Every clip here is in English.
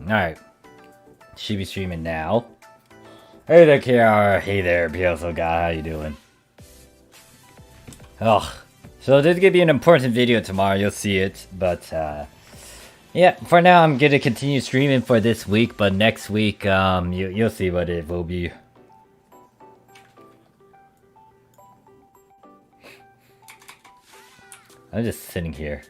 Alright. Should be streaming now. Hey there, Kiara. Hey there, PSO guy. How you doing? Oh, so this is gonna be an important video tomorrow. You'll see it. But, yeah, for now, I'm gonna continue streaming for this week. But next week, you'll see what it will be. I'm just sitting here.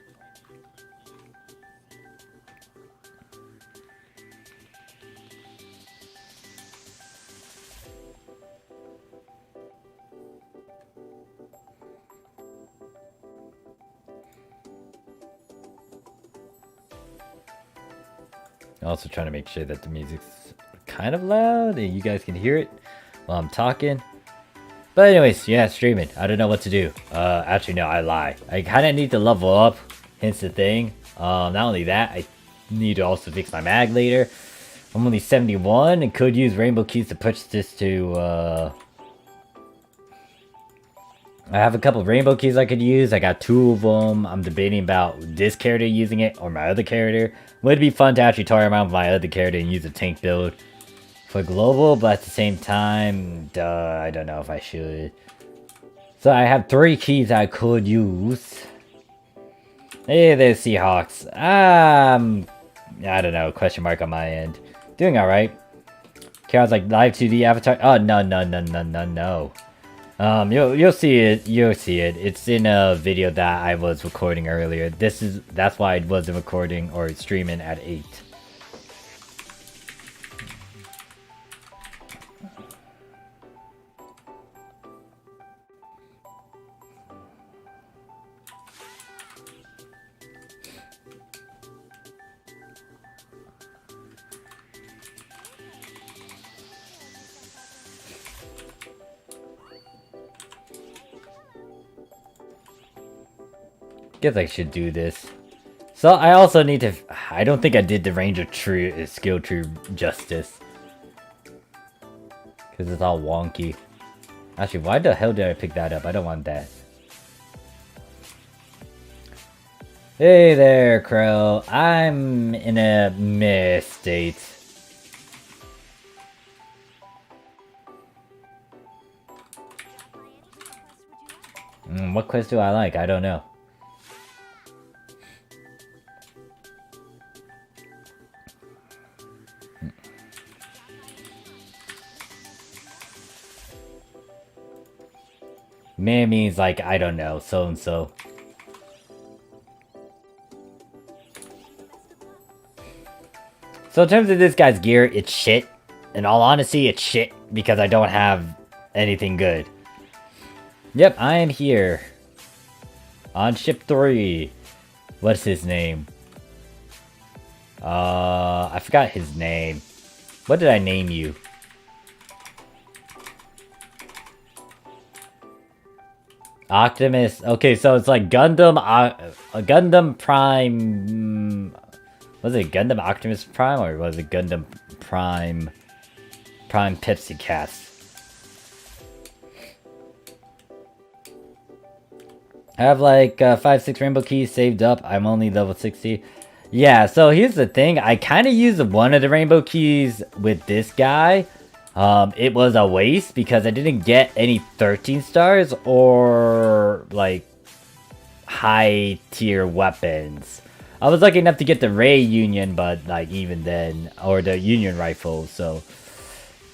Also trying to make sure that the music's kind of loud and you guys can hear it while I'm talking. But anyways, yeah, streaming. I don't know what to do. Actually, no, I lie. I kind of need to level up, hence the thing. Not only that, I need to also fix my mag later. I'm only 71 and could use rainbow keys to push this to, I have a couple of rainbow keys I could use. I got 2 of them. I'm debating about this character using it or my other character. Would be fun to actually toy around with my other character and use a tank build for global, but at the same time, I don't know if I should. So I have 3 keys I could use. Hey there, Seahawks. I don't know, question mark on my end. Doing alright. Carol's like, live 2D avatar? Oh, no. You'll see it. You'll see it. It's in a video that I was recording earlier. That's why I wasn't recording or streaming at 8. Guess I should do this. So I also need to. I don't think I did the ranger tree skill tree justice because it's all wonky. Actually, why the hell did I pick that up? I don't want that. Hey there, Crow. I'm in a meh state. What quest do I like? I don't know. Meh means like, I don't know, so-and-so. So in terms of this guy's gear, it's shit. In all honesty, it's shit because I don't have anything good. Yep, I am here. On ship 3. What's his name? I forgot his name. What did I name you? Optimus. Okay, so it's like Gundam, Gundam Prime. Was it Gundam Optimus Prime or was it Gundam Prime Pepsi Cast? I have like 5-6 rainbow keys saved up. I'm only level 60. Yeah, so here's the thing. I kind of used one of the rainbow keys with this guy. It was a waste because I didn't get any 13 stars or like high tier weapons. I was lucky enough to get the Ray Union, but like even then, or the Union rifle. So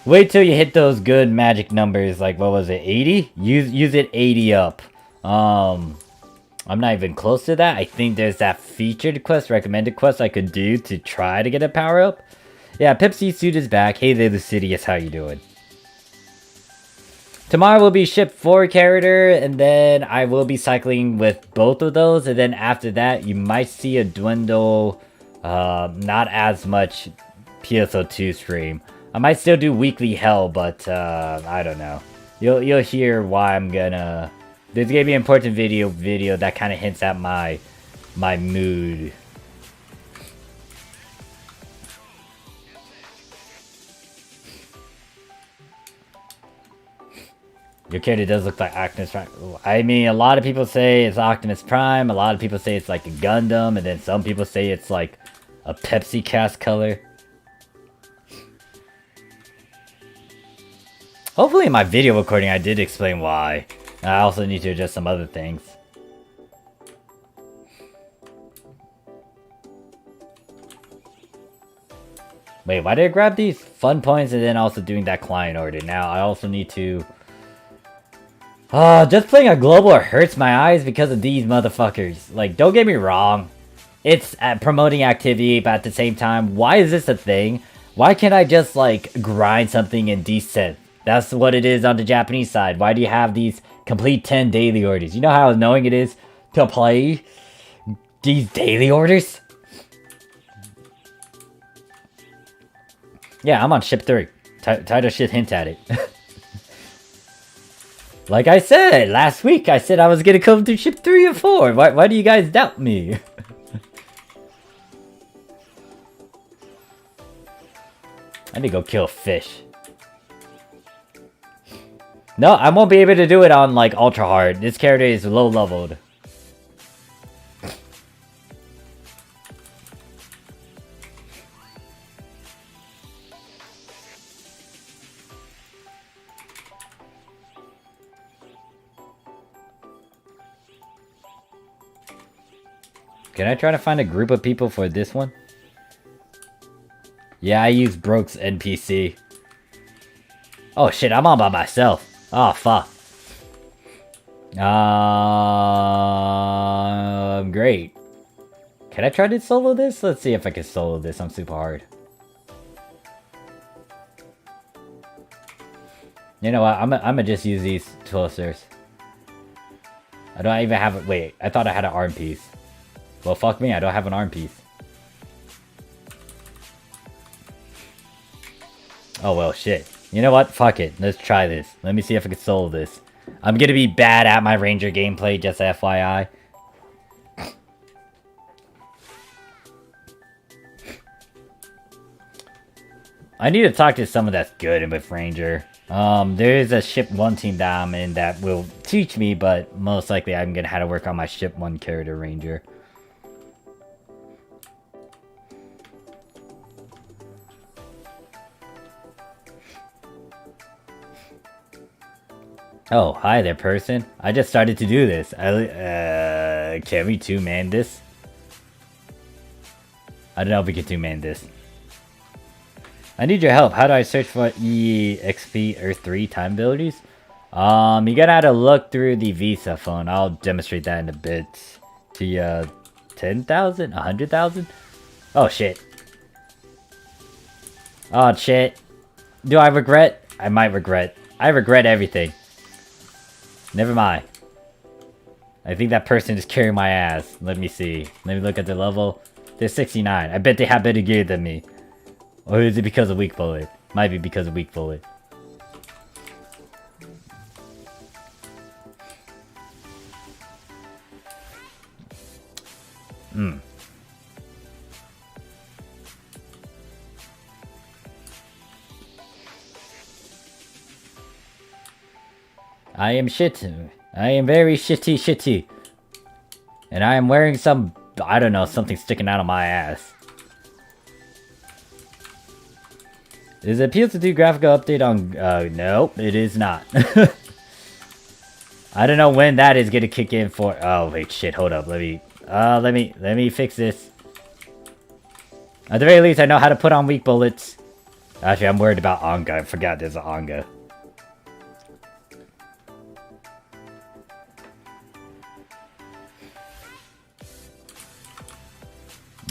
wait till you hit those good magic numbers. Like what was it, 80? Use it 80 up. I'm not even close to that. I think there's that featured quest, recommended quest I could do to try to get a power up. Yeah, PSO2 is back. Hey there, Lucidius, how you doing? Tomorrow will be ship 4 character, and then I will be cycling with both of those, and then after that, you might see a dwindle, not as much PSO2 stream. I might still do weekly hell, but, I don't know. You'll hear why I'm gonna... There's gonna be an important video that kind of hints at my mood. Your character does look like Optimus Prime. I mean, a lot of people say it's Optimus Prime. A lot of people say it's like a Gundam. And then some people say it's like a Pepsi cast color. Hopefully in my video recording I did explain why. I also need to adjust some other things. Wait, why did I grab these fun points and then also doing that client order? Now I also need to... just playing a global hurts my eyes because of these motherfuckers. Like, don't get me wrong. It's promoting activity, but at the same time, why is this a thing? Why can't I just, like, grind something in decent? That's what it is on the Japanese side. Why do you have these complete 10 daily orders? You know how annoying it is to play these daily orders? Yeah, I'm on ship 3. Title should hint at it. Like I said, last week I said I was gonna come through ship 3 or 4. Why do you guys doubt me? I need to go kill a fish. No, I won't be able to do it on, like, ultra hard. This character is low leveled. Can I try to find a group of people for this one? Yeah, I use Broke's NPC. Oh shit, I'm all by myself. Oh fuck. Great. Can I try to solo this? Let's see if I can solo this. I'm super hard. You know what? I'm gonna just use these toasters. I don't even have it. Wait, I thought I had an arm piece. Well, fuck me. I don't have an arm piece. Oh well, shit. You know what? Fuck it. Let's try this. Let me see if I can solo this. I'm gonna be bad at my Ranger gameplay, just FYI. I need to talk to someone that's good with Ranger. There is a ship 1 team that I'm in that will teach me, but most likely I'm gonna have to work on my ship 1 character Ranger. Oh, hi there, person. I just started to do this. Can we 2-man this? I don't know if we can 2-man this. I need your help. How do I search for EXP Earth 3 time abilities? You gotta have to look through the Visa phone. I'll demonstrate that in a bit. To 10,000? 100,000? Oh shit. Oh shit. Do I regret? I might regret. I regret everything. Never mind. I think that person is carrying my ass. Let me see. Let me look at the level. They're 69. I bet they have better gear than me. Or is it because of weak bullet? Might be because of weak bullet. I am shit. I am very shitty. And I am wearing some, I don't know, something sticking out of my ass. Is it PSO2 graphical update on... no, it is not. I don't know when that is gonna kick in for... Oh, wait, shit, hold up. Let me fix this. At the very least, I know how to put on weak bullets. Actually, I'm worried about Anga. I forgot there's an Anga.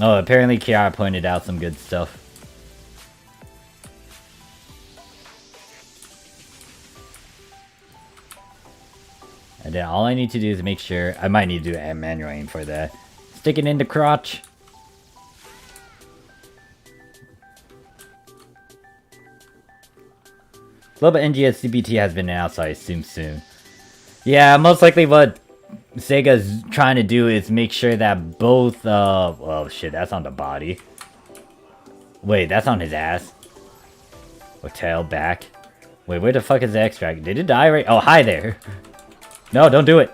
Oh, apparently Kiara pointed out some good stuff. And then all I need to do is make sure... I might need to do a manual aim for that. Stick it in the crotch. Global NGS CBT has been announced, so I assume soon. Yeah, most likely what Sega's trying to do is make sure that both... oh shit, that's on the body. Wait, that's on his ass. Or tail, back. Wait, where the fuck is the extract? Did it die right? Oh, hi there. No, don't do it.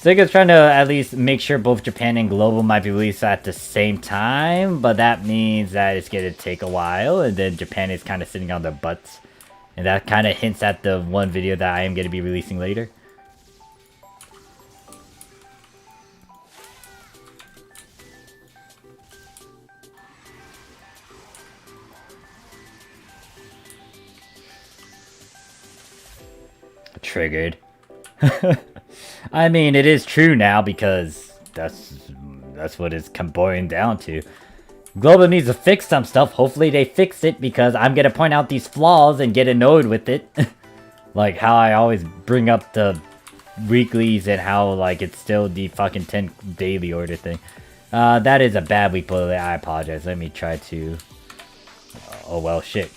Sega's trying to at least make sure both Japan and global might be released at the same time, but that means that it's gonna take a while, and then Japan is kind of sitting on their butts. And that kind of hints at the one video that I am gonna be releasing later. Triggered. I mean, it is true now because that's what it's boiling down to. Global needs to fix some stuff. Hopefully they fix it because I'm gonna point out these flaws and get annoyed with it. Like how I always bring up the weeklies and how like it's still the fucking 10 daily order thing. That is a bad week, but I apologize. Let me try to... oh well, shit.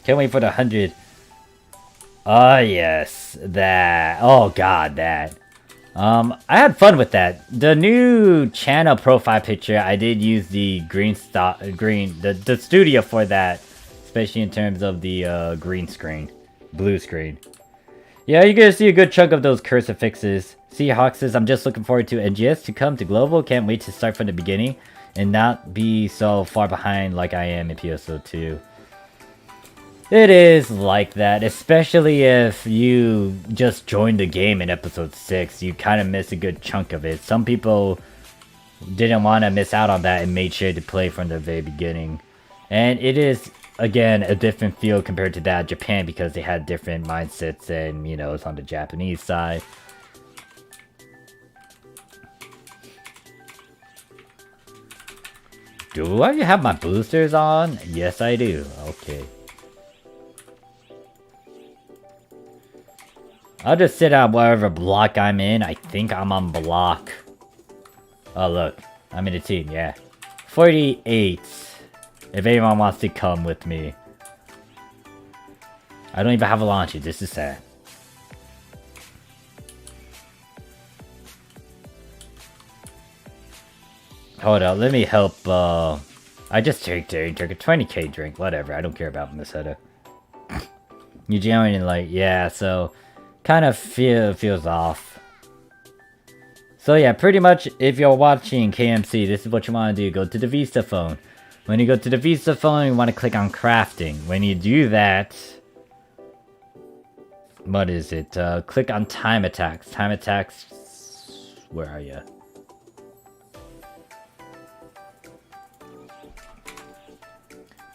Can't wait for the 100. Oh, yes. That. Oh, God, that. I had fun with that. The new channel profile picture, I did use the the studio for that. Especially in terms of the green screen. Blue screen. Yeah, you're gonna see a good chunk of those cursor fixes. Seahawks says, I'm just looking forward to NGS to come to global. Can't wait to start from the beginning. And not be so far behind like I am in PSO2. It is like that, especially if you just joined the game in episode 6. You kind of miss a good chunk of it. Some people didn't want to miss out on that and made sure to play from the very beginning. And it is, again, a different feel compared to that Japan because they had different mindsets and, you know, it's on the Japanese side. Do I have my boosters on? Yes, I do. Okay. I'll just sit out whatever block I'm in. I think I'm on block. Oh, look. I'm in a team, yeah. 48. If anyone wants to come with me. I don't even have a launcher. This is sad. Hold up. Let me help. I just drink a 20k drink. Whatever. I don't care about Miseta. You join in like, yeah, so... kind of feels off. So yeah, pretty much if you're watching KMC, this is what you want to do. Go to the Vista phone. When you go to the Vista phone, you want to click on crafting. When you do that, what is it? Click on time attacks. Time attacks. Where are you?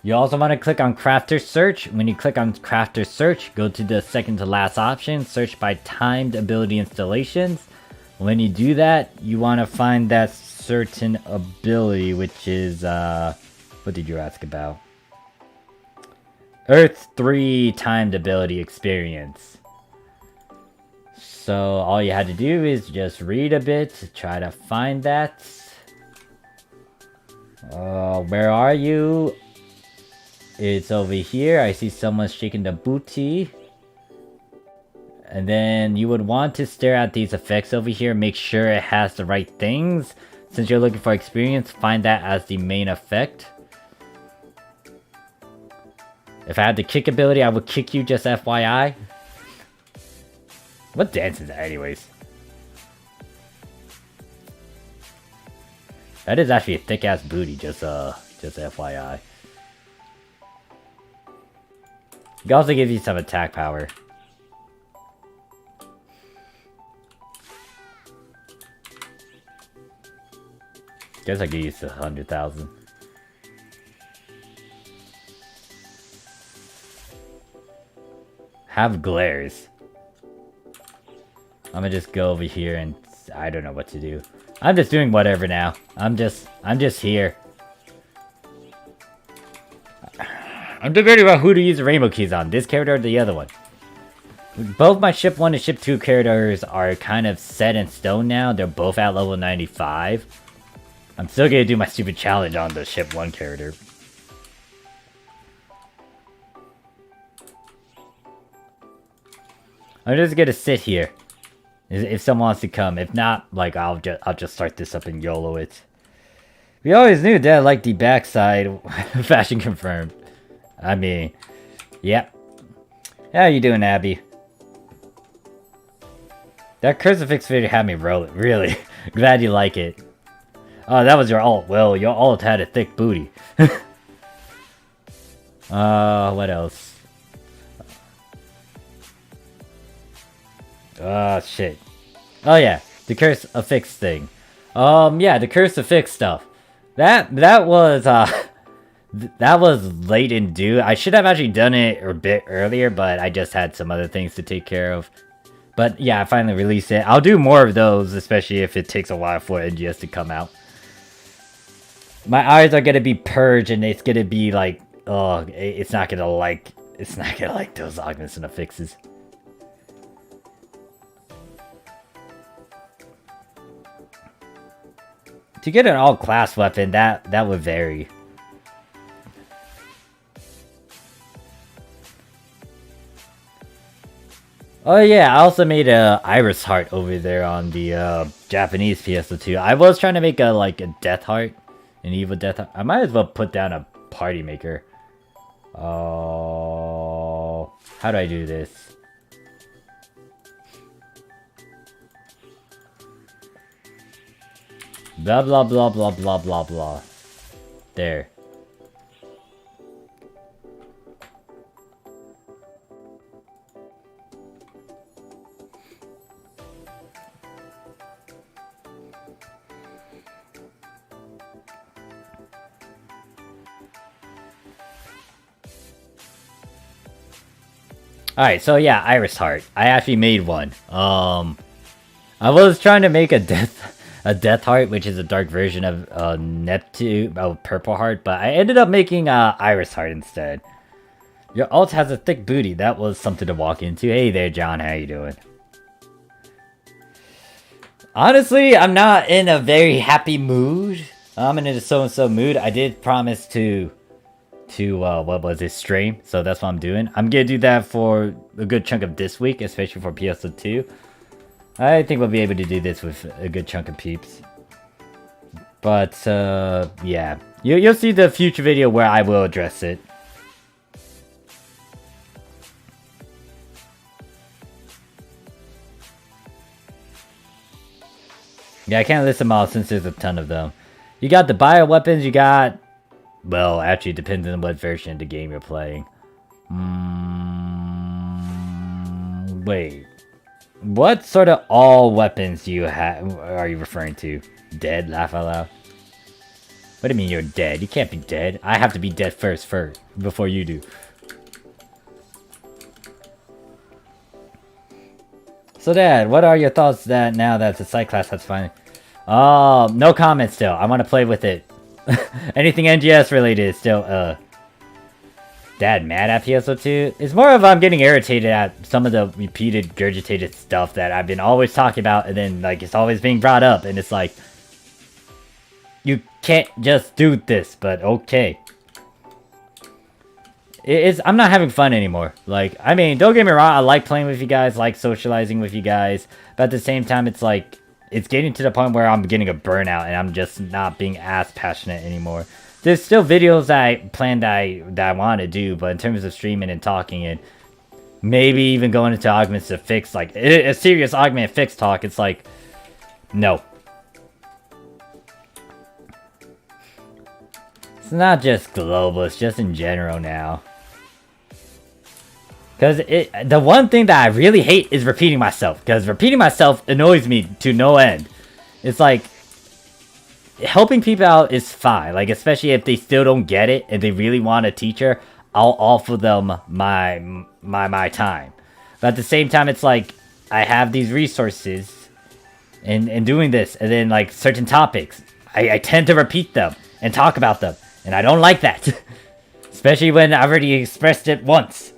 You also want to click on Crafter Search. When you click on Crafter Search, go to the second to last option, search by timed ability installations. When you do that, you want to find that certain ability, which is, what did you ask about? Earth 3 timed ability experience. So all you had to do is just read a bit, try to find that. Where are you? It's over here. I see someone shaking the booty. And then you would want to stare at these effects over here. Make sure it has the right things. Since you're looking for experience, find that as the main effect. If I had the kick ability, I would kick you, just FYI. What dance is that anyways? That is actually a thick ass booty, just FYI. It also gives you some attack power. Guess I could use 100,000. Have glares. I'm gonna just go over here and I don't know what to do. I'm just doing whatever now. I'm just here. I'm debating about who to use the rainbow keys on, this character or the other one. Both my ship 1 and ship 2 characters are kind of set in stone now. They're both at level 95. I'm still gonna do my stupid challenge on the ship 1 character. I'm just gonna sit here. If someone wants to come. If not, like I'll just start this up and YOLO it. We always knew Dad liked the backside. Fashion confirmed. I mean, yep. How you doing, Abby? That crucifix video had me rolling, really. Glad you like it. Oh, that was your ult. Well, your ult had a thick booty. What else? Shit. Oh yeah, the crucifix thing. Yeah, the crucifix stuff. That was, that was late in due. I should have actually done it a bit earlier, but I just had some other things to take care of. But yeah, I finally released it. I'll do more of those, especially if it takes a while for NGS to come out. My eyes are gonna be purged, and it's gonna be like, oh, it's not gonna like those augments and affixes. To get an all-class weapon, that would vary. Oh yeah, I also made a iris heart over there on the Japanese PSO2. I was trying to make a death heart, an evil death heart. I might as well put down a party maker. Oh, how do I do this? Blah blah blah blah blah blah blah. There. Alright, so yeah, Iris Heart. I actually made one. I was trying to make a death heart, which is a dark version of Neptune, Purple Heart, but I ended up making Iris Heart instead. Your ult has a thick booty. That was something to walk into. Hey there, John. How you doing? Honestly, I'm not in a very happy mood. I'm in a so-and-so mood. I did promise to what was it, stream, so that's what I'm doing. I'm gonna do that for a good chunk of this week, especially for PSO2. I think we'll be able to do this with a good chunk of peeps. But yeah, you'll see the future video where I will address it. Yeah, I can't list them all since there's a ton of them. You got the bioweapons, you got... Well, actually, it depends on what version of the game you're playing. Wait. What sort of all weapons do you have? Are you referring to? Dead? Laugh out loud. What do you mean you're dead? You can't be dead. I have to be dead first, before you do. So, Dad, what are your thoughts that now that the site class has finally... no comments still. I want to play with it. Anything NGS related is still, Dad mad at PSO2? It's more of I'm getting irritated at some of the repeated, gurgitated stuff that I've been always talking about, and then, like, it's always being brought up, and it's like... You can't just do this, but okay. I'm not having fun anymore. Like, I mean, don't get me wrong, I like playing with you guys, like socializing with you guys, but at the same time, it's like... It's getting to the point where I'm getting a burnout and I'm just not being as passionate anymore. There's still videos that I planned that I want to do, but in terms of streaming and talking and maybe even going into augments to fix, like, a serious augment fix talk, it's like, no. It's not just global, it's just in general now. Because the one thing that I really hate is repeating myself. Because repeating myself annoys me to no end. It's like, helping people out is fine. Like, especially if they still don't get it and they really want a teacher, I'll offer them my time. But at the same time, it's like, I have these resources in doing this. And then, like, certain topics, I tend to repeat them and talk about them. And I don't like that. Especially when I already expressed it once.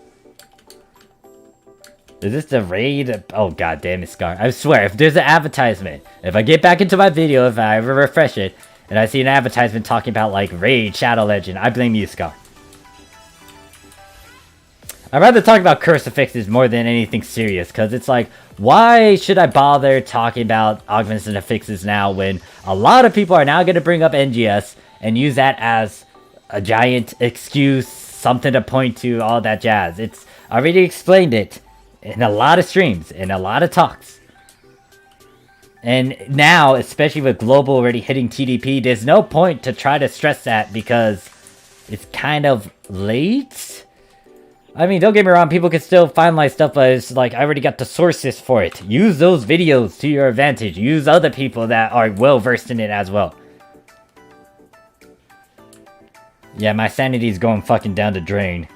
Is this the raid? Oh god damn it, Scar. I swear, if there's an advertisement, if I get back into my video, if I ever refresh it, and I see an advertisement talking about, like, Raid, Shadow Legend, I blame you, Scar. I'd rather talk about crucifixes more than anything serious, because it's like, why should I bother talking about augments and affixes now when a lot of people are now going to bring up NGS and use that as a giant excuse, something to point to, all that jazz. I already explained it. In a lot of streams, in a lot of talks. And now, especially with global already hitting TDP, there's no point to try to stress that because it's kind of late. I mean, don't get me wrong, people can still finalize stuff, but it's like, I already got the sources for it. Use those videos to your advantage. Use other people that are well versed in it as well. Yeah, my sanity's going fucking down the drain.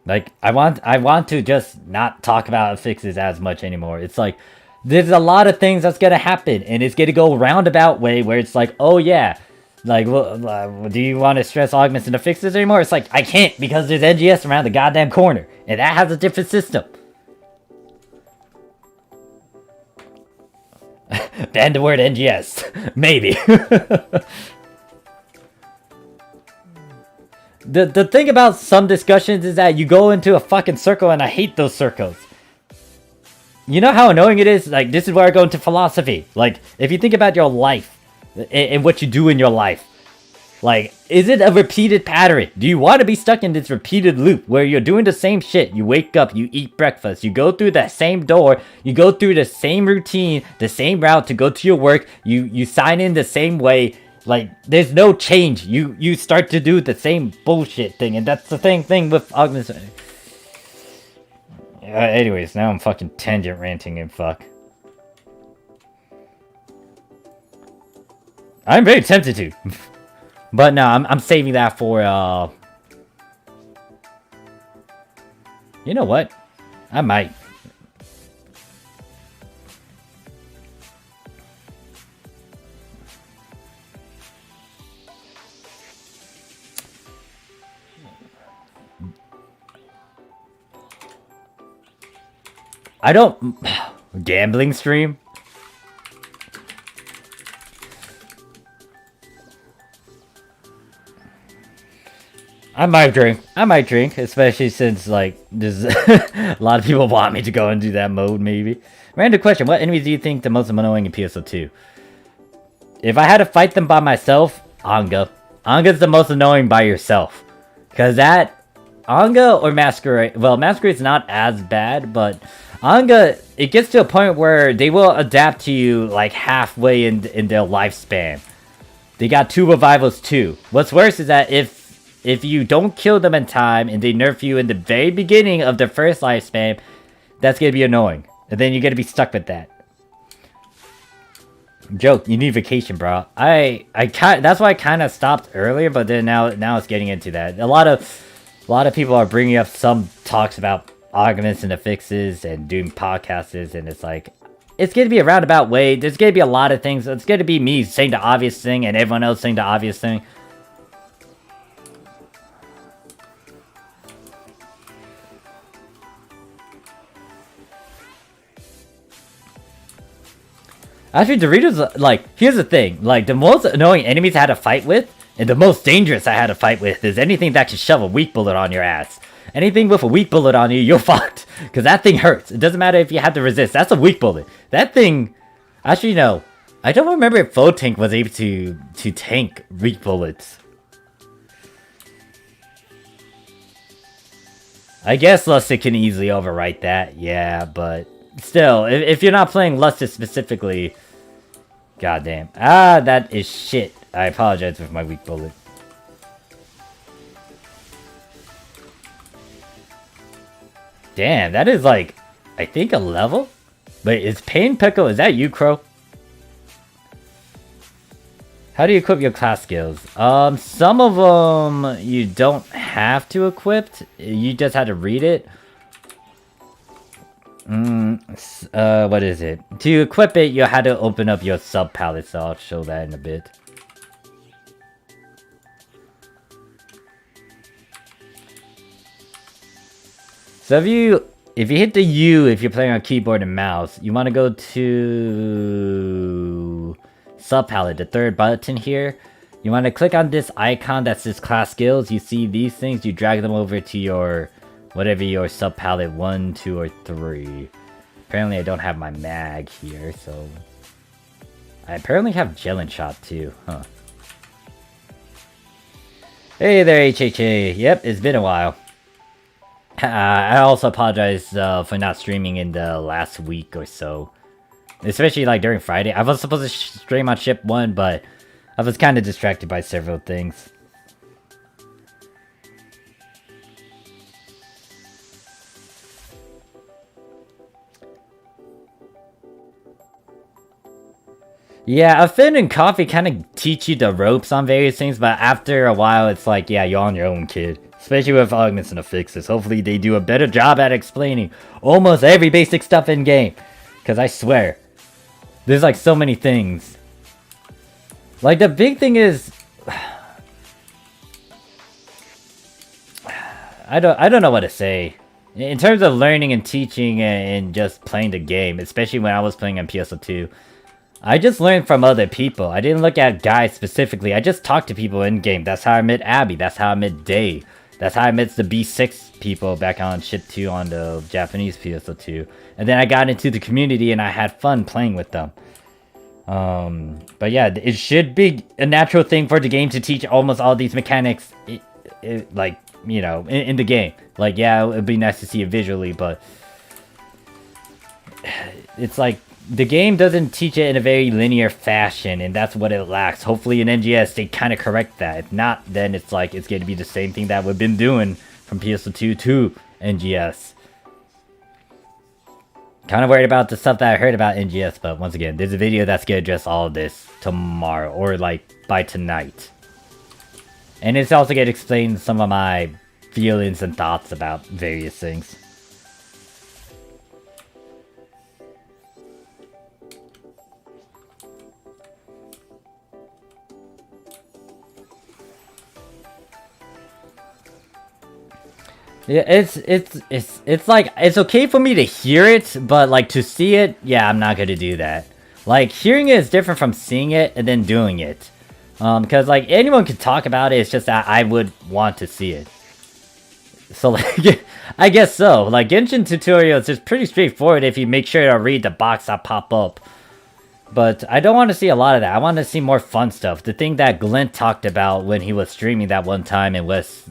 Like, I want to just not talk about fixes as much anymore. It's like, there's a lot of things that's gonna happen, and it's gonna go roundabout way where it's like, oh yeah, like, well, do you want to stress augments into fixes anymore? It's like, I can't because there's NGS around the goddamn corner, and that has a different system. Ban the word NGS. Maybe. The thing about some discussions is that you go into a fucking circle, and I hate those circles. You know how annoying it is? Like, this is where I go into philosophy. Like, if you think about your life, and what you do in your life, like, is it a repeated pattern? Do you want to be stuck in this repeated loop where you're doing the same shit? You wake up, you eat breakfast, you go through the same door, you go through the same routine, the same route to go to your work, you sign in the same way. Like, there's no change. You start to do the same bullshit thing, and that's the same thing with augments. Anyways, now I'm fucking tangent ranting and fuck. I'm very tempted to. But no, I'm saving that for, you know what? I might. I don't... Gambling stream? I might drink, especially since, like, there's a lot of people want me to go and do that mode, maybe. Random question, what enemies do you think the most annoying in PSO2? If I had to fight them by myself, Anga. Anga's the most annoying by yourself. Because that... Anga or Masquerade... Well, Masquerade's not as bad, but... Anga, it gets to a point where they will adapt to you, like, halfway in their lifespan. They got 2 revivals, too. What's worse is that if you don't kill them in time, and they nerf you in the very beginning of their first lifespan, that's gonna be annoying. And then you're gonna be stuck with that. Joke, you need vacation, bro. That's why I kind of stopped earlier, but then now it's getting into that. A lot of people are bringing up some talks about augments and the fixes and doing podcasts, and it's like, it's gonna be a roundabout way. There's gonna be a lot of things. It's gonna be me saying the obvious thing and everyone else saying the obvious thing. Actually, Doritos, like, here's the thing. Like, the most annoying enemies I had to fight with, and the most dangerous I had to fight with, is anything that can shove a weak bullet on your ass. Anything with a weak bullet on you, you're fucked. Because that thing hurts. It doesn't matter if you have to resist. That's a weak bullet. That thing... Actually, no. I don't remember if Foe Tank was able to tank weak bullets. I guess Lusted can easily overwrite that. Yeah, but... Still, if you're not playing Lusted specifically... Goddamn. Ah, that is shit. I apologize for my weak bullet. Damn, that is like, I think a level? Wait, is Pain Pickle, is that you, Crow? How do you equip your class skills? Some of them you don't have to equip. You just had to read it. What is it? To equip it, you had to open up your sub palette, so I'll show that in a bit. So if you hit the U, if you're playing on keyboard and mouse, you want to go to sub palette, the third button here. You want to click on this icon that says class skills. You see these things, you drag them over to your whatever your sub palette 1, 2, or 3. Apparently I don't have my mag here, so I apparently have Gelin Shot too, huh? Hey there, HHA. Yep, it's been a while. I also apologize for not streaming in the last week or so. Especially like during Friday. I was supposed to stream on Ship 1, but I was kind of distracted by several things. Yeah, a fin and coffee kind of teach you the ropes on various things, but after a while, it's like, yeah, you're on your own, kid. Especially with augments and affixes. Hopefully they do a better job at explaining almost every basic stuff in game. Because I swear, there's like so many things. Like the big thing is, I don't know what to say. In terms of learning and teaching and just playing the game, especially when I was playing on PSO2. I just learned from other people. I didn't look at guys specifically. I just talked to people in-game. That's how I met Abby. That's how I met Day. That's how I met the B6 people back on Ship 2 on the Japanese PSO2. And then I got into the community and I had fun playing with them. But yeah, it should be a natural thing for the game to teach almost all these mechanics, like, you know, in the game. Like, yeah, it would be nice to see it visually, but it's like, the game doesn't teach it in a very linear fashion, and that's what it lacks. Hopefully in NGS, they kind of correct that. If not, then it's like, it's going to be the same thing that we've been doing from PSO2 to NGS. Kind of worried about the stuff that I heard about NGS, but once again, there's a video that's going to address all of this tomorrow, or like, by tonight. And it's also going to explain some of my feelings and thoughts about various things. Yeah, it's like, it's okay for me to hear it, but like to see it, yeah, I'm not gonna do that. Like, hearing it is different from seeing it and then doing it. Because like, anyone can talk about it, it's just that I would want to see it. So like, I guess so. Like, Genshin tutorials is pretty straightforward if you make sure to read the box that pop up. But I don't want to see a lot of that. I want to see more fun stuff. The thing that Glenn talked about when he was streaming that one time and was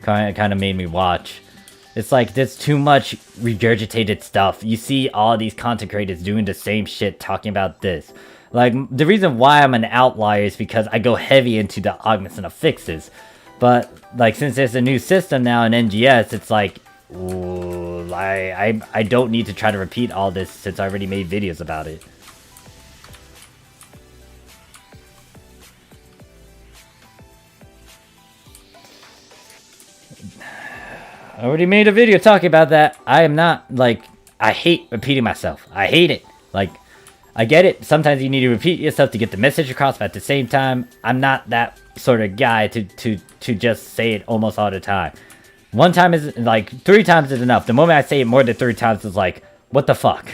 kind of made me watch. It's like, there's too much regurgitated stuff. You see all these content creators doing the same shit, talking about this. Like, the reason why I'm an outlier is because I go heavy into the augments and affixes. But, like, since there's a new system now in NGS, it's like, ooh, I don't need to try to repeat all this since I already made videos about it. I already made a video talking about that. I am not, like, I hate repeating myself. I hate it. Like, I get it. Sometimes you need to repeat yourself to get the message across, but at the same time, I'm not that sort of guy to just say it almost all the time. One time is, like, 3 times is enough. The moment I say it more than 3 times, it's like, what the fuck?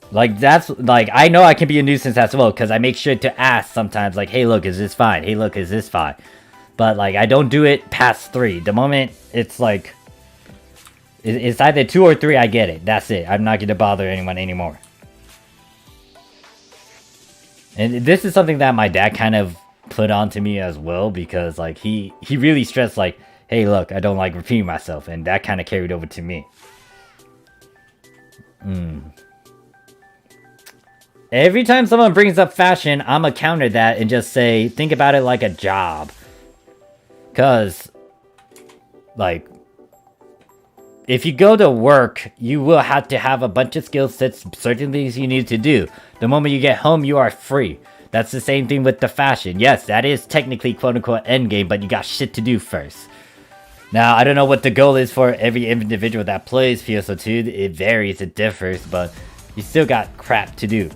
Like, that's, like, I know I can be a nuisance as well, because I make sure to ask sometimes, like, hey, look, is this fine? Hey, look, is this fine? But, like, I don't do it past 3. The moment it's, like, it's either 2 or 3, I get it. That's it. I'm not going to bother anyone anymore. And this is something that my dad kind of put onto me as well, because, like, he really stressed, like, hey, look, I don't like repeating myself, and that kind of carried over to me. Every time someone brings up fashion, I'ma counter that and just say, think about it like a job. Cause, like, if you go to work, you will have to have a bunch of skill sets, certain things you need to do. The moment you get home, you are free. That's the same thing with the fashion. Yes, that is technically quote-unquote endgame, but you got shit to do first. Now, I don't know what the goal is for every individual that plays PSO2. It varies, it differs, but you still got crap to do.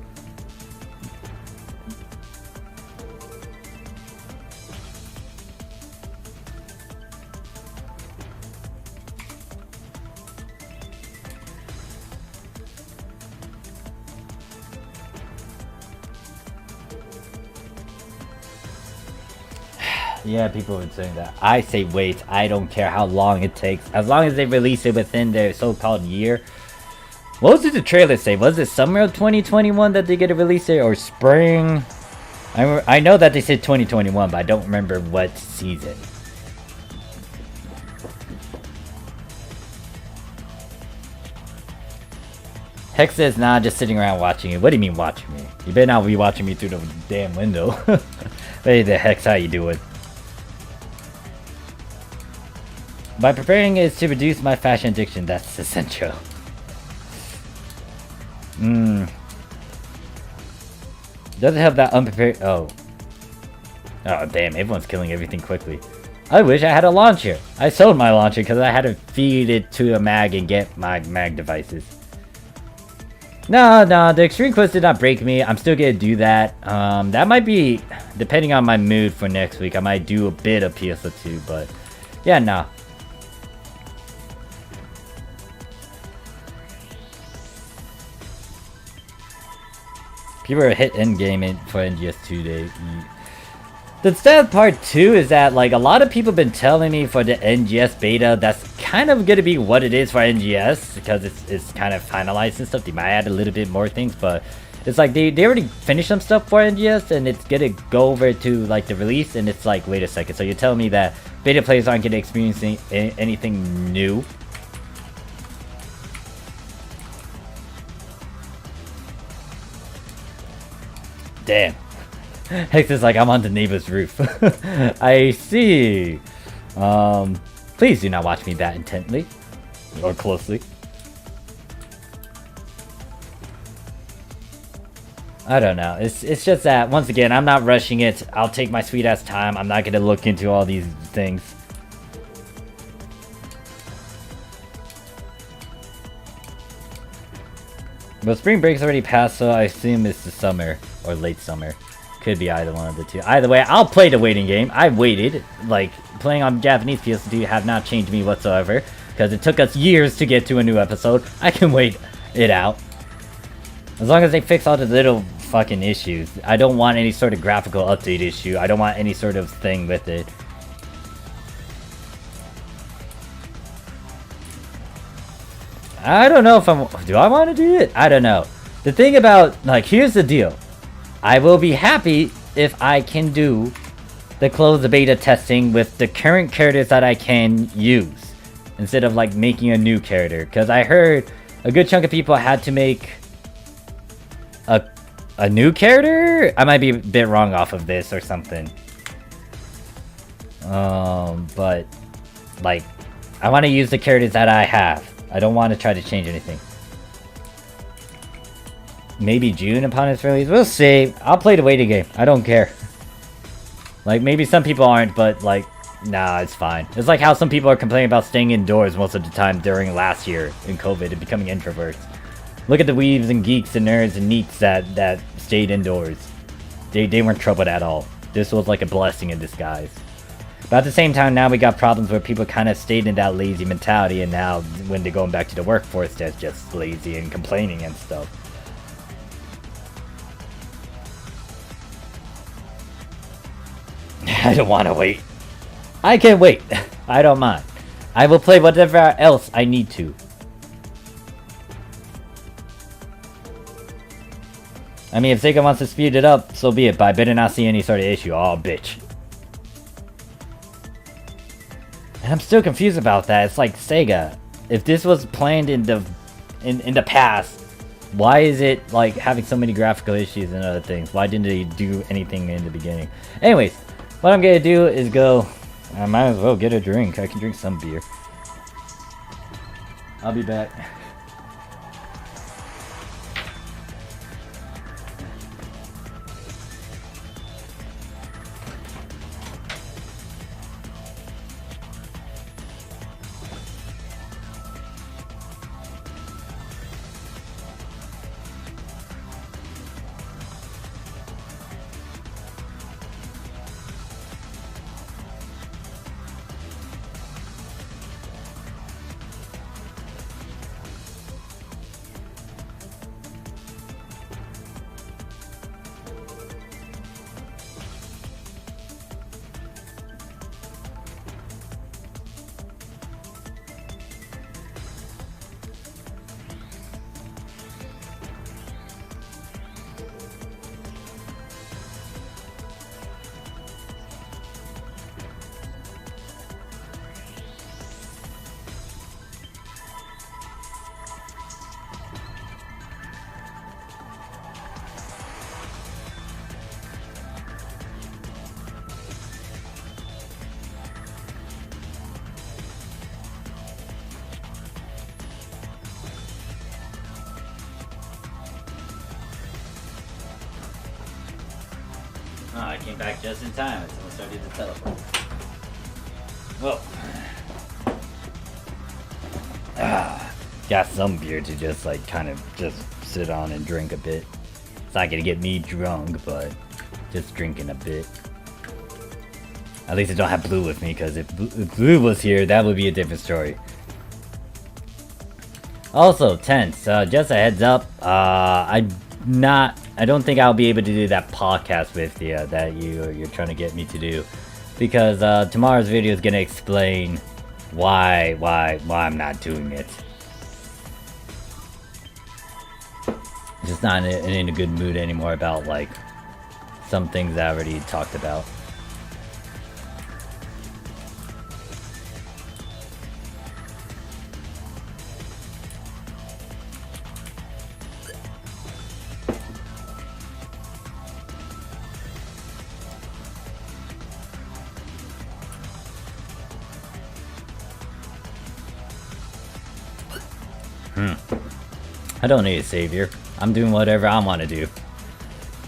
Yeah, people have been saying that. I say wait. I don't care how long it takes. As long as they release it within their so-called year. What was it the trailer say? Was it summer of 2021 that they get to release it? Or spring? I know that they said 2021, but I don't remember what season. Hex says, nah, just sitting around watching it. What do you mean watching me? You better not be watching me through the damn window. Hey, the Hex, how you doing? By preparing is to reduce my fashion addiction. That's essential. Doesn't have that unprepared. Oh, damn! Everyone's killing everything quickly. I wish I had a launcher. I sold my launcher because I had to feed it to a mag and get my mag devices. No, the extreme quest did not break me. I'm still gonna do that. That might be depending on my mood for next week. I might do a bit of PSO2, but yeah, nah. People are hit endgame for NGS 2 day. The sad part too is that like a lot of people have been telling me for the NGS beta that's kind of gonna be what it is for NGS because it's kind of finalized and stuff. They might add a little bit more things, but it's like they already finished some stuff for NGS and it's gonna go over to like the release and it's like wait a second. So you're telling me that beta players aren't gonna experience anything new? Damn. Hex is like, I'm on the neighbor's roof. I see. Please do not watch me that intently. Or closely. I don't know. It's just that, once again, I'm not rushing it. I'll take my sweet ass time. I'm not going to look into all these things. But spring break's already passed, so I assume it's the summer. Or late summer. Could be either one of the two. Either way, I'll play the waiting game. I waited. Like, playing on Japanese PS2 have not changed me whatsoever. Because it took us years to get to a new episode. I can wait it out. As long as they fix all the little fucking issues. I don't want any sort of graphical update issue. I don't want any sort of thing with it. I don't know if do I want to do it? I don't know. The thing about, like, here's the deal. I will be happy if I can do the closed beta testing with the current characters that I can use. Instead of, like, making a new character. Because I heard a good chunk of people had to make a new character? I might be a bit wrong off of this or something. But, like, I want to use the characters that I have. I don't want to try to change anything. Maybe June upon its release. We'll see. I'll play the waiting game. I don't care. Like, maybe some people aren't, but, like, nah, it's fine. It's like how some people are complaining about staying indoors most of the time during last year in COVID and becoming introverts. Look at the weebs and geeks and nerds and neeks that stayed indoors. They weren't troubled at all. This was like a blessing in disguise. But at the same time, now we got problems where people kind of stayed in that lazy mentality, and now when they're going back to the workforce, they're just lazy and complaining and stuff. I don't want to wait. I can wait. I don't mind. I will play whatever else I need to. I mean, if Sega wants to speed it up, so be it, but I better not see any sort of issue. Oh, bitch. And I'm still confused about that. It's like, Sega, if this was planned in the past, why is it like having so many graphical issues and other things? Why didn't they do anything in the beginning? Anyways, what I'm gonna do is go. I might as well get a drink. I can drink some beer. I'll be back. Oh, I came back just in time. Someone started to teleport. Well. Got some beer to just like kind of just sit on and drink a bit. It's not gonna get me drunk, but just drinking a bit. At least I don't have Blue with me, because if Blue was here, that would be a different story. Also, Tense, just a heads up, I don't think I'll be able to do that podcast with you that you're trying to get me to do, because tomorrow's video is gonna explain why I'm not doing it. Just not in a good mood anymore about like some things I already talked about. I don't need a savior. I'm doing whatever I want to do.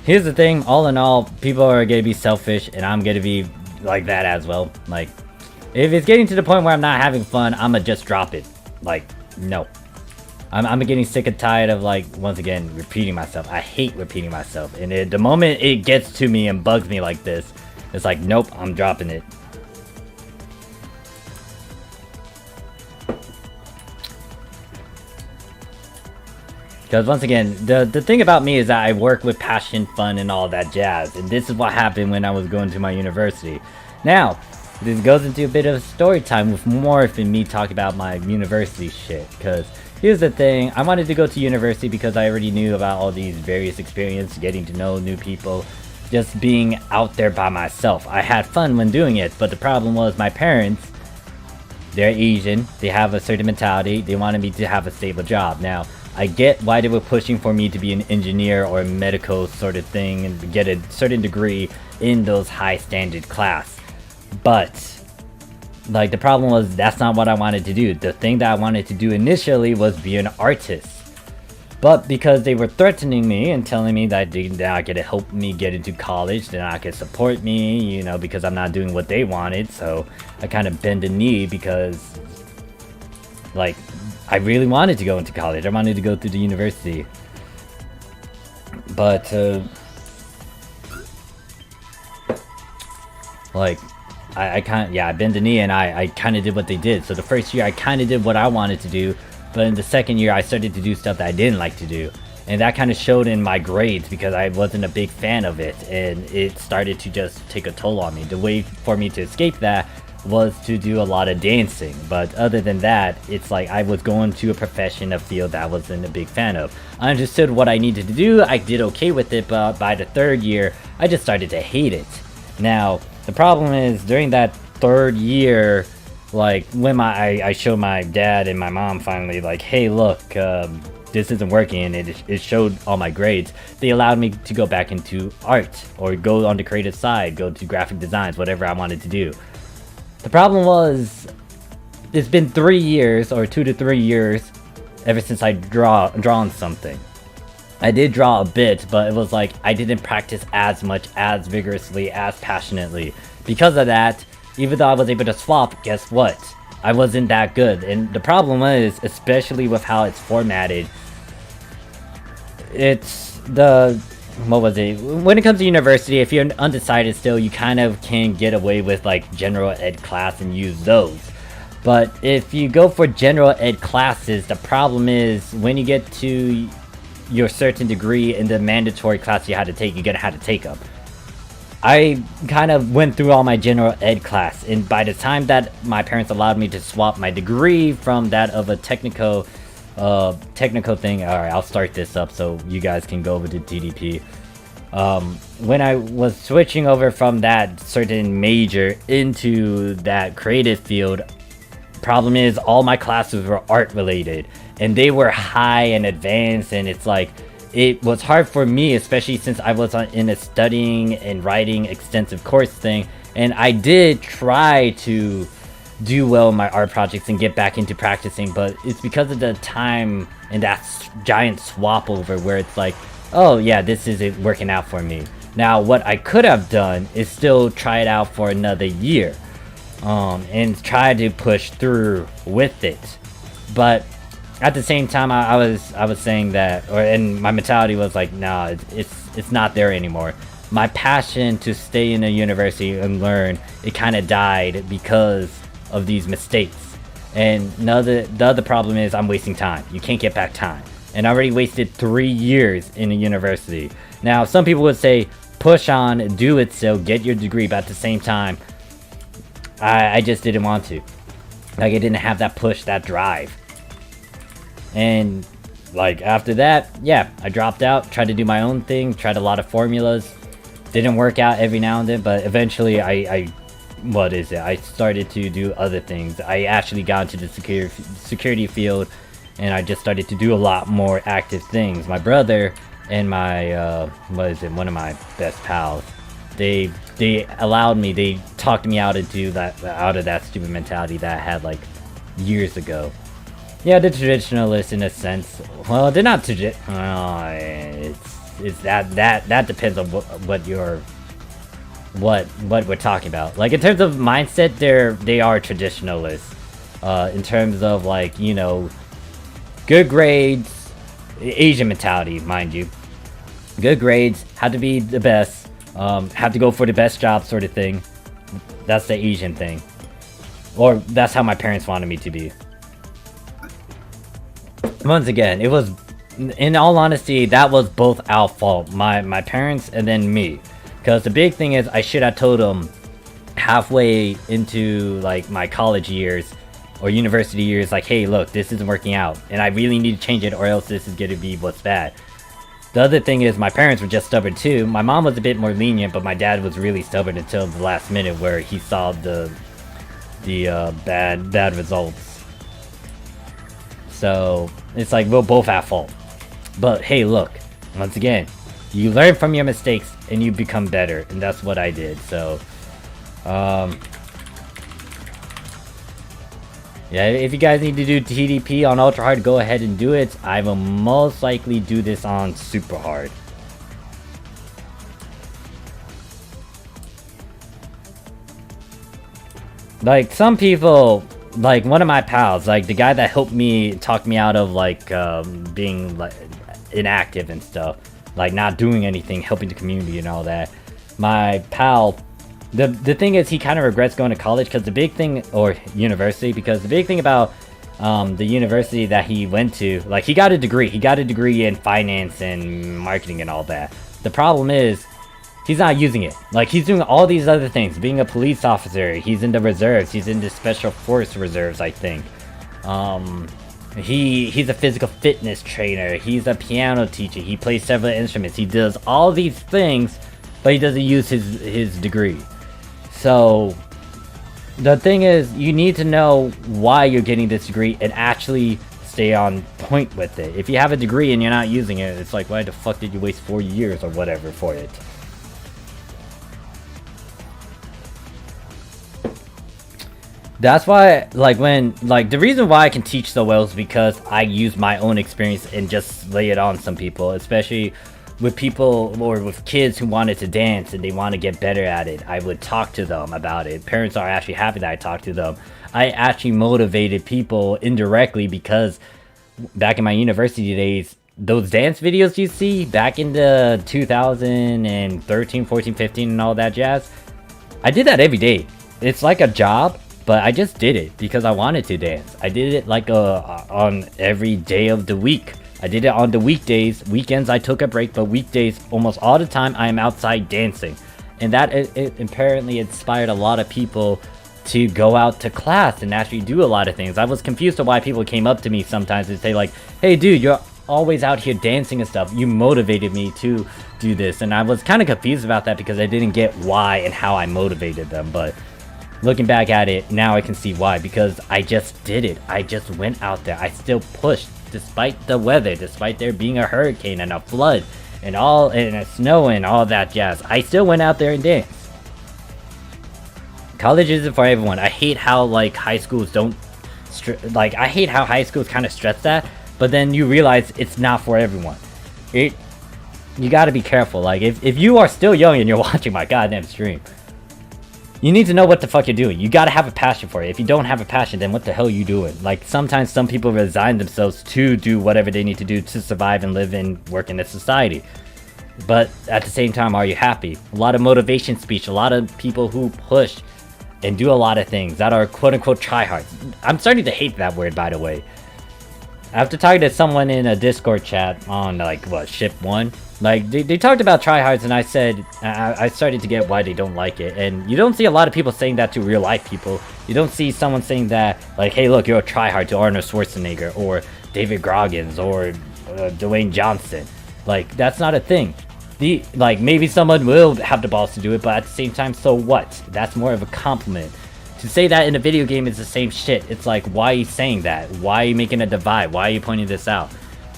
Here's the thing, all in all, people are gonna be selfish, and I'm gonna be like that as well. Like, if it's getting to the point where I'm not having fun, I'ma just drop it. Like, no. I'm getting sick and tired of, like, once again, repeating myself. I hate repeating myself, and the moment it gets to me and bugs me like this, it's like, nope, I'm dropping it. Because once again, the thing about me is that I work with passion, fun, and all that jazz. And this is what happened when I was going to my university. Now, this goes into a bit of story time with Morph and me talking about my university shit. Because here's the thing, I wanted to go to university because I already knew about all these various experiences, getting to know new people, just being out there by myself. I had fun when doing it, but the problem was my parents, they're Asian, they have a certain mentality, they wanted me to have a stable job. Now, I get why they were pushing for me to be an engineer or a medical sort of thing and get a certain degree in those high standard class. But, like, the problem was that's not what I wanted to do. The thing that I wanted to do initially was be an artist. But because they were threatening me and telling me that they're not gonna help me get into college, they're not gonna support me, you know, because I'm not doing what they wanted, so I kind of bend the knee because, like, I really wanted to go into college. I wanted to go through the university. But, like, I kind of, yeah, I bent the knee and I kind of did what they did. So the first year I kind of did what I wanted to do. But in the second year I started to do stuff that I didn't like to do. And that kind of showed in my grades because I wasn't a big fan of it. And it started to just take a toll on me. The way for me to escape that was to do a lot of dancing, but other than that, it's like I was going to a profession, a field that I wasn't a big fan of. I understood what I needed to do, I did okay with it, but by the third year, I just started to hate it. Now, the problem is, during that third year, like, when I showed my dad and my mom finally, like, hey, look, this isn't working, and it showed all my grades, they allowed me to go back into art, or go on the creative side, go to graphic designs, whatever I wanted to do. The problem was, it's been 3 years, or 2 to 3 years, ever since I drawn something. I did draw a bit, but it was like, I didn't practice as much, as vigorously, as passionately. Because of that, even though I was able to swap, guess what? I wasn't that good. And the problem is, especially with how it's formatted, it's the... what was it? When it comes to university, if you're undecided still, you kind of can get away with like general ed class and use those. But if you go for general ed classes, the problem is when you get to your certain degree in the mandatory class you had to take, you're gonna have to take them. I kind of went through all my general ed class, and by the time that my parents allowed me to swap my degree from that of a technical thing. Alright, I'll start this up so you guys can go over to TDP. When I was switching over from that certain major into that creative field, problem is all my classes were art related, and they were high and advanced, and it's like, it was hard for me, especially since I was in a studying and writing extensive course thing, and I did try to do well in my art projects and get back into practicing, but it's because of the time and that giant swap over where it's like, oh yeah, this isn't working out for me. Now, what I could have done is still try it out for another year, and try to push through with it. But at the same time, I was saying that, and my mentality was like, nah, it's not there anymore. My passion to stay in a university and learn, it kind of died because of these mistakes. And the other problem is I'm wasting time. You can't get back time. And I already wasted 3 years in a university. Now, some people would say, push on, do it still, get your degree, but at the same time, I just didn't want to. Like, I didn't have that push, that drive. And, like, after that, yeah, I dropped out, tried to do my own thing, tried a lot of formulas. Didn't work out every now and then, but eventually I started to do other things. I actually got into the security field, and I just started to do a lot more active things. My brother and my one of my best pals, they allowed me, they talked me out of that stupid mentality that I had like years ago. Yeah, the traditionalists in a sense. Well, they're not it's that depends on what we're talking about. Like, in terms of mindset, they are traditionalists. In terms of, like, you know, good grades, Asian mentality, mind you. Good grades, have to be the best, have to go for the best job, sort of thing. That's the Asian thing, or that's how my parents wanted me to be. Once again, it was, in all honesty, that was both our fault, my parents and then me. Because the big thing is, I should have told them halfway into, like, my college years or university years, like, hey, look, this isn't working out, and I really need to change it, or else this is gonna be what's bad. The other thing is, my parents were just stubborn too. My mom was a bit more lenient, but my dad was really stubborn until the last minute, where he saw the bad results. So it's like, we're both at fault. But hey, look, once again, you learn from your mistakes and you become better, and that's what I did. So yeah, if you guys need to do TDP on ultra hard, go ahead and do it. I will most likely do this on super hard. Like, some people, like one of my pals, like the guy that helped me, talk me out of like being like inactive and stuff, like not doing anything, helping the community and all that. My pal, the thing is, he kind of regrets going to college, because the big thing, or university, because the big thing about the university that he went to, like, he got a degree in finance and marketing and all that. The problem is, he's not using it. Like, he's doing all these other things, being a police officer, he's in the reserves, he's in the special force reserves, I think. He's a physical fitness trainer, he's a piano teacher, he plays several instruments, he does all these things, but he doesn't use his degree. So the thing is, you need to know why you're getting this degree and actually stay on point with it. If you have a degree and you're not using it, it's like, why the fuck did you waste 4 years or whatever for it? That's why, like, the reason why I can teach so well is because I use my own experience and just lay it on some people, especially with people or with kids who wanted to dance and they want to get better at it. I would talk to them about it. Parents are actually happy that I talked to them. I actually motivated people indirectly, because back in my university days, those dance videos you see back in the 2013, 14, 15 and all that jazz, I did that every day. It's like a job, but I just did it because I wanted to dance. I did it like on every day of the week. I did it on the weekdays. Weekends I took a break, but weekdays, almost all the time, I am outside dancing. And that it apparently inspired a lot of people to go out to class and actually do a lot of things. I was confused to why people came up to me sometimes and say like, hey dude, you're always out here dancing and stuff. You motivated me to do this. And I was kind of confused about that because I didn't get why and how I motivated them. But looking back at it, now I can see why, because I just did it. I just went out there. I still pushed despite the weather, despite there being a hurricane and a flood and a snow and all that jazz. I still went out there and danced. College isn't for everyone. I hate how like high schools I hate how high schools kind of stress that, but then you realize it's not for everyone. You gotta be careful. Like, if you are still young and you're watching my goddamn stream, you need to know what the fuck you're doing. You gotta have a passion for it. If you don't have a passion, then what the hell are you doing? Like, sometimes some people resign themselves to do whatever they need to do to survive and live and work in this society. But at the same time, are you happy? A lot of motivation speech, a lot of people who push and do a lot of things that are quote-unquote tryhards. I'm starting to hate that word, by the way. After talking to someone in a Discord chat on, like, what, Ship 1? Like, they talked about tryhards, and I said, I started to get why they don't like it. And you don't see a lot of people saying that to real-life people. You don't see someone saying that, like, hey, look, you're a tryhard to Arnold Schwarzenegger, or David Goggins, or Dwayne Johnson. Like, that's not a thing. Like, maybe someone will have the balls to do it, but at the same time, so what? That's more of a compliment. To say that in a video game is the same shit. It's like, why are you saying that? Why are you making a divide? Why are you pointing this out?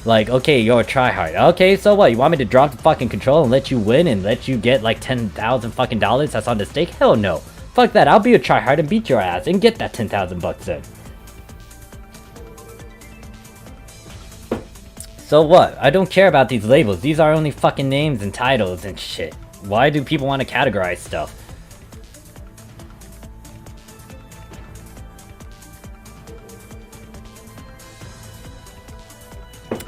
Like, okay, you're a tryhard. Okay, so what? You want me to drop the fucking control and let you win and let you get like 10,000 fucking dollars that's on the stake? Hell no. Fuck that. I'll be a tryhard and beat your ass and get that 10,000 bucks in. So what? I don't care about these labels. These are only fucking names and titles and shit. Why do people want to categorize stuff?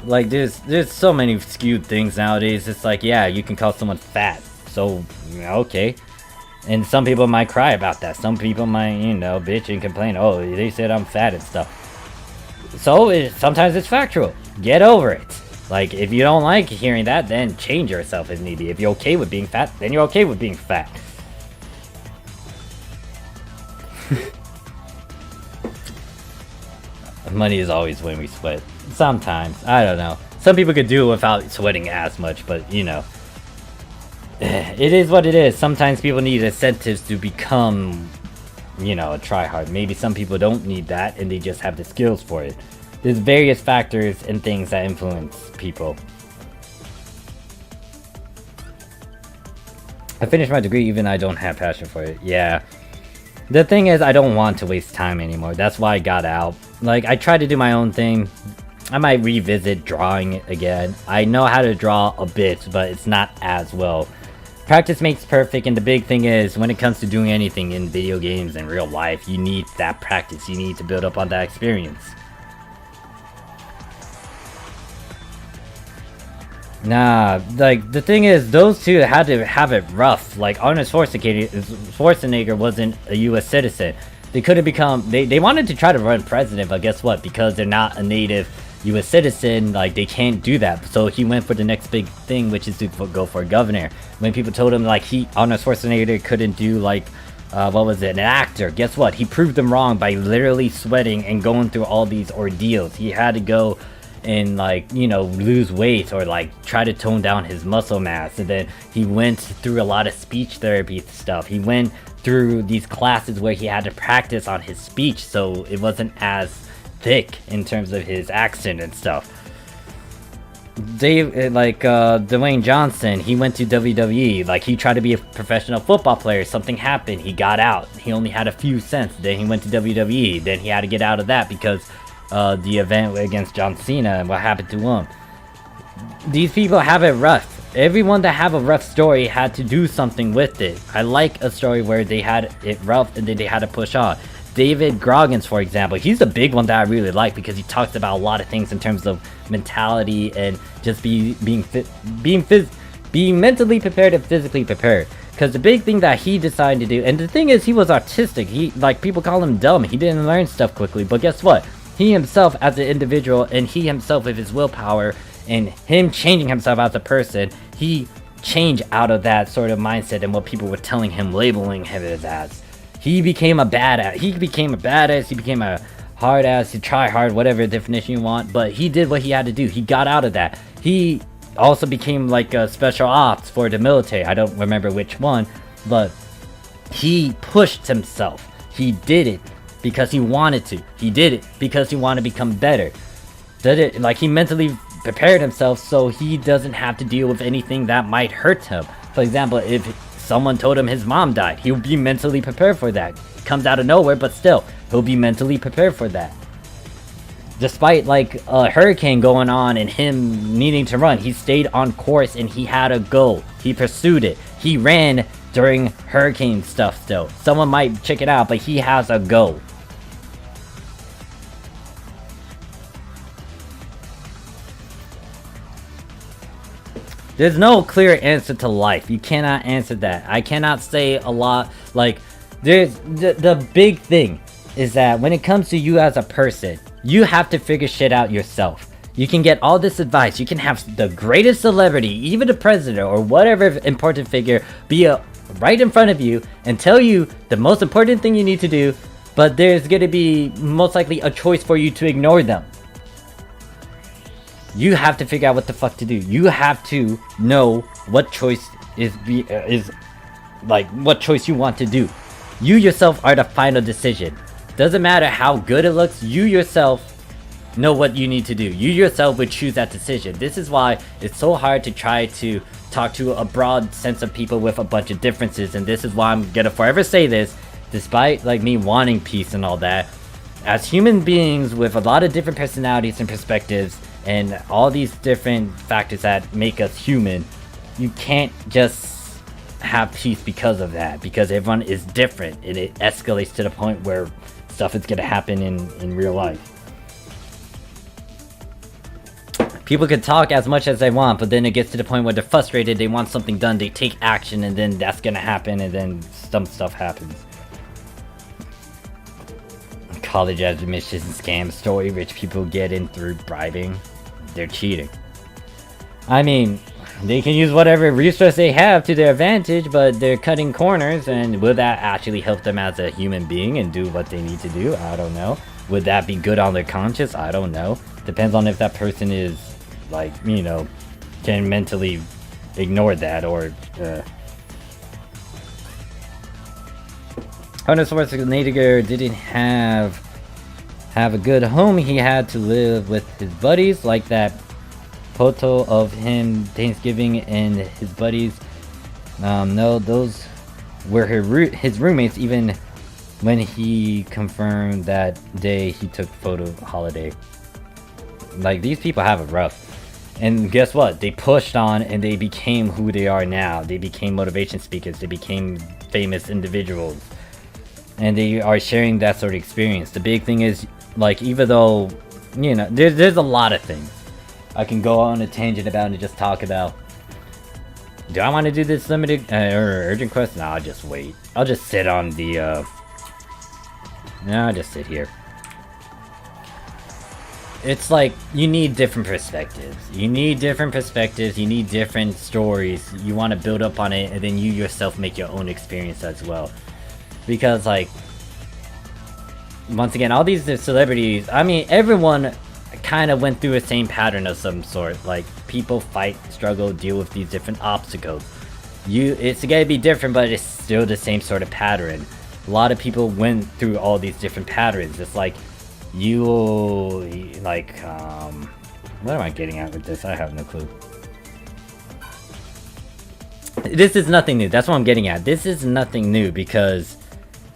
Like, there's so many skewed things nowadays. It's like, yeah, you can call someone fat. So, okay. And some people might cry about that. Some people might, you know, bitch and complain. Oh, they said I'm fat and stuff. So, sometimes it's factual. Get over it. Like, if you don't like hearing that, then change yourself if need be. If you're okay with being fat, then you're okay with being fat. Money is always when we sweat. Sometimes. I don't know. Some people could do it without sweating as much, but, you know. It is what it is. Sometimes people need incentives to become, you know, a tryhard. Maybe some people don't need that, and they just have the skills for it. There's various factors and things that influence people. I finished my degree even though I don't have passion for it. Yeah. The thing is, I don't want to waste time anymore. That's why I got out. Like, I tried to do my own thing. I might revisit drawing it again. I know how to draw a bit, but it's not as well. Practice makes perfect, and the big thing is, when it comes to doing anything in video games and real life, you need that practice. You need to build up on that experience. Nah, like, the thing is, those two had to have it rough. Like, Arnold Schwarzenegger wasn't a US citizen. They could have become, they wanted to try to run president, but guess what? Because they're not a native US citizen, like, they can't do that. So he went for the next big thing, which is to go for governor. When people told him, like, Arnold Schwarzenegger couldn't do, like, what was it, an actor, guess what? He proved them wrong by literally sweating and going through all these ordeals. He had to go and, like, you know, lose weight or, like, try to tone down his muscle mass. And then he went through a lot of speech therapy stuff. He went through these classes where he had to practice on his speech so it wasn't as thick in terms of his accent and stuff. Dwayne Johnson, he went to WWE. Like, he tried to be a professional football player. Something happened. He got out. He only had a few cents. Then he went to WWE. Then he had to get out of that because the event against John Cena and what happened to him. These people have it rough. Everyone that have a rough story had to do something with it. I like a story where they had it rough and then they had to push on. David Goggins, for example, he's a big one that I really like because he talks about a lot of things in terms of mentality and just being mentally prepared and physically prepared. Because the big thing that he decided to do, and the thing is, he was autistic. He, like, people call him dumb. He didn't learn stuff quickly, but guess what? He himself as an individual, and he himself with his willpower, and him changing himself as a person, he changed out of that sort of mindset and what people were telling him, labeling him as. He became a badass. He became a hard ass, he try hard, whatever definition you want, but he did what he had to do. He got out of that. He also became like a special ops for the military. I don't remember which one, but he pushed himself. He did it because he wanted to. He did it because he wanted to become better. Did it like he mentally prepared himself so he doesn't have to deal with anything that might hurt him. For example, if someone told him his mom died, he'll be mentally prepared for that. It comes out of nowhere, but still, he'll be mentally prepared for that. Despite like a hurricane going on and him needing to run, he stayed on course and he had a goal. He pursued it. He ran during hurricane stuff still. Someone might check it out, but he has a goal. There's no clear answer to life. You cannot answer that. I cannot say a lot. Like, there's the big thing is that when it comes to you as a person, you have to figure shit out yourself. You can get all this advice. You can have the greatest celebrity, even the president or whatever important figure, be right in front of you and tell you the most important thing you need to do, but there's going to be most likely a choice for you to ignore them. You have to figure out what the fuck to do. You have to know what choice is like what choice you want to do. You yourself are the final decision. Doesn't matter how good it looks, you yourself know what you need to do. You yourself would choose that decision. This is why it's so hard to try to talk to a broad sense of people with a bunch of differences, and this is why I'm gonna forever say this, despite like me wanting peace and all that. As human beings with a lot of different personalities and perspectives and all these different factors that make us human, you can't just have peace because of that, because everyone is different and it escalates to the point where stuff is gonna happen in real life. People can talk as much as they want, but then it gets to the point where they're frustrated, they want something done, they take action, and then that's gonna happen, and then some stuff happens. College admissions scam story, rich people get in through bribing. They're cheating. I mean, they can use whatever resource they have to their advantage, but they're cutting corners, and will that actually help them as a human being and do what they need to do? I don't know. Would that be good on their conscience? I don't know. Depends on if that person is, like, you know, can mentally ignore that, or Arnold Schwarzenegger didn't have a good home. He had to live with his buddies, like that photo of him Thanksgiving and his buddies. No, those were his roommates, even when he confirmed that day he took photo holiday. Like, these people have it rough. And guess what? They pushed on and they became who they are now. They became motivation speakers. They became famous individuals. And they are sharing that sort of experience. The big thing is, like, even though, you know, there's a lot of things I can go on a tangent about and just talk about. Do I want to do this limited or urgent quest? No, I'll just wait. I'll just sit on the, no, I'll just sit here. It's like, you need different perspectives. You need different perspectives, you need different stories. You want to build up on it, and then you yourself make your own experience as well. Because, like, once again, all these celebrities, I mean, everyone kind of went through the same pattern of some sort. Like, people fight, struggle, deal with these different obstacles. It's gonna be different, but it's still the same sort of pattern. A lot of people went through all these different patterns. It's like, what am I getting at with this? I have no clue. This is nothing new. That's what I'm getting at. This is nothing new, because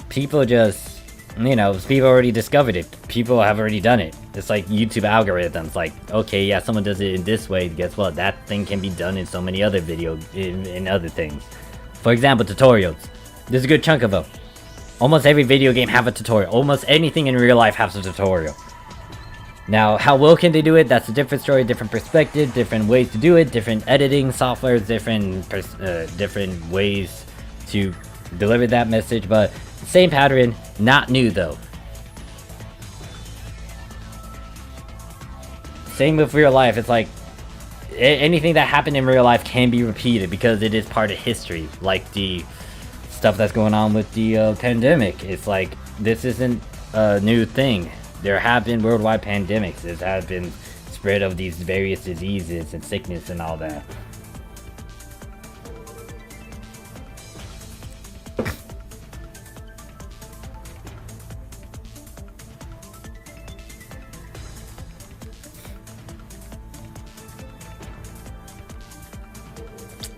people just, you know, people already discovered it. People have already done it. It's like YouTube algorithms. Like, okay, yeah, someone does it in this way. Guess what? That thing can be done in so many other videos, in other things. For example, tutorials. There's a good chunk of them. Almost every video game have a tutorial. Almost anything in real life has a tutorial. Now, how well can they do it? That's a different story, different perspective, different ways to do it, different editing softwares, different ways to deliver that message, but same pattern, not new though. Same with real life. It's like, anything that happened in real life can be repeated because it is part of history, like the stuff that's going on with the pandemic. It's like, this isn't a new thing. There have been worldwide pandemics. There has been spread of these various diseases and sickness and all that.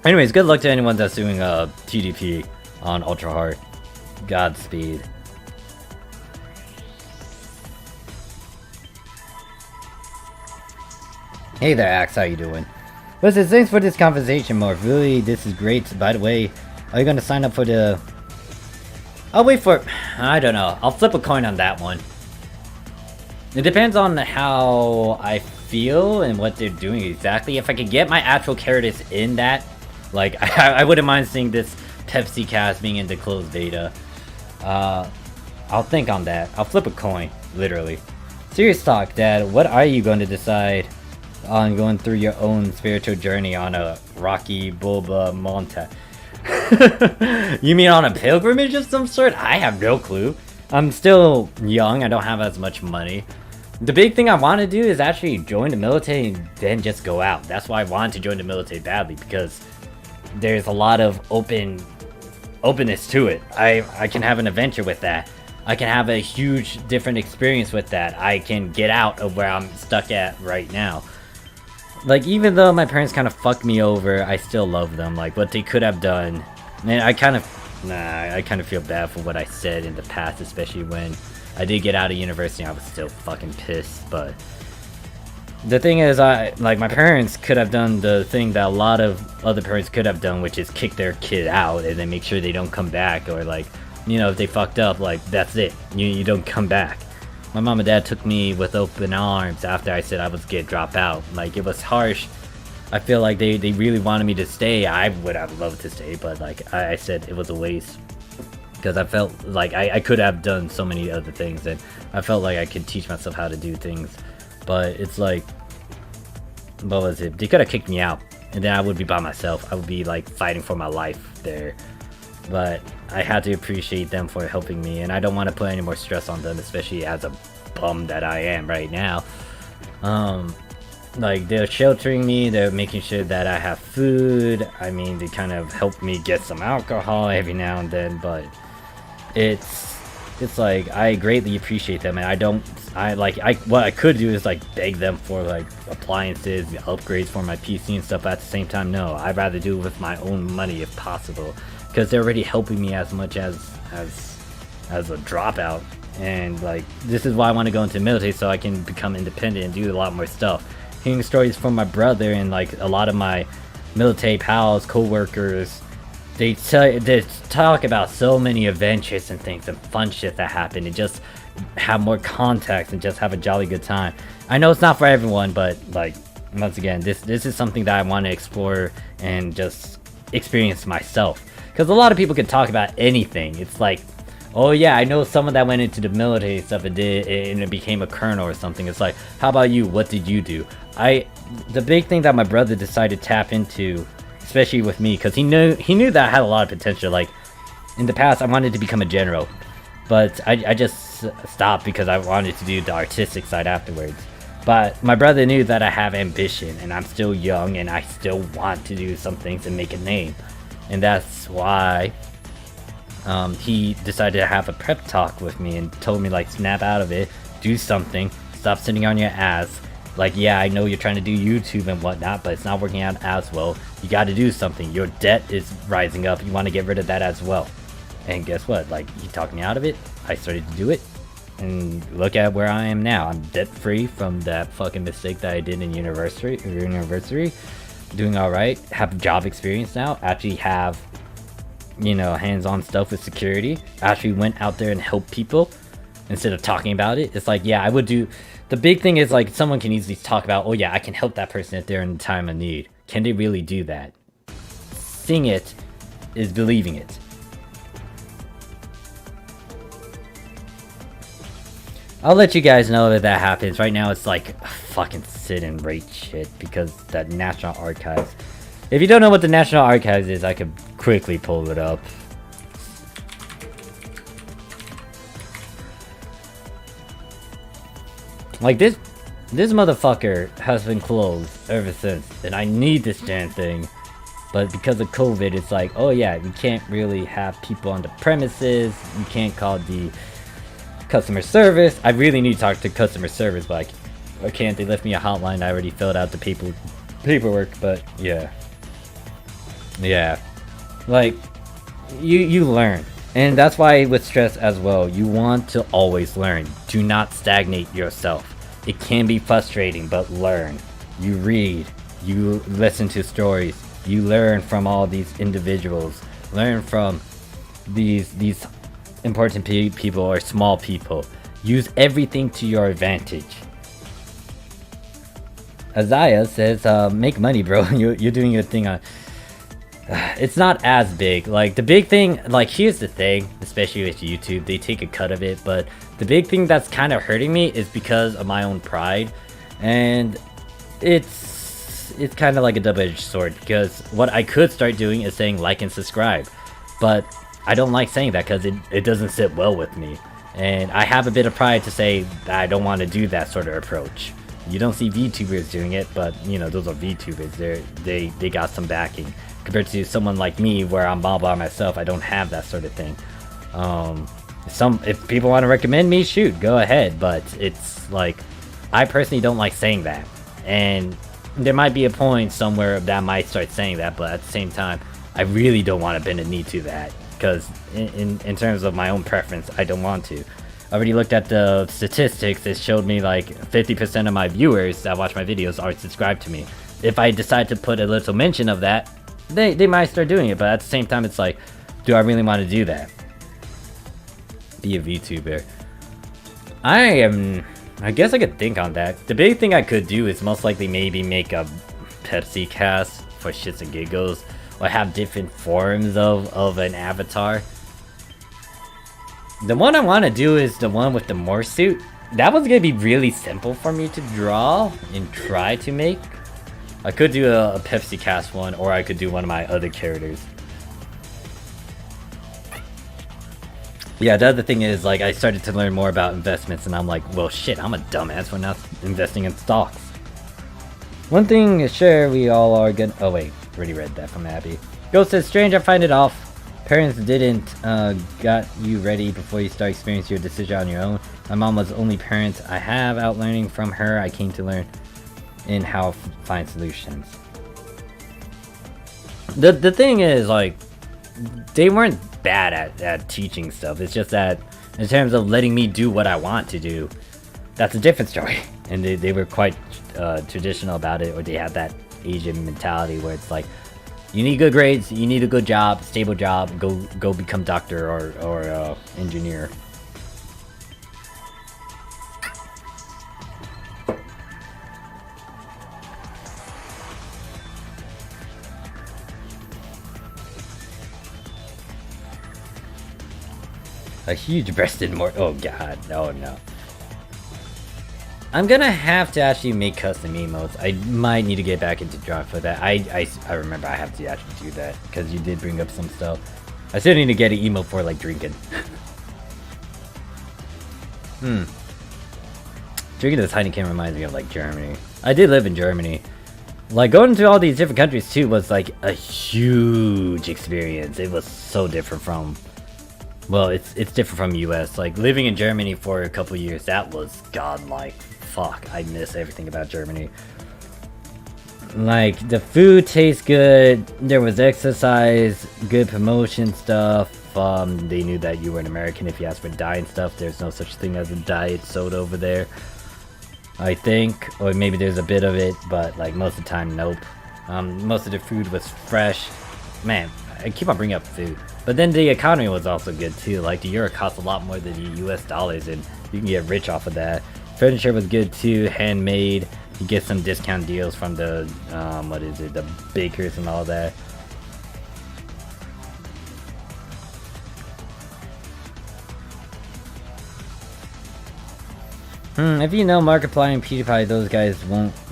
Anyways, good luck to anyone that's doing TDP on Ultra Hard. Godspeed. Hey there, Axe, how you doing? Listen, thanks for this conversation, Morph. Really, this is great. By the way, are you gonna sign up for the... I'll wait for... I don't know. I'll flip a coin on that one. It depends on how I feel and what they're doing exactly. If I could get my actual characters in that, like, I wouldn't mind seeing this Pepsi cast being into closed beta. I'll think on that. I'll flip a coin, literally. Serious talk, Dad. What are you going to decide on going through your own spiritual journey on a Rocky Boba monta? You mean on a pilgrimage of some sort? I have no clue. I'm still young. I don't have as much money. The big thing I want to do is actually join the military and then just go out. That's why I wanted to join the military badly, because there's a lot of openness to it. I can have an adventure with that. I can have a huge different experience with that. I can get out of where I'm stuck at right now. Like, even though my parents kind of fucked me over, I still love them. Like, what they could have done. And I kind of feel bad for what I said in the past, especially when I did get out of university. I was still fucking pissed, but the thing is, my parents could have done the thing that a lot of other parents could have done, which is kick their kid out and then make sure they don't come back, or like, you know, if they fucked up, like, that's it. You don't come back. My mom and dad took me with open arms after I said I was gonna drop out. Like, it was harsh. I feel like they really wanted me to stay. I would have loved to stay, but like I said, it was a waste. Because I felt like I could have done so many other things, and I felt like I could teach myself how to do things. But it's like, what was it? They could have kicked me out, and then I would be by myself. I would be like fighting for my life there. But I had to appreciate them for helping me, and I don't want to put any more stress on them, especially as a bum that I am right now. Like, they're sheltering me, they're making sure that I have food. I mean, they kind of help me get some alcohol every now and then, but it's like, I greatly appreciate them, and what I could do is like beg them for like appliances, upgrades for my PC and stuff, but at the same time, no, I'd rather do it with my own money if possible, because they're already helping me as much as a dropout. And like, this is why I want to go into the military, so I can become independent and do a lot more stuff. Hearing stories from my brother and like a lot of my military pals, co-workers, they talk about so many adventures and things and fun shit that happen, and just have more contacts and just have a jolly good time. I know it's not for everyone, but like, once again, this is something that I want to explore and just experience myself. Because a lot of people can talk about anything. It's like, oh yeah, I know someone that went into the military and stuff and it became a colonel or something. It's like, how about you? What did you do? The big thing that my brother decided to tap into, especially with me, because he knew that I had a lot of potential. Like, in the past, I wanted to become a general, but I just stopped because I wanted to do the artistic side afterwards. But my brother knew that I have ambition, and I'm still young, and I still want to do some things and make a name. And that's why he decided to have a prep talk with me and told me, like, snap out of it, do something, stop sitting on your ass. Like, yeah, I know you're trying to do YouTube and whatnot, but it's not working out as well. You got to do something. Your debt is rising up. You want to get rid of that as well. And guess what? Like, he talked me out of it. I started to do it. And look at where I am now. I'm debt-free from that fucking mistake that I did in university. Doing alright. Have job experience now. Actually have, you know, hands-on stuff with security. Actually went out there and helped people instead of talking about it. It's like, yeah, I would do... The big thing is, like, someone can easily talk about, oh yeah, I can help that person if they're in time of need. Can they really do that? Seeing it is believing it. I'll let you guys know if that happens. Right now it's like fucking sit and rate shit because that National Archives. If you don't know what the National Archives is, I could quickly pull it up. Like, this motherfucker has been closed ever since, and I need this damn thing. But because of COVID, it's like, oh yeah, you can't really have people on the premises. You can't call the customer service. I really need to talk to customer service, but I can't. They left me a hotline. I already filled out the paperwork, but yeah. Yeah. Like, you learn. And that's why with stress as well, you want to always learn. Do not stagnate yourself. It can be frustrating, but learn. You read, you listen to stories, you learn from all these individuals, learn from these important people or small people. Use everything to your advantage. Isaiah says, make money, bro. You're doing your thing on... It's not as big. Like, the big thing... Like, here's the thing, especially with YouTube. They take a cut of it, but the big thing that's kind of hurting me is because of my own pride. And it's kind of like a double-edged sword, because what I could start doing is saying like and subscribe. But I don't like saying that because it doesn't sit well with me. And I have a bit of pride to say that I don't want to do that sort of approach. You don't see VTubers doing it, but you know, those are VTubers. They got some backing. Compared to someone like me, where I'm all by myself, I don't have that sort of thing. If people want to recommend me, shoot, go ahead. But it's like, I personally don't like saying that. And there might be a point somewhere that I might start saying that, but at the same time, I really don't want to bend a knee to that. Because in terms of my own preference, I don't want to. I already looked at the statistics. It showed me like 50% of my viewers that watch my videos are subscribed to me. If I decide to put a little mention of that, they might start doing it. But at the same time, it's like, do I really want to do that? Be a VTuber. I guess I could think on that. The big thing I could do is most likely maybe make a Pepsi cast for shits and giggles. Or have different forms of an avatar. The one I want to do is the one with the Morphsuit. That one's going to be really simple for me to draw and try to make. I could do a Pepsi cast one, or I could do one of my other characters. Yeah, the other thing is, like, I started to learn more about investments, and I'm like, well, shit, I'm a dumbass for not investing in stocks. One thing, sure, we all are gonna... Oh, wait. Already read that from Abby. Ghost says, strange, I find it off. Parents didn't got you ready before you start experiencing your decision on your own. My mom was the only parent I have. Out learning from her, I came to learn in how to find solutions. The thing is, like, they weren't bad at teaching stuff. It's just that in terms of letting me do what I want to do, that's a different story. And they were quite traditional about it, or they had that Asian mentality where it's like, you need good grades, you need a good job, stable job, go become doctor or engineer. A huge-breasted oh god, oh no. I'm gonna have to actually make custom emotes. I might need to get back into drawing for that. I remember I have to actually do that, because you did bring up some stuff. I still need to get an emote for, like, drinking. Drinking this Heineken reminds me of, like, Germany. I did live in Germany. Like, going to all these different countries, too, was, like, a huge experience. It was so different from... Well, it's different from US. Like, living in Germany for a couple years, that was godlike. Fuck, I miss everything about Germany. Like, the food tastes good, there was exercise, good promotion stuff. They knew that you were an American if you asked for diet stuff. There's no such thing as a diet soda over there, I think. Or maybe there's a bit of it, but, like, most of the time, nope. Most of the food was fresh. Man, I keep on bringing up food. But then the economy was also good too. Like, the euro costs a lot more than the US dollars, and you can get rich off of that. Furniture was good too, handmade. You get some discount deals from the, the bakers and all that. If you know Markiplier and PewDiePie, those guys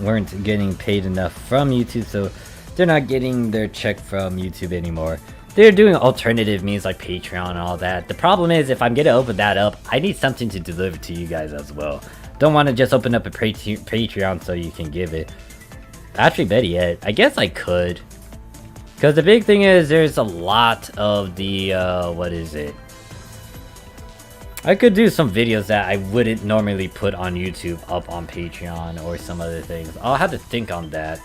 weren't getting paid enough from YouTube, so they're not getting their check from YouTube anymore. They're doing alternative means like Patreon and all that. The problem is, if I'm gonna open that up, I need something to deliver to you guys as well. Don't want to just open up a Patreon so you can give it. Actually, better yet, I guess I could. Because the big thing is, there's a lot of the, I could do some videos that I wouldn't normally put on YouTube up on Patreon or some other things. I'll have to think on that.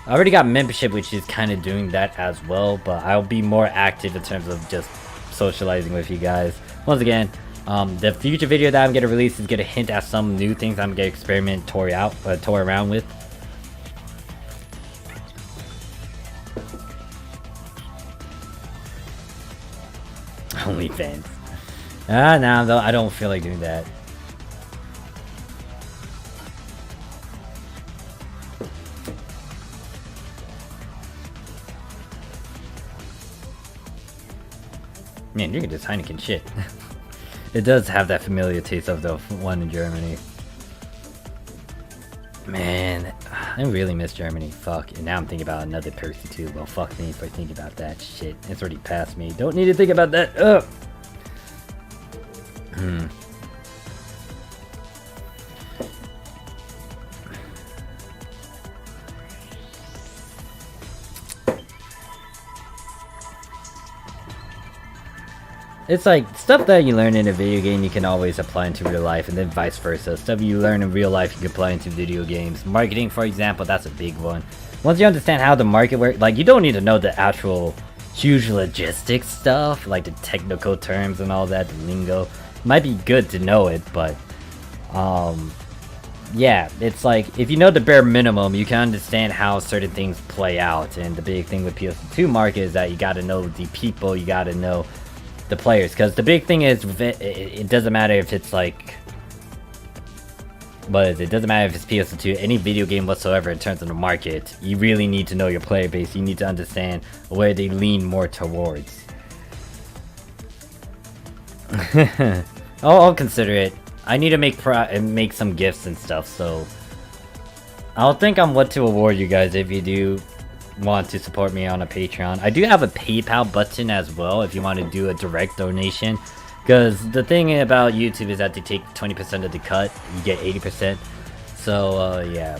I already got membership, which is kind of doing that as well, but I'll be more active in terms of just socializing with you guys. Once again, the future video that I'm going to release is going to hint at some new things I'm going to experiment, toy around with. OnlyFans. Ah, nah, though I don't feel like doing that. Man, you're just Heineken shit. It does have that familiar taste of the one in Germany. Man, I really miss Germany. Fuck. And now I'm thinking about another PSO2. Well, fuck me for thinking about that shit. It's already past me. Don't need to think about that. Ugh. It's like, stuff that you learn in a video game you can always apply into real life, and then vice versa. Stuff you learn in real life you can apply into video games. Marketing, for example, that's a big one. Once you understand how the market works, like, you don't need to know the actual huge logistics stuff, like the technical terms and all that, the lingo. It might be good to know it, but, yeah, it's like, if you know the bare minimum, you can understand how certain things play out. And the big thing with PSO2 market is that you gotta know the people, you gotta know the players, because the big thing is it doesn't matter if it's like, what is it? It doesn't matter if it's PSO2, any video game whatsoever in terms of the market, you really need to know your player base. You need to understand where they lean more towards. I'll consider it. I need to make some gifts and stuff, so I'll think on what to award you guys if you do want to support me on a Patreon. I do have a PayPal button as well if you want to do a direct donation, because the thing about YouTube is that they take 20% of the cut, you get 80%. So yeah,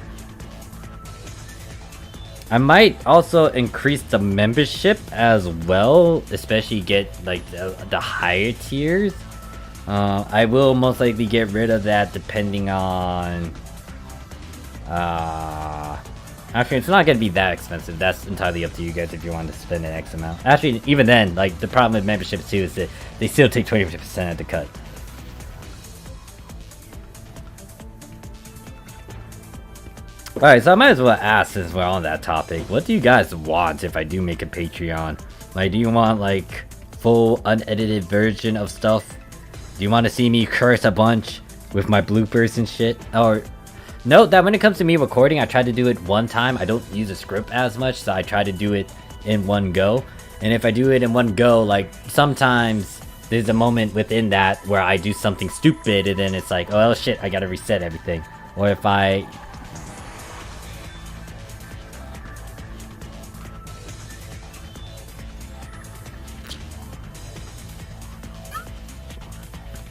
I might also increase the membership as well, especially get like the higher tiers. I will most likely get rid of that depending on actually, it's not going to be that expensive. That's entirely up to you guys if you want to spend an X amount. Actually, even then, like, the problem with memberships too is that they still take 20% of the cut. Alright, so I might as well ask, since we're on that topic, what do you guys want if I do make a Patreon? Like, do you want, like, full unedited version of stuff? Do you want to see me curse a bunch with my bloopers and shit? Or note that when it comes to me recording, I try to do it one time. I don't use a script as much, so I try to do it in one go. And if I do it in one go, like, sometimes there's a moment within that where I do something stupid, and then it's like, oh shit, I gotta reset everything. Or if I...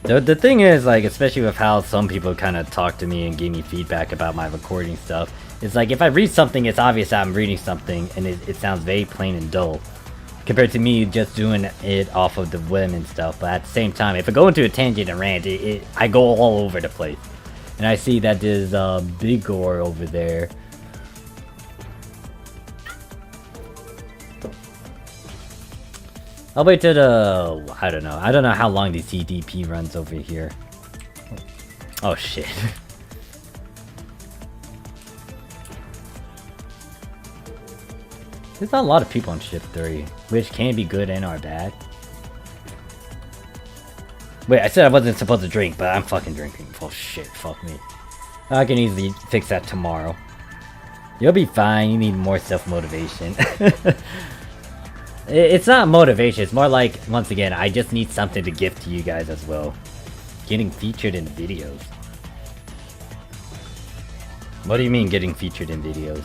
The thing is, like, especially with how some people kind of talk to me and give me feedback about my recording stuff, it's like, if I read something, it's obvious that I'm reading something, and it sounds very plain and dull, compared to me just doing it off of the whim and stuff. But at the same time, if I go into a tangent and rant, I go all over the place. And I see that there's a big gore over there. I'll wait till the... I don't know how long the CDP runs over here. Oh shit. There's not a lot of people on ship 3, which can be good and or bad. Wait, I said I wasn't supposed to drink, but I'm fucking drinking. Oh shit, fuck me. I can easily fix that tomorrow. You'll be fine, you need more self-motivation. It's not motivation, it's more like, once again, I just need something to give to you guys as well. Getting featured in videos. What do you mean getting featured in videos?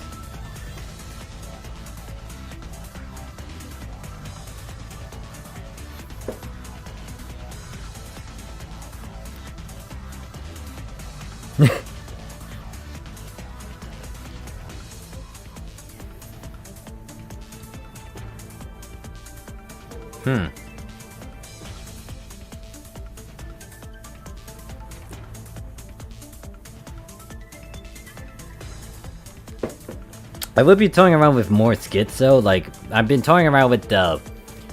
I would be toying around with more skits though. Like, I've been toying around with the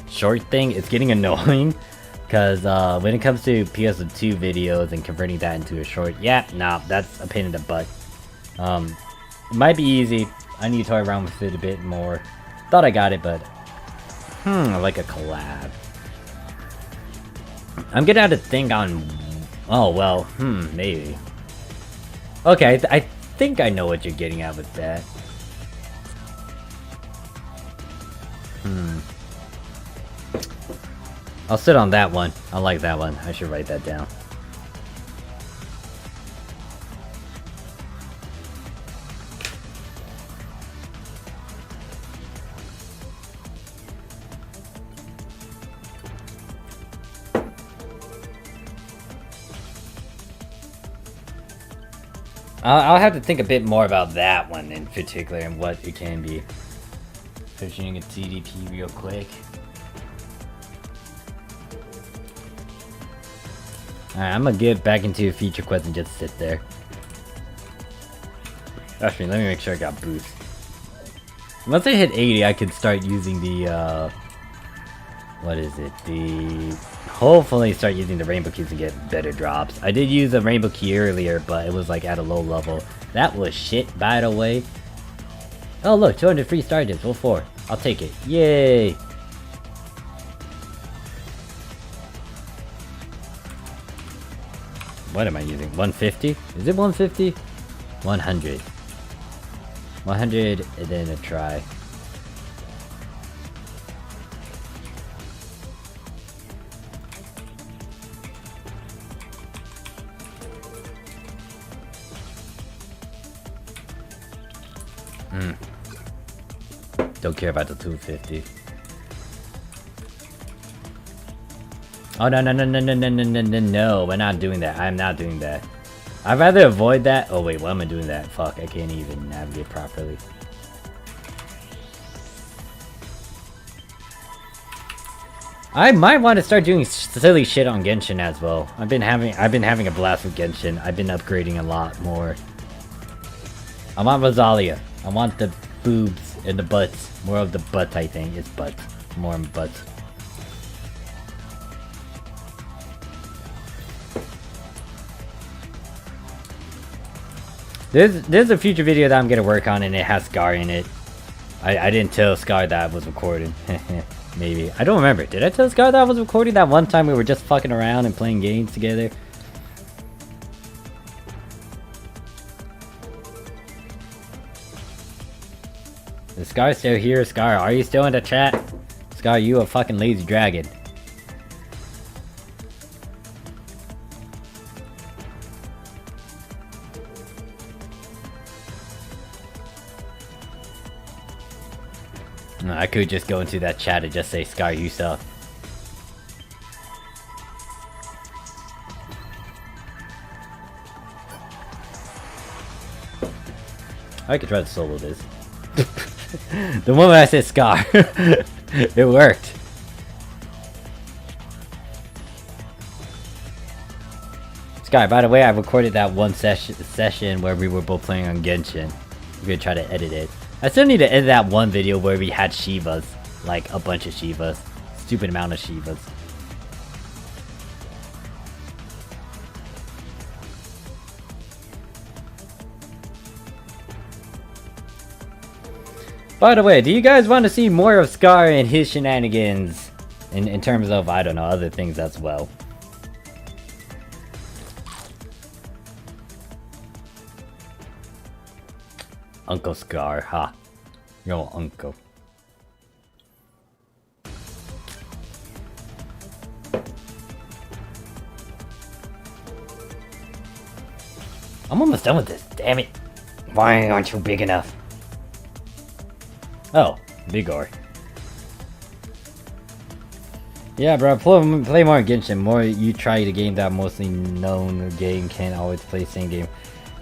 short thing. It's getting annoying because when it comes to PSO2 videos and converting that into a short, yeah, nah, that's a pain in the butt. It might be easy. I need to toy around with it a bit more. Thought I got it, but I like a collab. I'm gonna have to think on... Oh, well, maybe. Okay, I think I know what you're getting at with that. I'll sit on that one. I like that one. I should write that down. I'll have to think a bit more about that one in particular and what it can be. Pushing a TDP real quick. Alright, I'm gonna get back into a feature quest and just sit there. Actually, let me make sure I got boost. Once I hit 80, I can start using the, what is it? Hopefully start using the rainbow keys to get better drops. I did use a rainbow key earlier, but it was like at a low level. That was shit, by the way. Oh look, 200 free star dips, 04. I'll take it. Yay! What am I using? 150? Is it 150? 100. 100 and then a try. Don't care about the 250. Oh no, we're not doing that. I'm not doing that. I'd rather avoid that. Oh wait, why am I doing that? Fuck, I can't even navigate properly. I might want to start doing silly shit on Genshin as well. I've been having a blast with Genshin. I've been upgrading a lot more. I want Rosalia. I want the boobs and the butts. More of the butt, I think. It's butts. More butts. There's a future video that I'm gonna work on and it has Scar in it. I didn't tell Scar that I was recording. Maybe. I don't remember. Did I tell Scar that I was recording that one time we were just fucking around and playing games together? Is Scar still here? Scar, are you still in the chat? Scar, you a fucking lazy dragon. I could just go into that chat and just say, Scar, you suck. I could try to solo this. The moment I said Scar, it worked. Scar, by the way, I recorded that one session where we were both playing on Genshin. I'm gonna try to edit it. I still need to edit that one video where we had Shivas. Like, a bunch of Shivas. Stupid amount of Shivas. By the way, do you guys want to see more of Scar and his shenanigans? In terms of, I don't know, other things as well. Uncle Scar, ha. Your uncle. I'm almost done with this, damn it. Why aren't you big enough? Oh, big R. Yeah, bro, play more Genshin. More you try the game that mostly known game can't always play the same game.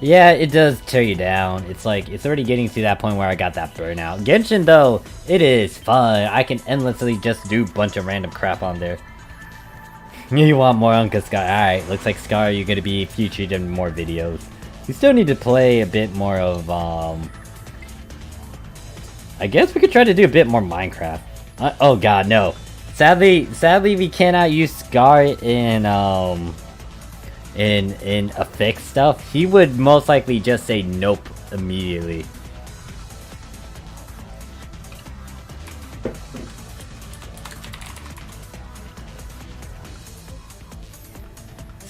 Yeah, it does tear you down. It's like, it's already getting to that point where I got that burnout. Genshin, though, it is fun. I can endlessly just do a bunch of random crap on there. You want more Uncle Scar? Alright, looks like Scar, you're gonna be featured in more videos. We still need to play a bit more of, I guess we could try to do a bit more Minecraft. Oh god, no. Sadly, we cannot use Scar in affix stuff. He would most likely just say nope immediately.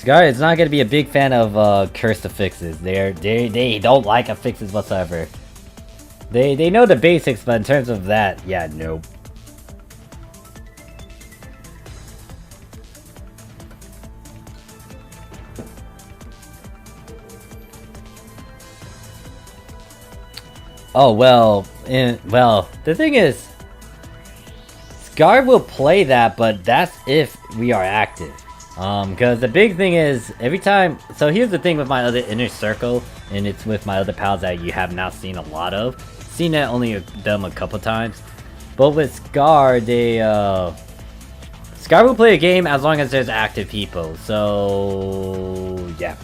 Scar is not gonna be a big fan of cursed affixes. They don't like affixes whatsoever. They know the basics, but in terms of that, yeah, nope. Oh well, the thing is, Scar will play that, but that's if we are active. Because the big thing is, every time... So here's the thing with my other inner circle, and it's with my other pals that you have not seen a lot of. Seen that only them a couple times. But with Scar, Scar will play a game as long as there's active people, so... yeah.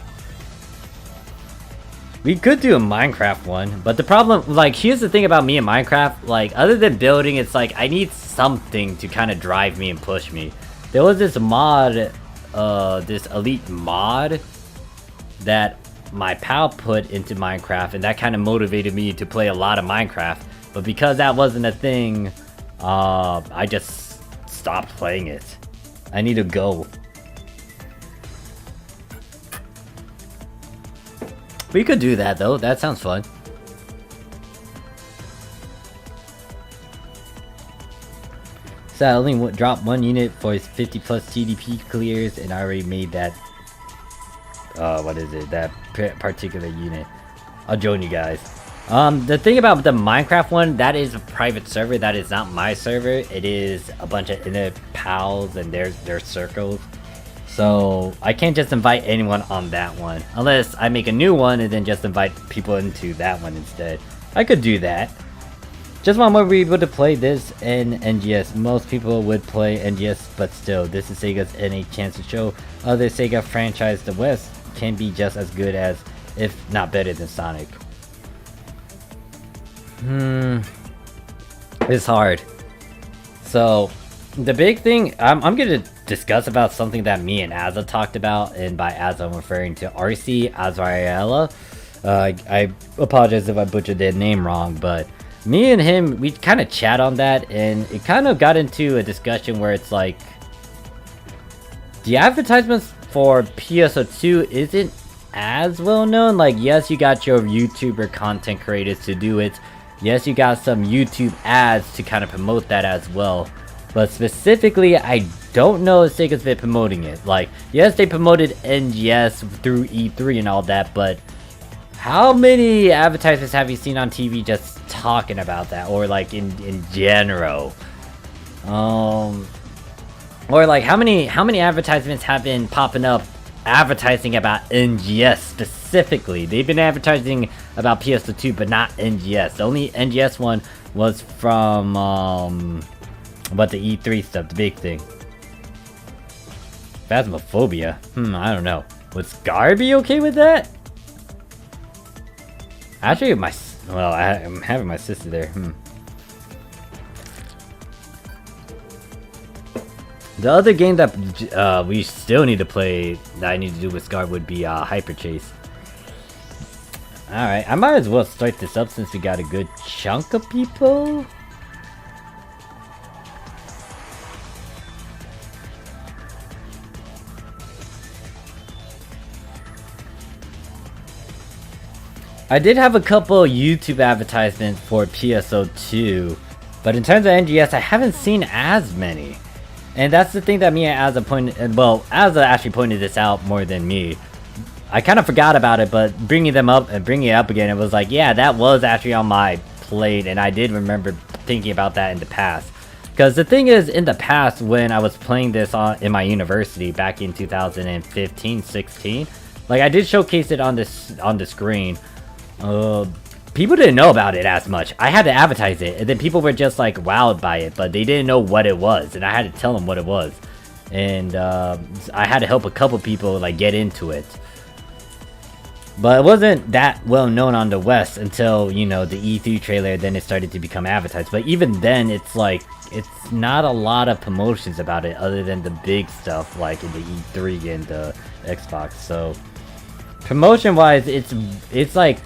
We could do a Minecraft one, but the problem... Like, here's the thing about me and Minecraft, like, other than building, it's like, I need something to kind of drive me and push me. There was this mod... this elite mod that my pal put into Minecraft, and that kind of motivated me to play a lot of Minecraft. But because that wasn't a thing, I just stopped playing it. I need to go. We could do that though, that sounds fun. So I only dropped 1 unit for his 50 plus TDP clears, and I already made that, what is it, that particular unit. I'll join you guys. The thing about the Minecraft one, that is a private server, that is not my server. It is a bunch of internet pals and their circles. So I can't just invite anyone on that one, unless I make a new one and then just invite people into that one instead. I could do that. Just want more people to play this and NGS. Most people would play NGS, but still, this is Sega's any chance to show other Sega franchise the West can be just as good as, if not better than Sonic. It's hard. So, the big thing, I'm gonna discuss about something that me and Azza talked about, and by Azza I'm referring to RC Azraella. I apologize if I butchered their name wrong, but me and him, we kind of chat on that, and it kind of got into a discussion where it's like, the advertisements for PSO2 isn't as well known. Like, yes, you got your YouTuber content creators to do it. Yes, you got some YouTube ads to kind of promote that as well. But specifically, I don't know if Sega's been promoting it. Like, yes, they promoted NGS through E3 and all that, but how many advertisements have you seen on TV just talking about that, or like in general? Or like how many advertisements have been popping up advertising about NGS specifically? They've been advertising about PSO2, but not NGS. The only NGS one was from but the E3 stuff, the big thing. Phasmophobia. I don't know. Would Scar be okay with that? Actually, I'm having my sister there. The other game that we still need to play, that I need to do with Scar, would be Hyper Chase. Alright, I might as well start this up since we got a good chunk of people. I did have a couple YouTube advertisements for PSO2, but in terms of NGS, I haven't seen as many. And that's the thing that me and Azza pointed, well, Azza actually pointed this out more than me. I kind of forgot about it, but bringing it up again, it was like, yeah, that was actually on my plate, and I did remember thinking about that in the past. Because the thing is, in the past, when I was playing this in my university back in 2015-16, like, I did showcase it on the screen. People didn't know about it as much. I had to advertise it, and then people were just like wowed by it, but they didn't know what it was, and I had to tell them what it was. And I had to help a couple people like get into it. But it wasn't that well known on the West until, you know, the E3 trailer, then it started to become advertised. But even then, it's like, it's not a lot of promotions about it other than the big stuff like in the E3 and the Xbox. So promotion wise, it's like,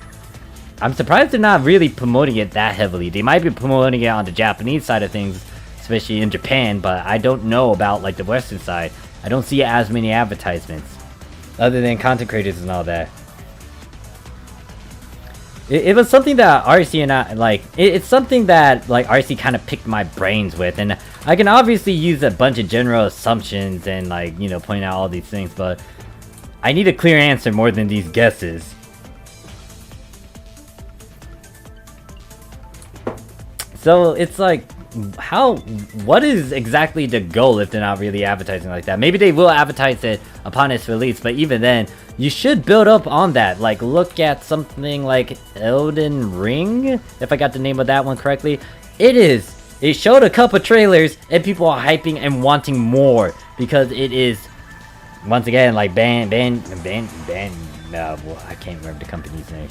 I'm surprised they're not really promoting it that heavily. They might be promoting it on the Japanese side of things, especially in Japan, but I don't know about like the Western side. I don't see as many advertisements. other than content creators and all that. It was something that RC and I, like, it's something that, like, RC kind of picked my brains with, and I can obviously use a bunch of general assumptions and, like, you know, point out all these things, but I need a clear answer more than these guesses. So, it's like, what is exactly the goal if they're not really advertising like that? Maybe they will advertise it upon its release, but even then, you should build up on that. Like, look at something like Elden Ring, if I got the name of that one correctly. It showed a couple trailers, and people are hyping and wanting more, because it is, once again, like, well, I can't remember the company's name.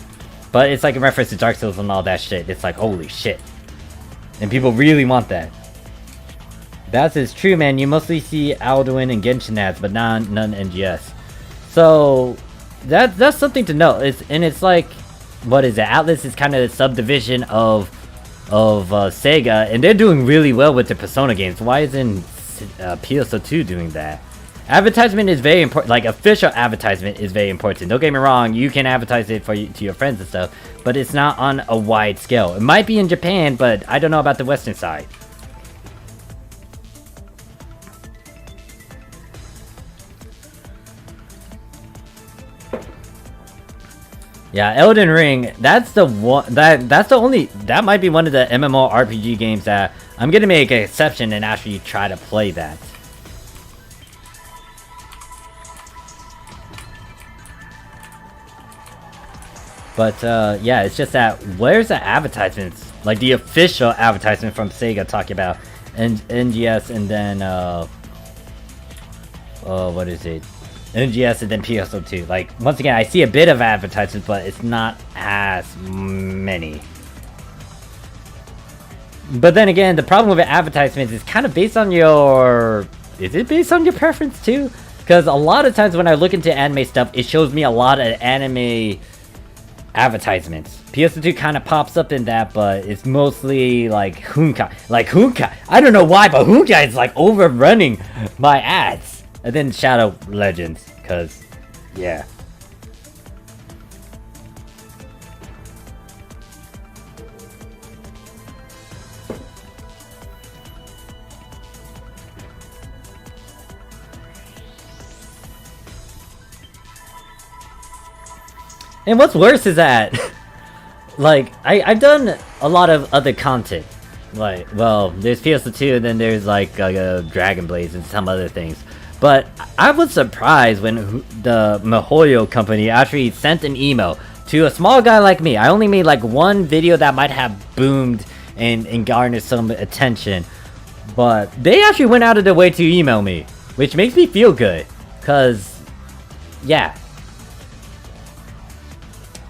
But it's like a reference to Dark Souls and all that shit. It's like, holy shit. And people really want that. That is true, man. You mostly see Alduin and Genshin ads, but none NGS. So that's something to know. It's like, what is it? Atlas is kind of a subdivision of Sega, and they're doing really well with their Persona games. Why isn't PSO2 doing that? Advertisement is very important. Like, official advertisement is very important. Don't get me wrong, you can advertise it to your friends and stuff, but it's not on a wide scale. It might be in Japan, but I don't know about the Western side. Yeah, Elden Ring, that's the one, that might be one of the MMORPG games that I'm gonna make an exception and actually try to play that. But, yeah, it's just that, where's the advertisements? Like, the official advertisement from Sega talking about NGS and then, what is it? NGS and then PSO2. Like, once again, I see a bit of advertisements, but it's not as many. But then again, the problem with advertisements is kind of based on your... Is it based on your preference, too? Because a lot of times when I look into anime stuff, it shows me a lot of anime advertisements. PSO2 kind of pops up in that, but it's mostly like Honkai. Like Honkai, I don't know why, but Honkai is like overrunning my ads. And then Shadow Legends, cause yeah. And what's worse is that, like, I've done a lot of other content. Like, well, there's PSO2 and then there's, like, Dragon Blades and some other things. But I was surprised when the MiHoYo company actually sent an email to a small guy like me. I only made, like, one video that might have boomed and garnered some attention. But they actually went out of their way to email me, which makes me feel good. Because, yeah.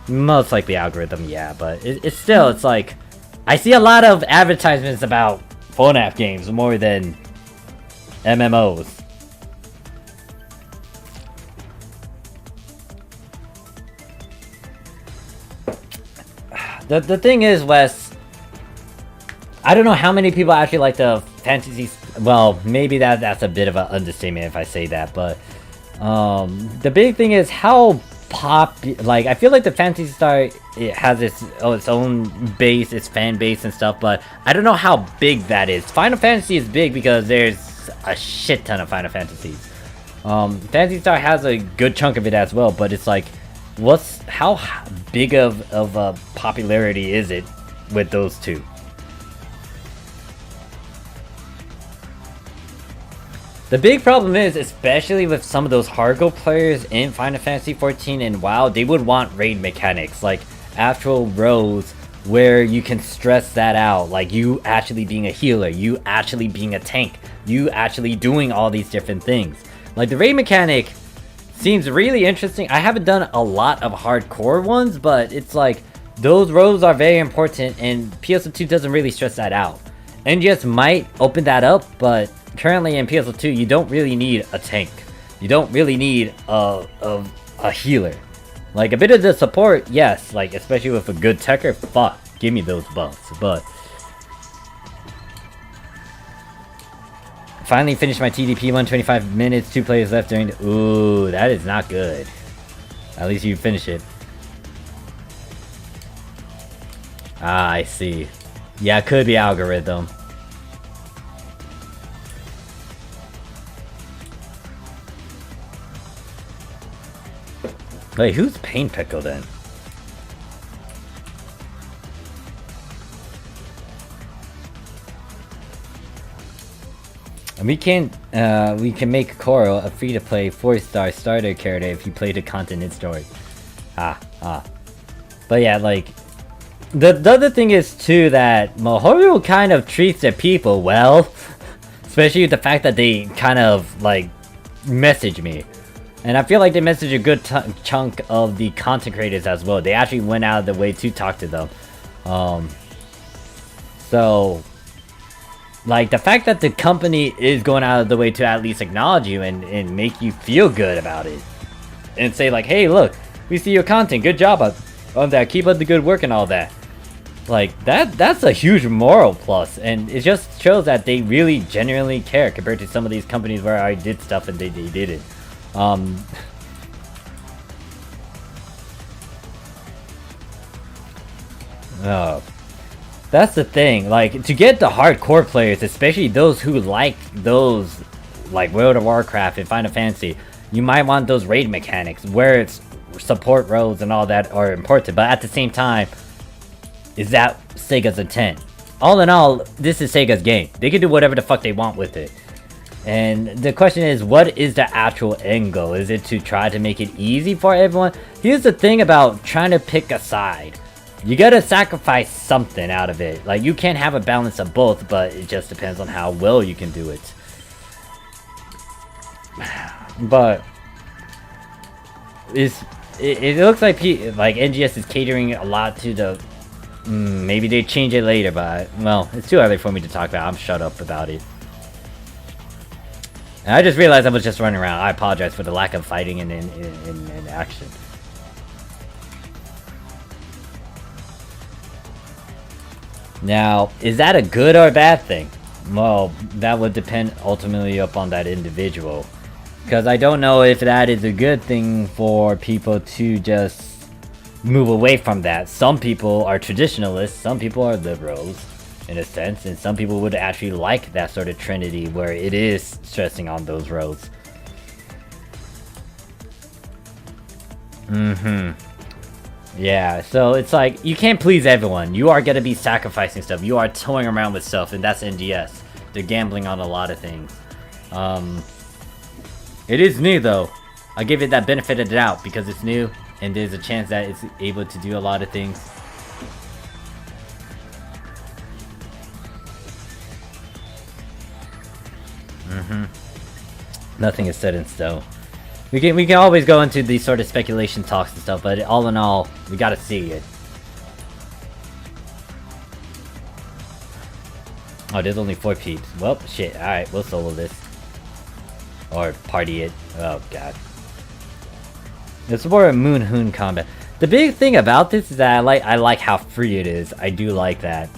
Most likely algorithm, yeah, but it's still, it's like, I see a lot of advertisements about phone app games more than MMOs. The thing is, Wes, I don't know how many people actually like the fantasy, well, maybe that's a bit of an understatement if I say that, but the big thing is how like, I feel like the Phantasy Star, it has its own base, its fan base and stuff, but I don't know how big that is. Final Fantasy is big because there's a shit ton of Final Fantasies. Phantasy Star has a good chunk of it as well, but it's like, how big of a popularity is it with those two? The big problem is, especially with some of those hardcore players in Final Fantasy XIV and WoW, they would want raid mechanics, like actual rows where you can stress that out, like you actually being a healer, you actually being a tank, you actually doing all these different things. Like, the raid mechanic seems really interesting. I haven't done a lot of hardcore ones, but it's like, those rows are very important, and PSO2 doesn't really stress that out. NGS might open that up, but currently in PSO2, you don't really need a tank. You don't really need a healer. Like, a bit of the support, yes, like, especially with a good techer, fuck, give me those buffs, but Finally finished my TDP, 125 minutes, 2 players left during the... Ooh, that is not good. At least you finish it. Ah, I see. Yeah, it could be algorithm. Wait, who's Pain Pickle then? We can make Coral a free-to-play 4-star starter character if you play the content story. But yeah, like the other thing is too that Mihoru kind of treats their people well, especially with the fact that they kind of like message me, and I feel like they message a good chunk of the content creators as well. They actually went out of the way to talk to them, so. Like, the fact that the company is going out of the way to at least acknowledge you and make you feel good about it. And say like, hey, look, we see your content, good job on that, keep up the good work and all that. Like, that's a huge moral plus, and it just shows that they really genuinely care compared to some of these companies where I did stuff and they didn't. That's the thing, like, to get the hardcore players, especially those who like those, like World of Warcraft and Final Fantasy, you might want those raid mechanics, where it's support roles and all that are important, but at the same time, is that Sega's intent? All in all, this is Sega's game. They can do whatever the fuck they want with it. And the question is, what is the actual end goal? Is it to try to make it easy for everyone? Here's the thing about trying to pick a side. You gotta sacrifice something out of it. Like, you can't have a balance of both, but it just depends on how well you can do it. But it looks like NGS is catering a lot to the... maybe they change it later, but... Well, it's too early for me to talk about. I'm shut up about it. And I just realized I was just running around. I apologize for the lack of fighting and in action. Now, is that a good or a bad thing? Well, that would depend ultimately upon that individual. Because I don't know if that is a good thing for people to just move away from that. Some people are traditionalists, some people are liberals, in a sense, and some people would actually like that sort of trinity where it is stressing on those roles. Yeah, so it's like, you can't please everyone. You are going to be sacrificing stuff. You are toying around with stuff, and that's NGS. They're gambling on a lot of things. It is new, though. I give it that benefit of the doubt, because it's new, and there's a chance that it's able to do a lot of things. Nothing is set in stone. We can always go into these sort of speculation talks and stuff, but all in all, we gotta see it. Oh, there's only 4 peeps. Well, shit. Alright, we'll solo this. Or party it. Oh, god. It's more a Moon Hoon combat. The big thing about this is that I like how free it is. I do like that.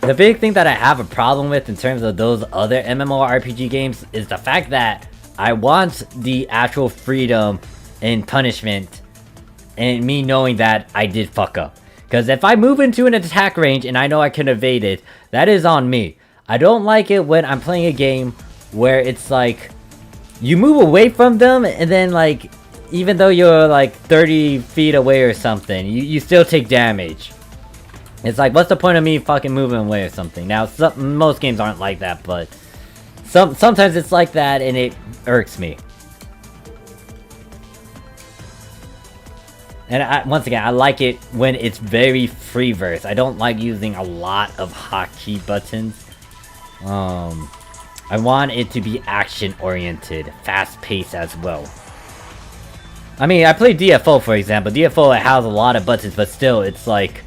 The big thing that I have a problem with in terms of those other MMORPG games is the fact that I want the actual freedom and punishment and me knowing that I did fuck up. Because if I move into an attack range and I know I can evade it, that is on me. I don't like it when I'm playing a game where it's like, you move away from them and then like, even though you're like 30 feet away or something, you still take damage. It's like, what's the point of me fucking moving away or something? Now, most games aren't like that, but sometimes it's like that and it irks me. And once again, I like it when it's very free verse. I don't like using a lot of hotkey buttons. I want it to be action oriented, fast paced as well. I mean, I play DFO for example. DFO, it has a lot of buttons, but still, it's like,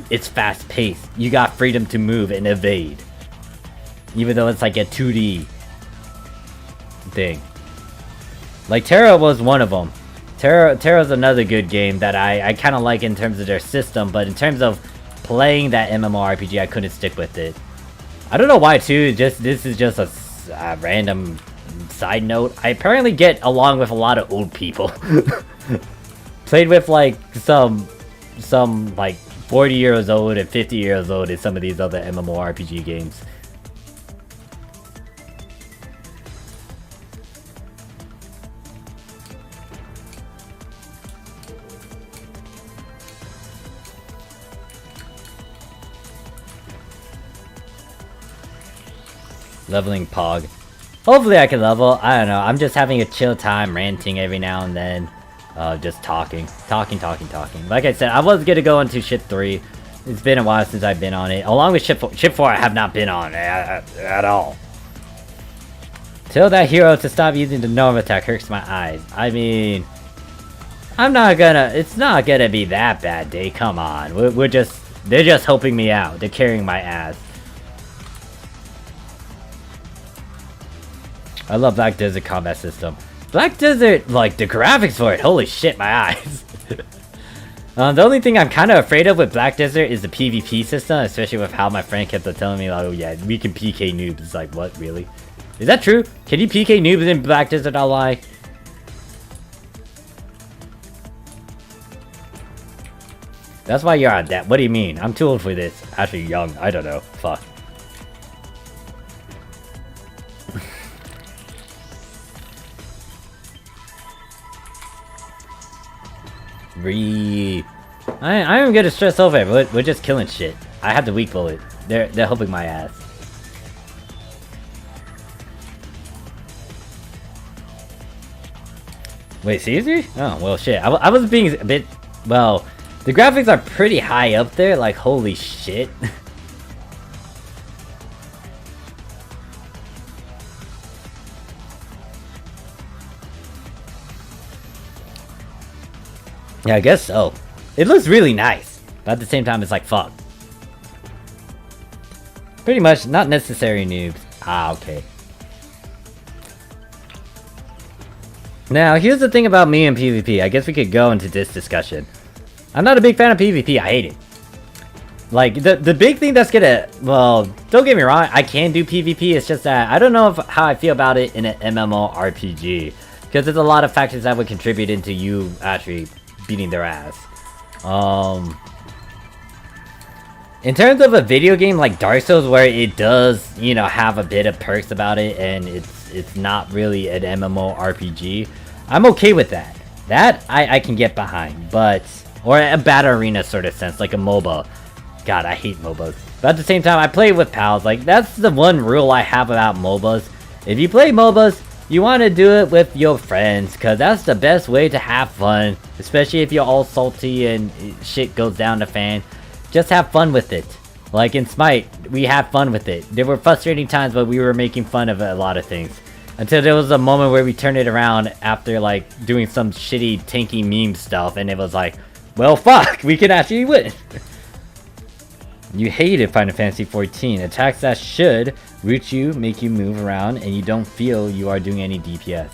it's fast paced. You got freedom to move and evade. Even though it's like a 2D thing. Like Terra was one of them. Terra's another good game that I kind of like in terms of their system, but in terms of playing that MMORPG, I couldn't stick with it. I don't know why too, this is just a random side note. I apparently get along with a lot of old people. Played with like some like 40 years old and 50 years old in some of these other MMORPG games. Leveling Pog. Hopefully I can level. I don't know. I'm just having a chill time, ranting every now and then. Just talking. Like I said, I was gonna go into Ship 3. It's been a while since I've been on it. Along with Ship 4. Ship 4 I have not been on at all. Tell that hero to stop using the normal attack hurts my eyes. I mean... It's not gonna be that bad, Day. Come on. They're just helping me out. They're carrying my ass. I love Black Desert combat system. Black Desert, like, the graphics for it, holy shit, my eyes. The only thing I'm kind of afraid of with Black Desert is the PvP system, especially with how my friend kept on telling me, like, oh yeah, we can PK noobs. It's like, what, really? Is that true? Can you PK noobs in Black Desert Online? That's why you're on that. What do you mean? I'm too old for this. Actually young, I don't know. Fuck. I am gonna stress over it. We're just killing shit. I have the weak bullet. They're helping my ass. Wait, seriously? Oh well, shit. I was being a bit. Well, the graphics are pretty high up there. Like holy shit. Yeah, I guess so. It looks really nice, but at the same time, it's like, fuck. Pretty much, not necessary noobs. Ah, okay. Now, here's the thing about me and PvP. I guess we could go into this discussion. I'm not a big fan of PvP. I hate it. Like, the big thing that's gonna... Well, don't get me wrong. I can do PvP. It's just that I don't know how I feel about it in an MMORPG. Because there's a lot of factors that would contribute into you actually... beating their ass. In terms of a video game like Dark Souls where it does, you know, have a bit of perks about it and it's not really an MMORPG, I'm okay with that. That I can get behind, but... Or a battle arena sort of sense, like a MOBA. God, I hate MOBAs. But at the same time, I play with pals. Like, that's the one rule I have about MOBAs. If you play MOBAs, you want to do it with your friends, because that's the best way to have fun. Especially if you're all salty and shit goes down the fan. Just have fun with it. Like in Smite, we had fun with it. There were frustrating times, but we were making fun of a lot of things. Until there was a moment where we turned it around after like doing some shitty tanky meme stuff, and it was like, well fuck, we can actually win. You hated Final Fantasy 14. Attacks that should root you, make you move around, and you don't feel you are doing any DPS.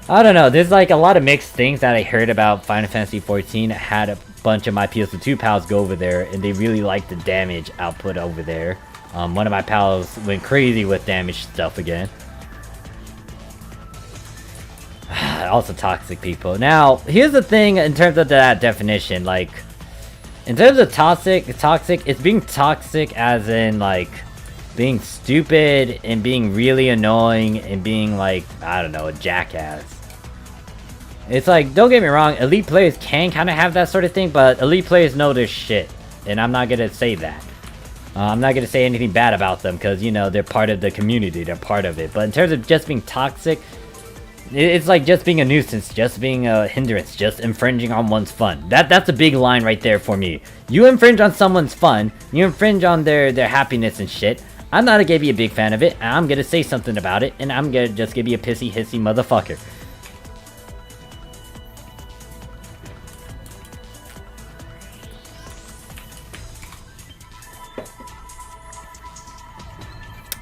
I don't know, there's like a lot of mixed things that I heard about Final Fantasy 14. I had a bunch of my PSO2 pals go over there, and they really liked the damage output over there. One of my pals went crazy with damage stuff again. Also toxic people. Now, here's the thing in terms of that definition, like... In terms of toxic, it's being toxic as in, like, being stupid and being really annoying and being, like, I don't know, a jackass. It's like, don't get me wrong, elite players can kind of have that sort of thing, but elite players know their shit. And I'm not gonna say that. I'm not gonna say anything bad about them, because, you know, they're part of the community, they're part of it. But in terms of just being toxic... It's like just being a nuisance, just being a hindrance, just infringing on one's fun. That's a big line right there for me. You infringe on someone's fun, you infringe on their happiness and shit. I'm not gonna be a big fan of it, and I'm gonna say something about it, and I'm gonna just gonna be a pissy, hissy motherfucker.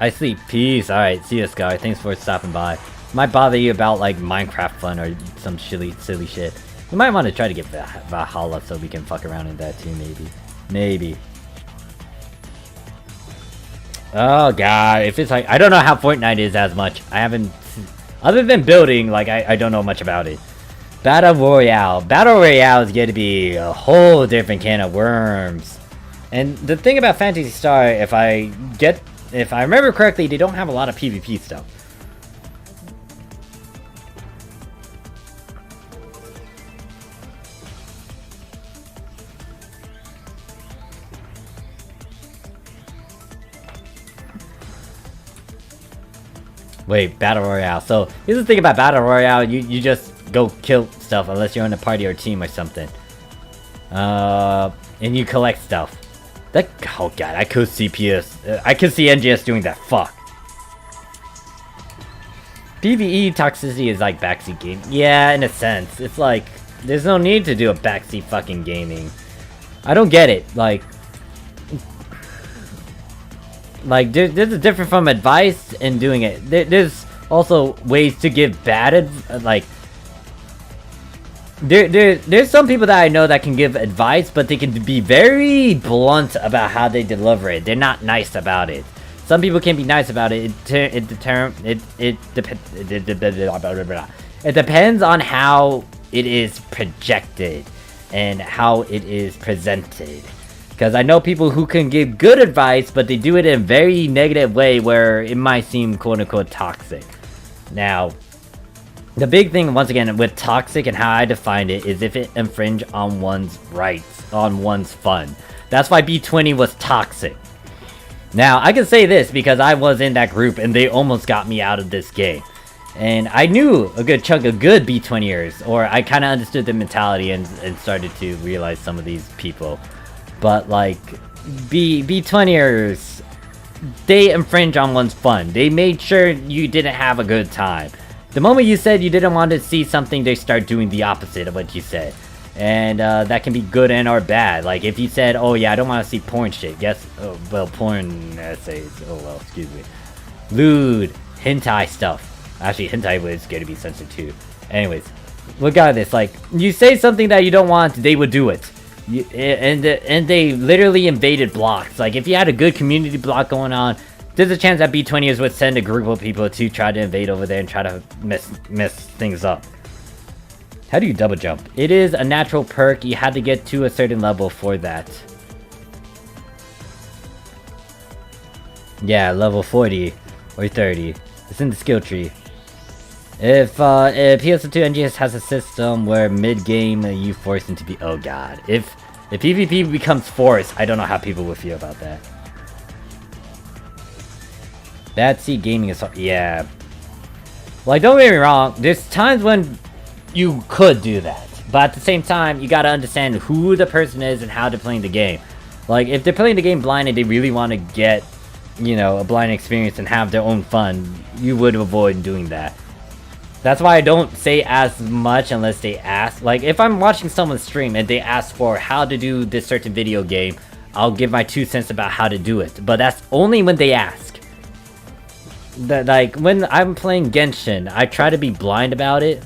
I sleep. Peace. Alright, see you, Scar. Thanks for stopping by. Might bother you about like Minecraft fun or some silly shit. We might want to try to get Valhalla so we can fuck around in that too, maybe. Maybe. Oh god, if it's like, I don't know how Fortnite is as much. I haven't, other than building, like I don't know much about it. Battle Royale. Battle Royale is going to be a whole different can of worms. And the thing about Phantasy Star, if I remember correctly, they don't have a lot of PvP stuff. Wait, Battle Royale. So, here's the thing about Battle Royale. You just go kill stuff unless you're in a party or team or something. And you collect stuff. That, oh god, I could see I could see NGS doing that. Fuck. PvE toxicity is like backseat gaming. Yeah, in a sense. It's like, there's no need to do a backseat fucking gaming. I don't get it. Like there's a difference from advice and doing it. There's also ways to give bad advice. There's some people that I know that can give advice, but they can be very blunt about how they deliver it. They're not nice about it. Some people can be nice about it. It depends on how it is projected and how it is presented. Because I know people who can give good advice, but they do it in a very negative way where it might seem quote-unquote toxic. Now, the big thing, once again, with toxic and how I define it is if it infringes on one's rights, on one's fun. That's why B20 was toxic. Now, I can say this because I was in that group and they almost got me out of this game. And I knew a good chunk of good B20ers, or I kind of understood the mentality and started to realize some of these people. But like, B20ers, they infringe on one's fun. They made sure you didn't have a good time. The moment you said you didn't want to see something, they start doing the opposite of what you said. And that can be good and or bad. Like if you said, oh yeah, I don't want to see porn shit. Guess, oh, well, porn essays. Oh well, excuse me. Lewd, hentai stuff. Actually, hentai was going to be censored too. Anyways, regardless, like, you say something that you don't want, they would do it. And they literally invaded blocks. Like, if you had a good community block going on, there's a chance that B20ers would send a group of people to try to invade over there and try to mess things up. How do you double jump? It is a natural perk. You had to get to a certain level for that. Yeah, level 40 or 30. It's in the skill tree. If PSO2 NGS has a system where mid-game you force them to be... Oh god. If PvP becomes forced, I don't know how people would feel about that. Backseat gaming is... Yeah. Like, don't get me wrong. There's times when you could do that. But at the same time, you gotta understand who the person is and how they're playing the game. Like, if they're playing the game blind and they really want to get, you know, a blind experience and have their own fun, you would avoid doing that. That's why I don't say as much unless they ask. Like, if I'm watching someone stream and they ask for how to do this certain video game, I'll give my 2 cents about how to do it. But that's only when they ask. Like, when I'm playing Genshin, I try to be blind about it.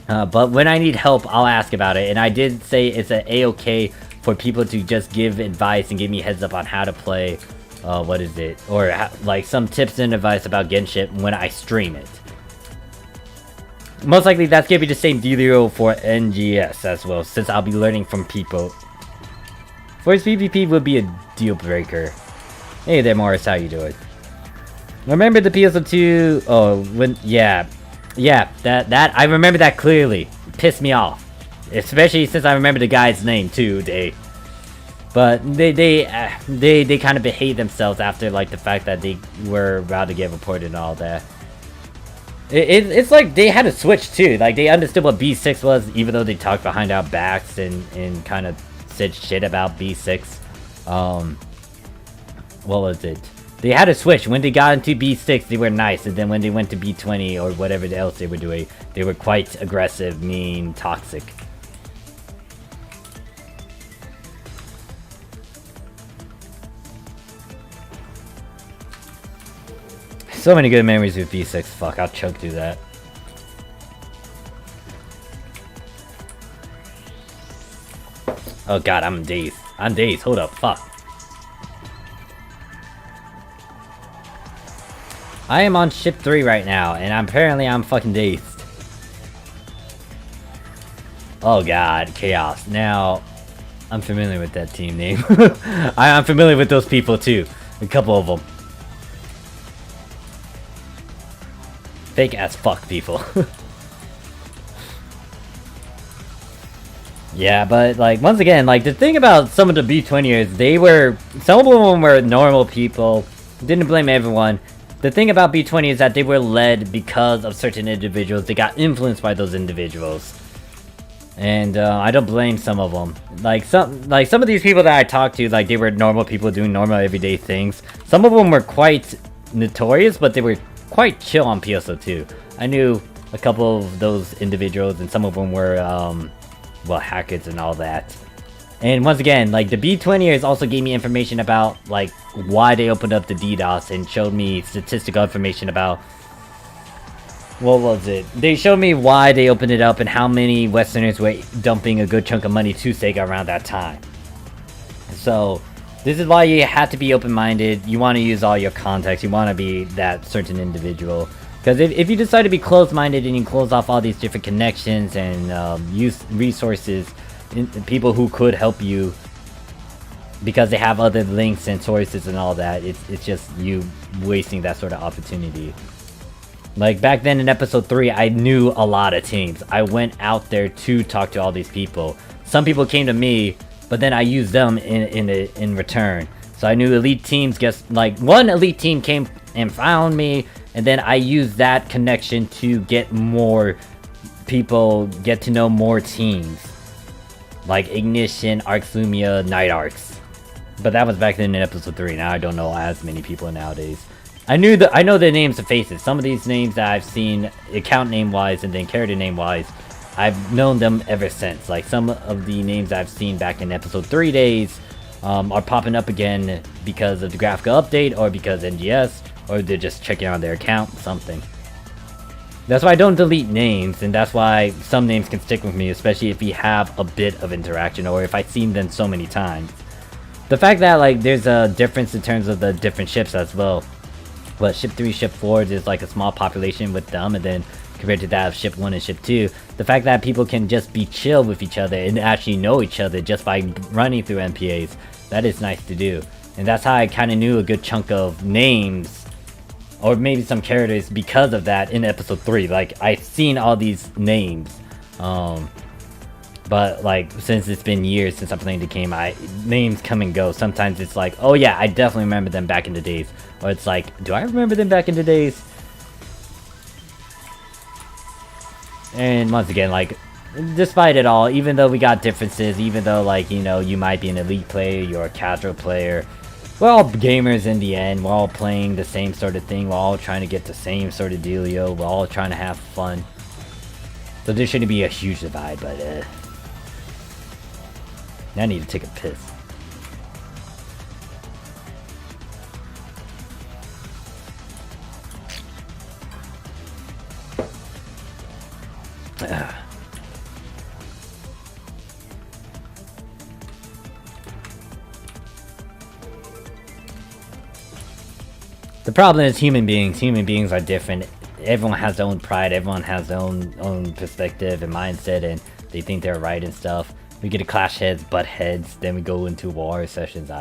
But when I need help, I'll ask about it. And I did say it's an A-okay for people to just give advice and give me heads up on how to play, what is it? Or, like, some tips and advice about Genshin when I stream it. Most likely that's gonna be the same dealio for NGS as well, since I'll be learning from people. Force PvP would be a deal breaker. Hey there, Morris, how you doing? Remember the PSO2? Oh, when yeah, that I remember that clearly. It pissed me off, especially since I remember the guy's name too. But they kind of behaved themselves after like the fact that they were about to get reported and all that. It's like they had to switch too. Like they understood what B6 was, even though they talked behind our backs and kind of said shit about B6. What was it? They had to switch. When they got into B6, they were nice, and then when they went to B20 or whatever else they were doing, they were quite aggressive, mean, toxic. So many good memories with B6. Fuck, I'll choke through that. Oh god, I'm dazed. I'm dazed. Hold up. Fuck. I am on ship 3 right now, and apparently I'm fucking dazed. Oh god, chaos. Now, I'm familiar with that team name. I'm familiar with those people too. A couple of them. Fake as fuck people. Yeah, but like once again, like the thing about some of the B20ers, some of them were normal people. Didn't blame everyone. The thing about B20 is that they were led because of certain individuals. They got influenced by those individuals. And I don't blame some of them. Like some of these people that I talked to, like they were normal people doing normal everyday things. Some of them were quite notorious, but they were quite chill on PSO2. I knew a couple of those individuals, and some of them were well, hackers and all that. And once again, like the B20ers also gave me information about like why they opened up the DDoS and showed me statistical information about what was it? They showed me why they opened it up and how many Westerners were dumping a good chunk of money to Sega around that time. So this is why you have to be open-minded. You want to use all your context. You want to be that certain individual. Because if you decide to be closed-minded and you close off all these different connections and use resources, people who could help you because they have other links and sources and all that, it's just you wasting that sort of opportunity. Like back then in episode 3, I knew a lot of teams. I went out there to talk to all these people. Some people came to me, but then I used them in return. So I knew elite teams, like one elite team came and found me, and then I used that connection to get more people, get to know more teams. Like Ignition, Arx Lumia, Night Arcs. But that was back then in episode 3. Now I don't know as many people nowadays. I know the names and faces. Some of these names that I've seen, account name wise and then character name wise, I've known them ever since. Like some of the names I've seen back in episode 3 days are popping up again because of the graphical update or because NGS, or they're just checking on their account, something. That's why I don't delete names, and that's why some names can stick with me, especially if we have a bit of interaction or if I've seen them so many times. The fact that like there's a difference in terms of the different ships as well. But ship 3, ship 4, there's like a small population with them, and then compared to that of ship 1 and ship 2, the fact that people can just be chill with each other and actually know each other just by running through MPAs, that is nice to do. And that's how I kind of knew a good chunk of names, or maybe some characters because of that in episode 3. Like, I've seen all these names, but like, since it's been years since I played the game, names come and go. Sometimes it's like, oh yeah, I definitely remember them back in the days. Or it's like, do I remember them back in the days? And once again, like, despite it all, even though we got differences, even though, like, you know, you might be an elite player, you're a casual player, we're all gamers in the end. We're all playing the same sort of thing. We're all trying to get the same sort of dealio. We're all trying to have fun. So there shouldn't be a huge divide, but I need to take a piss. The problem is human beings. Human beings are different. Everyone has their own pride. Everyone has their own perspective and mindset, and they think they're right and stuff. We get to clash heads, butt heads, then we go into war sessions.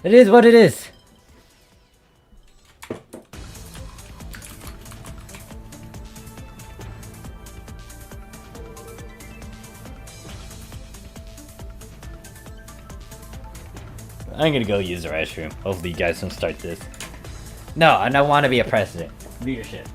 It is what it is. I'm gonna go use the restroom. Hopefully you guys don't start this. No, I don't want to be a president. Leadership.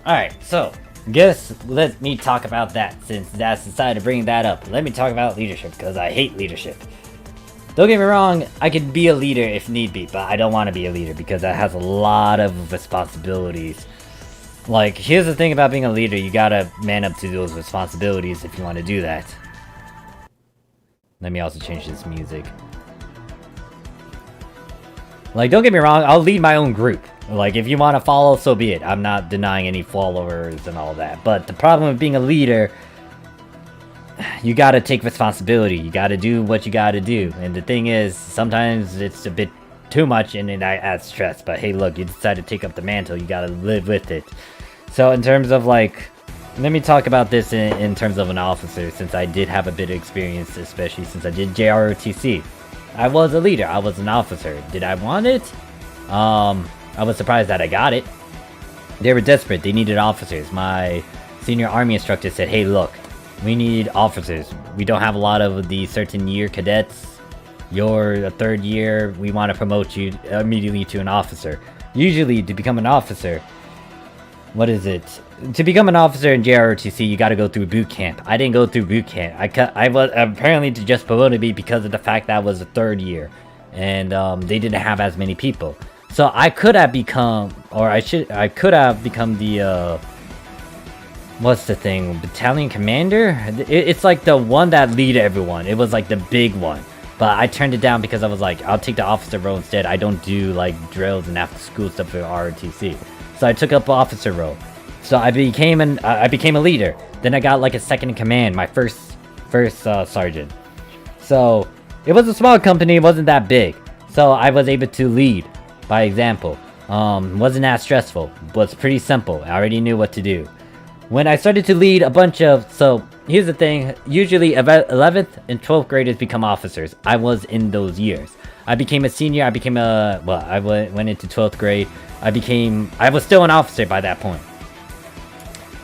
Alright, so, let me talk about that, since that's decided to bring that up. Let me talk about leadership, because I hate leadership. Don't get me wrong, I could be a leader if need be, but I don't want to be a leader, because that has a lot of responsibilities. Like, here's the thing about being a leader, you gotta man up to those responsibilities if you want to do that. Let me also change this music. Like, don't get me wrong, I'll lead my own group. Like, if you want to follow, so be it. I'm not denying any followers and all that. But the problem with being a leader, you gotta take responsibility. You gotta do what you gotta do. And the thing is, sometimes it's a bit too much and it adds stress. But hey, look, you decide to take up the mantle, you gotta live with it. So in terms of like, let me talk about this in terms of an officer, since I did have a bit of experience, especially since I did JROTC. I was a leader, I was an officer. Did I want it? I was surprised that I got it. They were desperate, they needed officers. My senior army instructor said, hey look, we need officers. We don't have a lot of the certain year cadets. You're a third year, we want to promote you immediately to an officer. Usually, to become an officer, what is it? To become an officer in JROTC, you gotta go through boot camp. I didn't go through boot camp. I was apparently just promoted me because of the fact that I was a third year. And they didn't have as many people. So I could have become, or I could have become the, what's the thing, battalion commander? It's like the one that lead everyone. It was like the big one. But I turned it down because I was like, I'll take the officer role instead. I don't do like drills and after school stuff for ROTC. So I took up officer role. So I became a leader. Then I got like a second in command, my first sergeant. So it was a small company, it wasn't that big. So I was able to lead by example. Wasn't that stressful, was pretty simple. I already knew what to do. When I started to lead a bunch of, so here's the thing, usually 11th and 12th graders become officers. I was in those years. I became a senior, I became a, well, I went into 12th grade. I was still an officer by that point.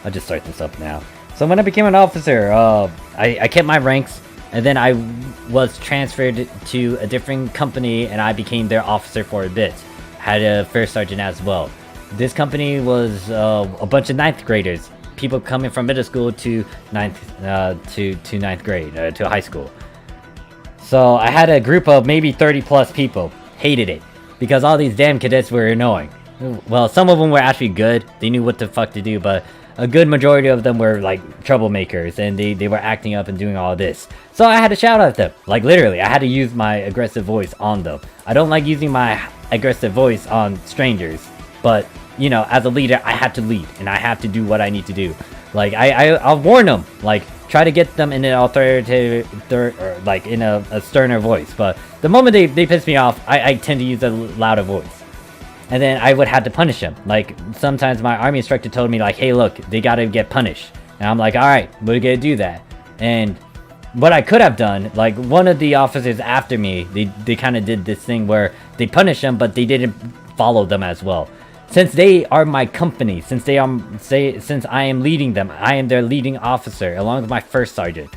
I'll just start this up now. So when I became an officer, I kept my ranks, and then I was transferred to a different company, and I became their officer for a bit. Had a first sergeant as well. This company was a bunch of 9th graders. People coming from middle school to 9th grade, to high school. So I had a group of maybe 30 plus people. Hated it. Because all these damn cadets were annoying. Well, some of them were actually good. They knew what the fuck to do, but a good majority of them were like troublemakers, and they were acting up and doing all this. So I had to shout at them. Like literally, I had to use my aggressive voice on them. I don't like using my aggressive voice on strangers, but you know, as a leader, I have to lead, and I have to do what I need to do. Like, I'll warn them, like, try to get them in an authoritative, like, in a sterner voice. But the moment they piss me off, I tend to use a louder voice. And then I would have to punish them. Like, sometimes my army instructor told me, like, hey, look, they gotta get punished. And I'm like, alright, we're gonna do that. And what I could have done, like, one of the officers after me, they kind of did this thing where they punished them, but they didn't follow them as well. Since they are my company, since I am leading them, I am their leading officer, along with my first sergeant.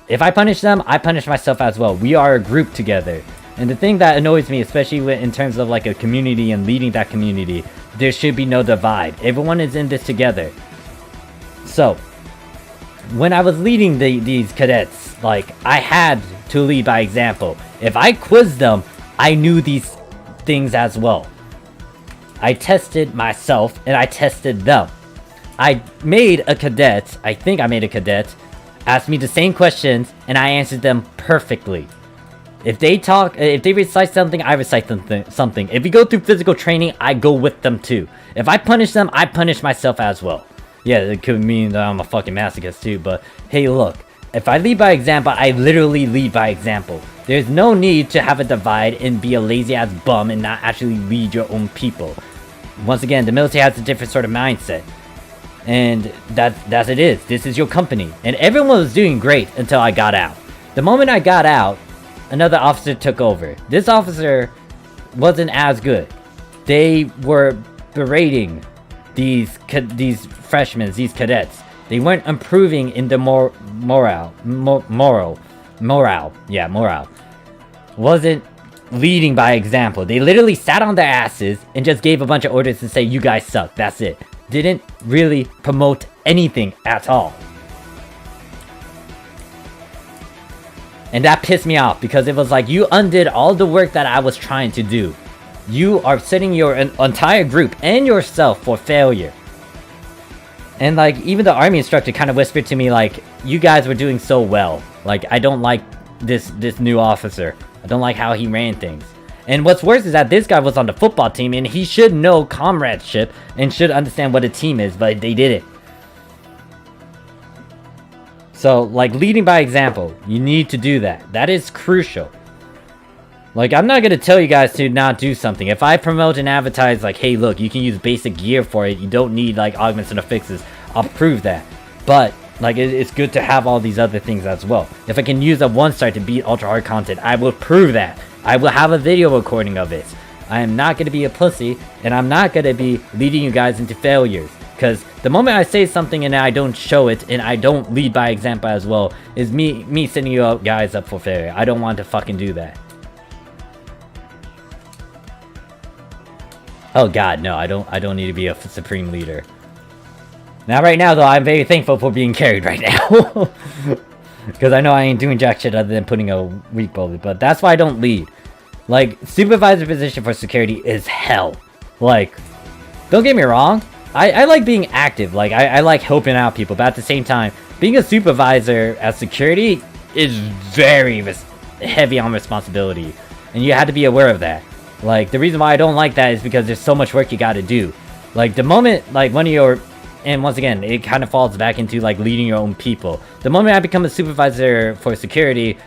If I punish them, I punish myself as well. We are a group together. And the thing that annoys me, especially in terms of like a community and leading that community, there should be no divide. Everyone is in this together. So, when I was leading these cadets, like, I had to lead by example. If I quizzed them, I knew these things as well. I tested myself, and I tested them. I made a cadet, I think I made a cadet, ask me the same questions, and I answered them perfectly. If they recite something, I recite something. If we go through physical training, I go with them too. If I punish them, I punish myself as well. Yeah, it could mean that I'm a fucking masochist too, but hey look, if I lead by example, I literally lead by example. There's no need to have a divide and be a lazy ass bum and not actually lead your own people. Once again, the military has a different sort of mindset. And that's it is. This is your company. And everyone was doing great until I got out. The moment I got out, another officer took over. This officer wasn't as good. They were berating these freshmen, these cadets. They weren't improving in the morale. Wasn't leading by example. They literally sat on their asses and just gave a bunch of orders to say, you guys suck. That's it. didn't really promote anything at all. And that pissed me off because it was like you undid all the work that I was trying to do. You are setting your entire group and yourself for failure. And like even the army instructor kind of whispered to me like, you guys were doing so well. Like I don't like this new officer. I don't like how he ran things. And what's worse is that this guy was on the football team and he should know comradeship and should understand what a team is, but they didn't. So, like, leading by example, you need to do that. That is crucial. Like, I'm not gonna tell you guys to not do something. If I promote and advertise, like, hey, look, you can use basic gear for it. You don't need, like, augments and affixes. I'll prove that. But, like, it's good to have all these other things as well. If I can use a 1-star to beat ultra hard content, I will prove that. I will have a video recording of it. I am not gonna be a pussy, and I'm not gonna be leading you guys into failures. Because the moment I say something and I don't show it, and I don't lead by example as well, is me setting you guys up for failure. I don't want to fucking do that. Oh god, no, I don't need to be a supreme leader. Now right now though, I'm very thankful for being carried right now. Because I know I ain't doing jack shit other than putting a weak bullet, but that's why I don't lead. Like, supervisor position for security is hell. Like, don't get me wrong. I like being active, like, I like helping out people, but at the same time, being a supervisor at security is very heavy on responsibility, and you have to be aware of that. Like, the reason why I don't like that is because there's so much work you gotta do. Like, the moment, like, when you're, and once again, it kind of falls back into, like, leading your own people. The moment I become a supervisor for security,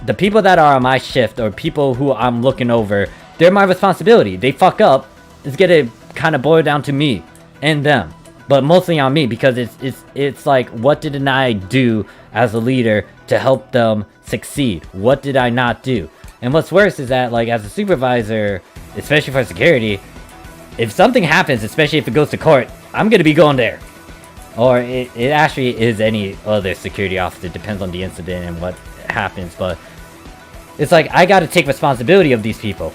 the people that are on my shift, or people who I'm looking over, they're my responsibility. They fuck up, it's gonna kind of boil down to me. And them, but mostly on me, because it's like, what did I do as a leader to help them succeed? What did I not do? And what's worse is that, like, as a supervisor, especially for security, if something happens, especially if it goes to court, I'm gonna be going there. Or it actually is any other security officer, depends on the incident and what happens, but it's like, I gotta take responsibility of these people.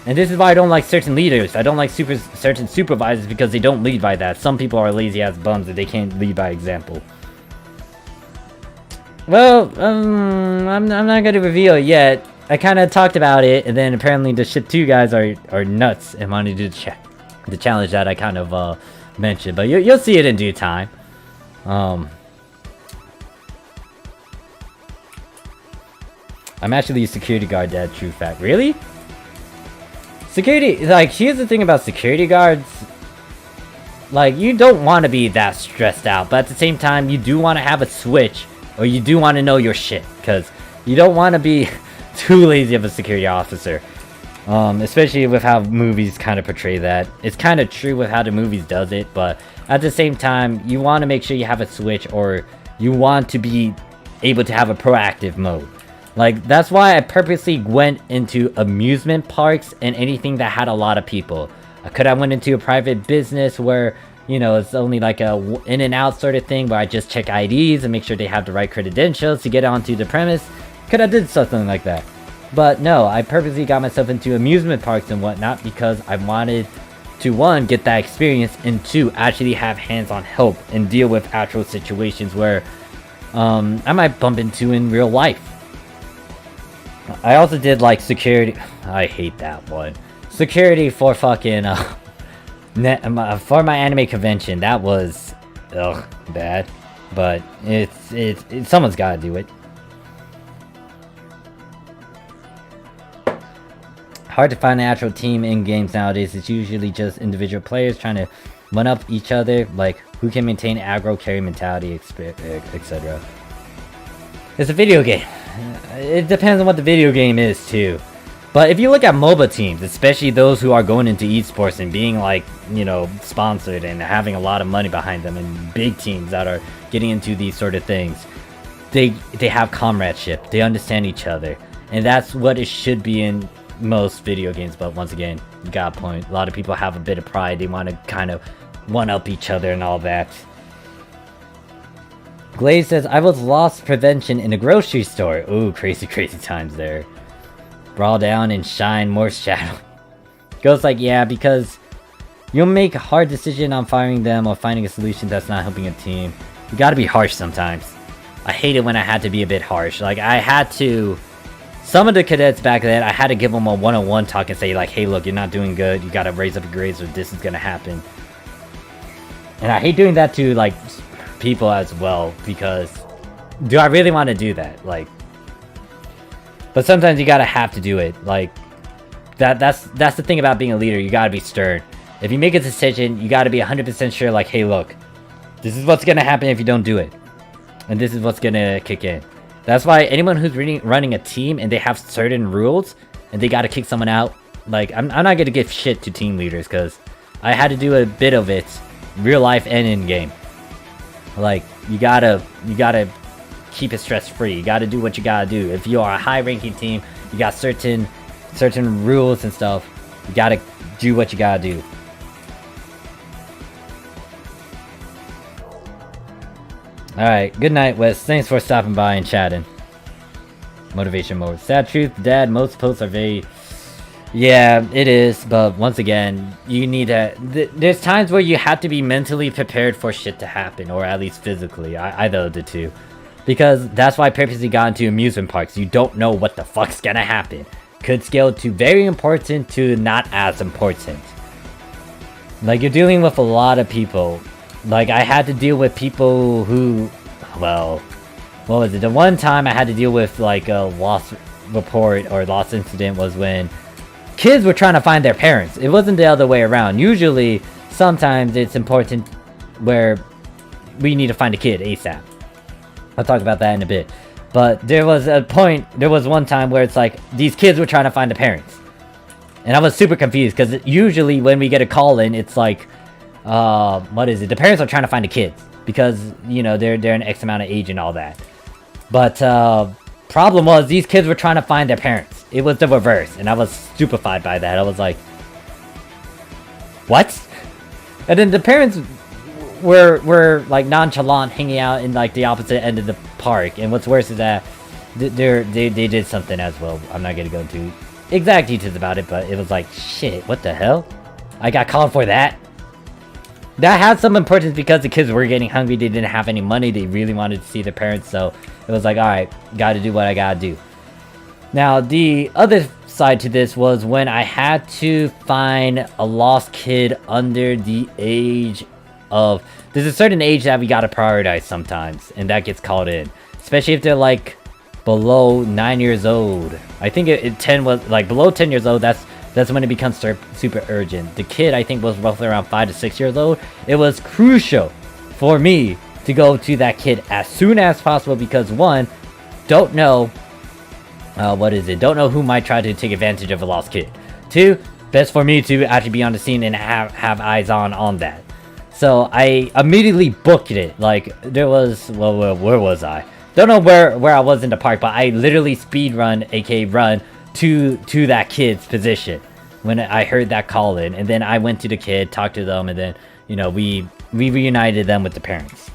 And this is why I don't like certain leaders. I don't like certain supervisors because they don't lead by that. Some people are lazy ass bums that they can't lead by example. Well, I'm not gonna reveal it yet. I kind of talked about it, and then apparently the ship 2 guys are nuts and wanted to do the challenge that I kind of mentioned. But you'll see it in due time. I'm actually a security guard, that true fact. Really? Security, like, here's the thing about security guards. Like, you don't want to be that stressed out, but at the same time, you do want to have a switch, or you do want to know your shit, because you don't want to be too lazy of a security officer. Especially with how movies kind of portray that. It's kind of true with how the movies does it, but at the same time, you want to make sure you have a switch, or you want to be able to have a proactive mode. Like, that's why I purposely went into amusement parks and anything that had a lot of people. I could have went into a private business where, you know, it's only like a in and out sort of thing where I just check IDs and make sure they have the right credentials to get onto the premise. Could have did something like that. But no, I purposely got myself into amusement parks and whatnot because I wanted to, 1, get that experience, and 2, actually have hands-on help and deal with actual situations where I might bump into in real life. I also did, like, security. I hate that one. Security for fucking, for my anime convention. That was, bad. But it's someone's gotta do it. Hard to find an actual team in games nowadays. It's usually just individual players trying to one-up each other. Like, who can maintain aggro carry mentality, etc. It's a video game. It depends on what the video game is too. But if you look at MOBA teams, especially those who are going into esports and being, like, you know, sponsored and having a lot of money behind them, and big teams that are getting into these sort of things, they have comradeship. They understand each other, and that's what it should be in most video games. But once again, you got a point. A lot of people have a bit of pride. They want to kind of one-up each other and all that. Glaze says, I was lost prevention in a grocery store. Ooh, crazy times there. Brawl down and shine more shadow. Ghost like, yeah, because You'll make a hard decision on firing them or finding a solution that's not helping a team. You gotta be harsh sometimes. I hate it when I had to be a bit harsh. Like, I had to... Some of the cadets back then, I had to give them a one-on-one talk and say, like, hey, look, you're not doing good. You gotta raise up your grades or this is gonna happen. And I hate doing that to, like, people as well, because... Do I really want to do that? Like... But sometimes you gotta have to do it. Like... That's the thing about being a leader. You gotta be stern. If you make a decision, you gotta be 100% sure, like, hey, look. This is what's gonna happen if you don't do it. And this is what's gonna kick in. That's why anyone who's running a team and they have certain rules and they gotta kick someone out, like, I'm not gonna give shit to team leaders, because I had to do a bit of it, real life and in game. Like, you gotta keep it stress free. You gotta do what you gotta do. If you are a high ranking team, you got certain rules and stuff. You gotta do what you gotta do. Alright, good night, Wes. Thanks for stopping by and chatting. Motivation mode. Sad truth, Dad, most posts are very... Yeah, it is, but once again, you need to... There's times where you have to be mentally prepared for shit to happen, or at least physically, either of the two. Because that's why I purposely got into amusement parks. You don't know what the fuck's gonna happen. Could scale to very important to not as important. Like, you're dealing with a lot of people. Like, I had to deal with people who, well, what was it? The one time I had to deal with, like, a lost report or lost incident was when kids were trying to find their parents. It wasn't the other way around. Usually, sometimes it's important where we need to find a kid ASAP. I'll talk about that in a bit. But there was one time where it's like, these kids were trying to find the parents. And I was super confused, because usually when we get a call in, it's like, what is it? The parents are trying to find the kids because, you know, they're an X amount of age and all that. But problem was these kids were trying to find their parents. It was the reverse, and I was stupefied by that. I was like, what? And then the parents were like nonchalant, hanging out in like the opposite end of the park. And what's worse is that they did something as well. I'm not gonna go into exact details about it, but it was like, shit, what the hell? I got called for that. That had some importance because the kids were getting hungry. They didn't have any money. They really wanted to see their parents. So it was like, alright, gotta do what I gotta do. Now, the other side to this was when I had to find a lost kid under the age of... There's a certain age that we gotta prioritize sometimes. And that gets called in. Especially if they're like below 9 years old. I think 10 was... Like below 10 years old, that's when it becomes super urgent. The kid, I think, was roughly around 5 to 6 years old. It was crucial for me to go to that kid as soon as possible because, one, don't know... Don't know who might try to take advantage of a lost kid. Two, best for me to actually be on the scene and have eyes on that. So I immediately booked it. Like, there was... Well, where was I? Don't know where I was in the park, but I literally speed run, aka run, to that kid's position when I heard that call in, and then I went to the kid, talked to them, and then, you know, we reunited them with the parents.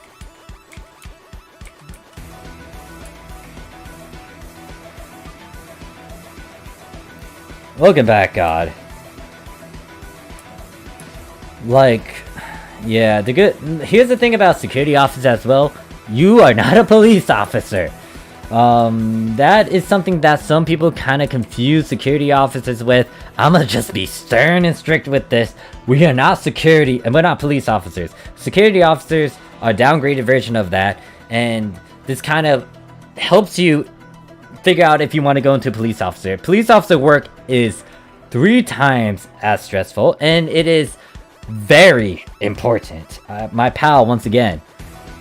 Welcome back, God. Like, yeah, here's the thing about security officers as well. You are not a police officer. That is something that some people kind of confuse security officers with. I'm gonna just be stern and strict with this. We are not security, and we're not police officers. Security officers are a downgraded version of that, and this kind of helps you figure out if you want to go into police officer. Police officer work is 3 times as stressful, and it is very important. My pal, once again,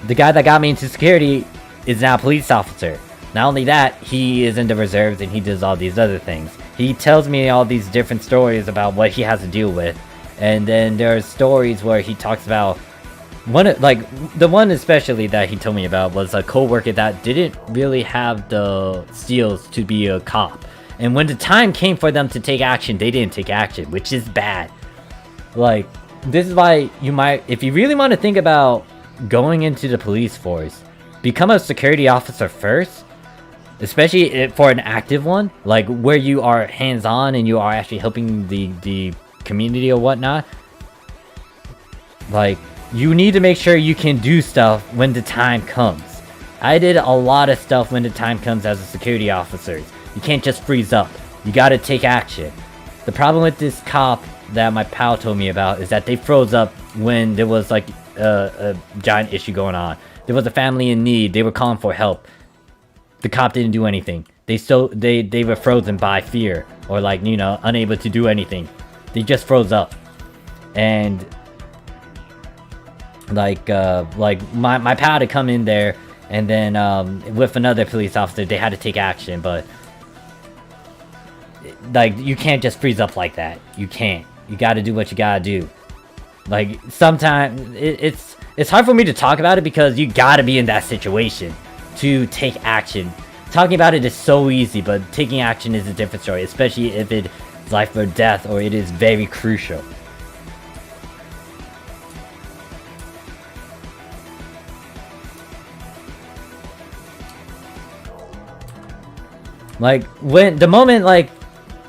the guy that got me into security is now a police officer. Not only that, he is in the reserves and he does all these other things. He tells me all these different stories about what he has to deal with. And then there's stories where he talks about the one especially that he told me about was a co-worker that didn't really have the skills to be a cop. And when the time came for them to take action, they didn't take action, which is bad. Like, this is why you might, if you really want to think about going into the police force, become a security officer first. Especially for an active one, like where you are hands-on and you are actually helping the community or whatnot. Like, you need to make sure you can do stuff when the time comes. I did a lot of stuff when the time comes as a security officer. You can't just freeze up. You gotta take action. The problem with this cop that my pal told me about is that they froze up when there was like a giant issue going on. There was a family in need. They were calling for help. The cop didn't do anything. They were frozen by fear, or like, you know, unable to do anything. They just froze up. And like my pal had to come in there, and then with another police officer, they had to take action. But like, you can't just freeze up like that. You can't. You got to do what you gotta do. Like, sometimes it's hard for me to talk about it because you gotta be in that situation to take action. Talking about it is so easy, but taking action is a different story, especially if it's life or death, or it is very crucial. Like, when the moment, like,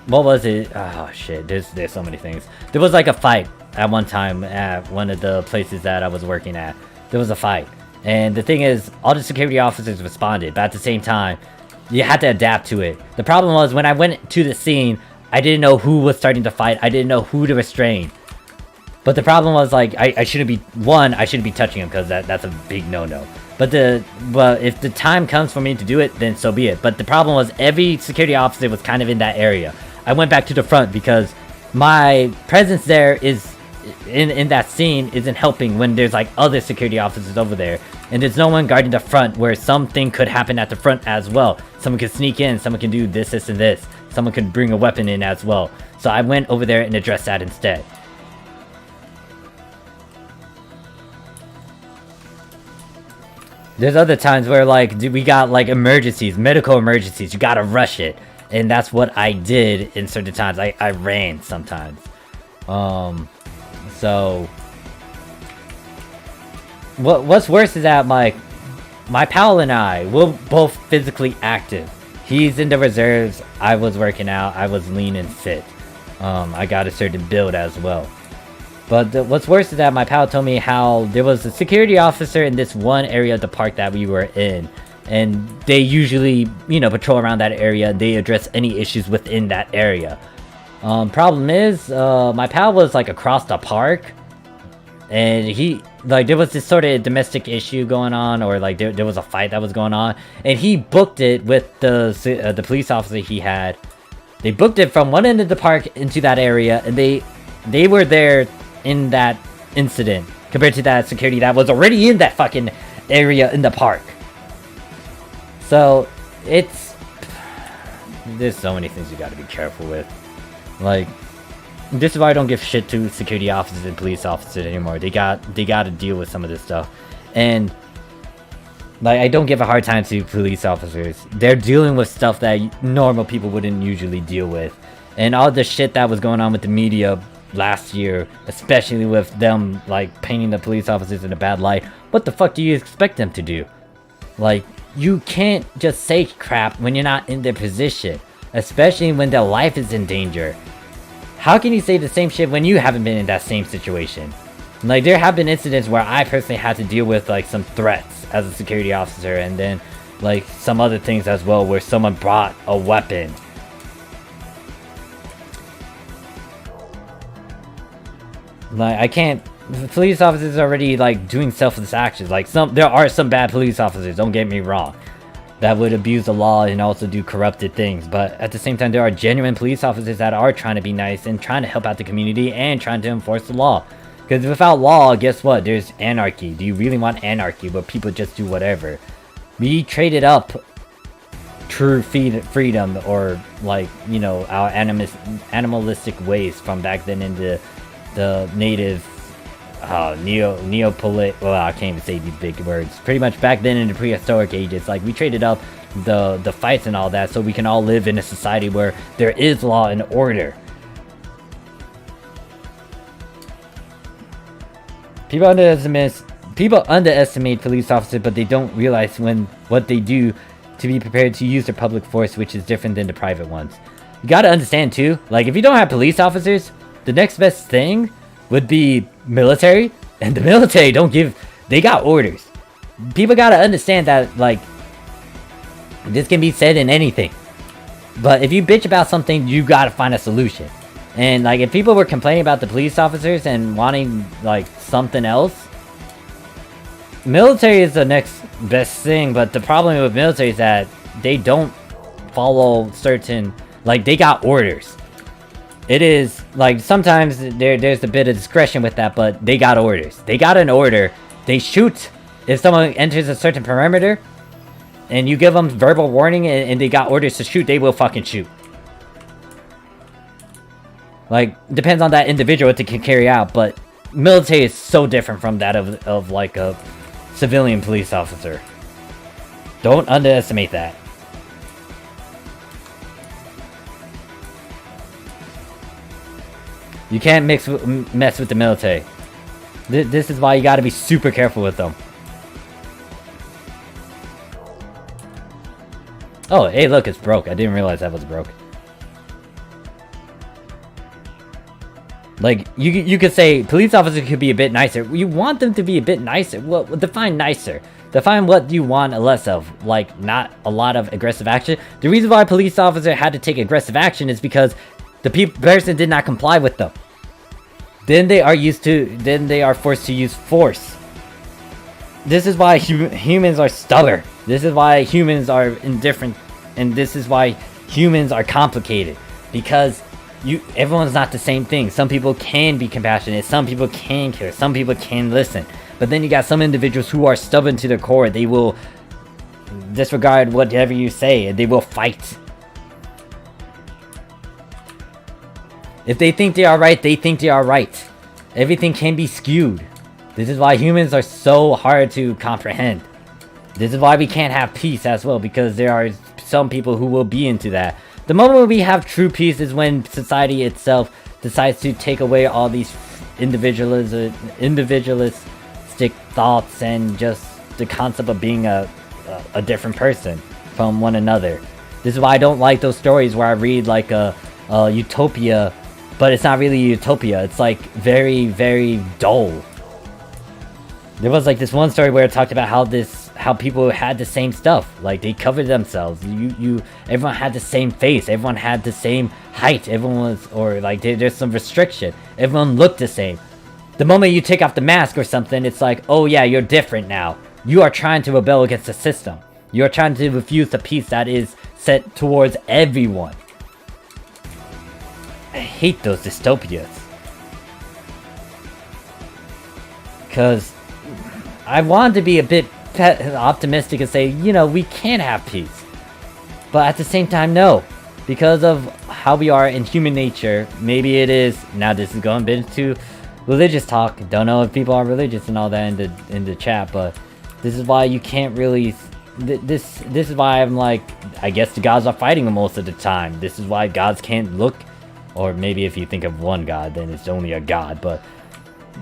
what was it? Oh shit, there's so many things. There was like a fight at one time at one of the places that I was working at. There was a fight. And the thing is, all the security officers responded, but at the same time, you had to adapt to it. The problem was, when I went to the scene, I didn't know who was starting to fight. I didn't know who to restrain. But the problem was, like, I shouldn't be touching him, because that's a big no-no. But if the time comes for me to do it, then so be it. But the problem was, every security officer was kind of in that area. I went back to the front because my presence there is in that scene isn't helping when there's like other security officers over there, and there's no one guarding the front, where something could happen at the front as well. Someone could sneak in, someone can do this and this, someone could bring a weapon in as well. So I went over there and addressed that instead. There's other times where, like, we got like emergencies, medical emergencies, you gotta rush it, and that's what I did in certain times. I ran sometimes. So what's worse is that my pal and I, we're both physically active. He's in the reserves, I was working out, I was lean and fit. I got a certain build as well. But what's worse is that my pal told me how there was a security officer in this one area of the park that we were in. And they usually, you know, patrol around that area. They address any issues within that area. Problem is, my pal was like across the park. And he, like, there was this sort of domestic issue going on, or like there was a fight that was going on. And he booked it with the police officer he had. They booked it from one end of the park into that area. And they were there in that incident compared to that security that was already in that fucking area in the park. So there's so many things you gotta be careful with. Like, this is why I don't give shit to security officers and police officers anymore. They gotta deal with some of this stuff. And like, I don't give a hard time to police officers. They're dealing with stuff that normal people wouldn't usually deal with. And all the shit that was going on with the media last year, especially with them like painting the police officers in a bad light, what the fuck do you expect them to do? Like, you can't just say crap when you're not in their position, especially when their life is in danger. How can you say the same shit when you haven't been in that same situation? Like, there have been incidents where I personally had to deal with like some threats as a security officer, and then like some other things as well where someone brought a weapon. Like, I can't. Police officers are already like doing selfless actions. Like, there are some bad police officers, don't get me wrong, that would abuse the law and also do corrupted things. But at the same time, there are genuine police officers that are trying to be nice and trying to help out the community and trying to enforce the law. Because without law, guess what? There's anarchy. Do you really want anarchy where people just do whatever? We traded up true freedom, or like, you know, our animalistic ways from back then in the native neopolit, well, I can't even say these big words. Pretty much back then in the prehistoric ages, like, we traded up the fights and all that so we can all live in a society where there is law and order. People underestimate police officers, but they don't realize what they do to be prepared to use their public force, which is different than the private ones. You gotta understand too, like, if you don't have police officers, the next best thing would be military, And the military don't give... They got orders. People gotta understand that, like, this can be said in anything. But if you bitch about something, you gotta find a solution. And, like, if people were complaining about the police officers and wanting, like, something else, military is the next best thing. But the problem with military is that they don't follow certain... Like, they got orders. It is, like, sometimes there's a bit of discretion with that, but they got orders. They got an order. They shoot if someone enters a certain perimeter, and you give them verbal warning, and they got orders to shoot, they will fucking shoot. Like, depends on that individual what they can carry out, but military is so different from that of like, a civilian police officer. Don't underestimate that. You can't mess with the military. This is why you gotta be super careful with them. Oh, hey, look, it's broke. I didn't realize that was broke. Like, you could say police officers could be a bit nicer. You want them to be a bit nicer. Well, define nicer. Define what you want less of. Like, not a lot of aggressive action. The reason why a police officer had to take aggressive action is because the person did not comply with them. Then they are forced to use force. This is why humans are stubborn. This is why humans are indifferent. And this is why humans are complicated. Because everyone's not the same thing. Some people can be compassionate. Some people can care. Some people can listen. But then you got some individuals who are stubborn to their core. They will disregard whatever you say. And they will fight. If they think they are right, they think they are right. Everything can be skewed. This is why humans are so hard to comprehend. This is why we can't have peace as well, because there are some people who will be into that. The moment we have true peace is when society itself decides to take away all these individualistic thoughts and just the concept of being a different person from one another. This is why I don't like those stories where I read like a utopia, but it's not really a utopia. It's like very, very dull. There was like this one story where it talked about how people had the same stuff. Like they covered themselves. Everyone had the same face. Everyone had the same height. Everyone was, or like there's some restriction. Everyone looked the same. The moment you take off the mask or something, it's like, oh yeah, you're different now. You are trying to rebel against the system. You are trying to refuse the peace that is set towards everyone. I hate those dystopias. Because I wanted to be a bit optimistic and say, you know, we can have peace. But at the same time, no. Because of how we are in human nature, maybe it is. Now this is going a bit into religious talk. Don't know if people are religious and all that in the chat, but this is why you can't really... This is why I'm like, I guess the gods are fighting most of the time. This is why gods can't look... Or maybe if you think of one god, then it's only a god, but...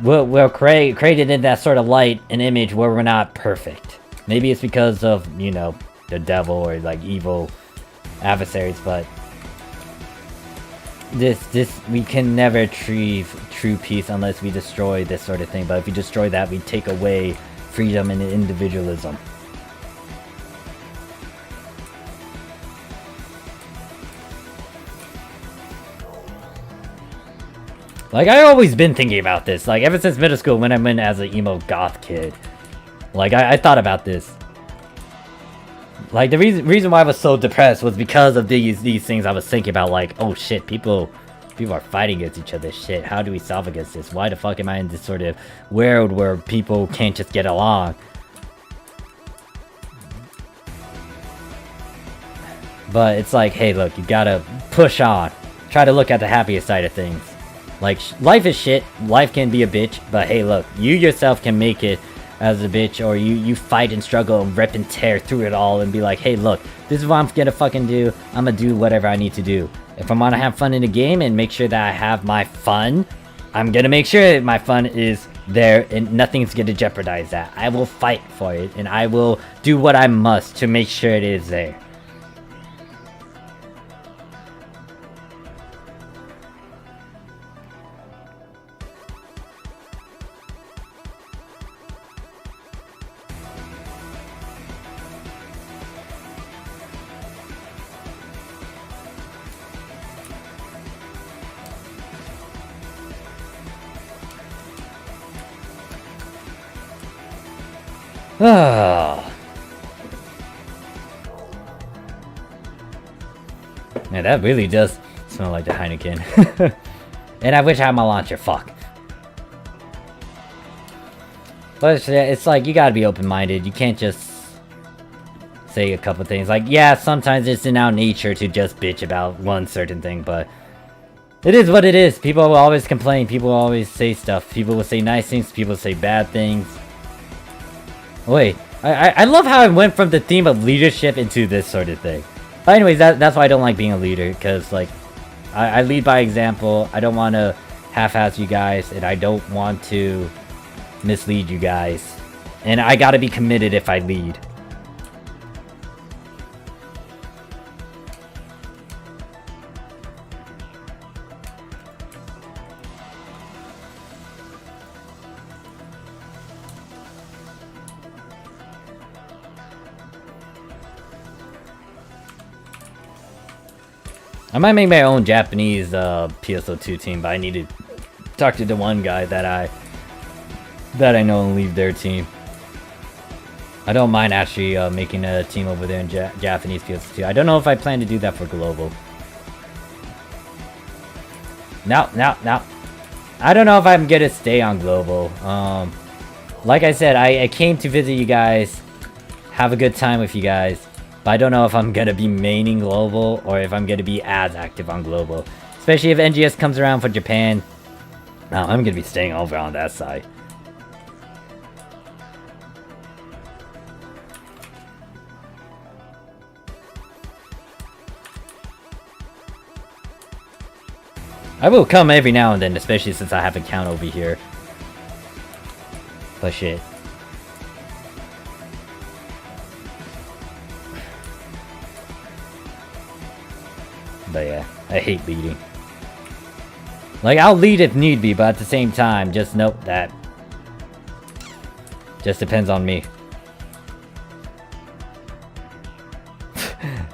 We're created in that sort of light and image where we're not perfect. Maybe it's because of, you know, the devil or like evil adversaries, but we can never achieve true peace unless we destroy this sort of thing. But if we destroy that, we take away freedom and individualism. Like, I've always been thinking about this. Like, ever since middle school when I went as an emo goth kid. Like, I thought about this. Like, the reason why I was so depressed was because of these things I was thinking about. Like, oh shit, people are fighting against each other. Shit, how do we solve against this? Why the fuck am I in this sort of world where people can't just get along? But it's like, hey, look, you gotta push on. Try to look at the happiest side of things. Like, life is shit, life can be a bitch, but hey look, you yourself can make it as a bitch, or you fight and struggle and rip and tear through it all and be like, hey look, this is what I'm gonna fucking do, I'm gonna do whatever I need to do. If I'm gonna have fun in the game and make sure that I have my fun, I'm gonna make sure that my fun is there and nothing's gonna jeopardize that. I will fight for it and I will do what I must to make sure it is there. Oh. Man, that really does smell like the Heineken. And I wish I had my launcher. Fuck. But it's like, you gotta be open-minded. You can't just say a couple things. Like, yeah, sometimes it's in our nature to just bitch about one certain thing, but it is what it is. People will always complain. People will always say stuff. People will say nice things. People will say bad things. Wait, I love how I went from the theme of leadership into this sort of thing. But anyways, that's why I don't like being a leader, because, like, I lead by example. I don't want to half-ass you guys, and I don't want to mislead you guys. And I gotta be committed if I lead. I might make my own Japanese PSO2 team, but I need to talk to the one guy that I know and leave their team. I don't mind actually making a team over there in Japanese PSO2. I don't know if I plan to do that for global. No. I don't know if I'm gonna stay on global. Like I said, I came to visit you guys, have a good time with you guys. But I don't know if I'm gonna be maining global or if I'm gonna be as active on global. Especially if NGS comes around for Japan. No, I'm gonna be staying over on that side. I will come every now and then, especially since I have an account over here. But shit. But yeah, I hate leading. Like, I'll lead if need be, but at the same time, just note that just depends on me.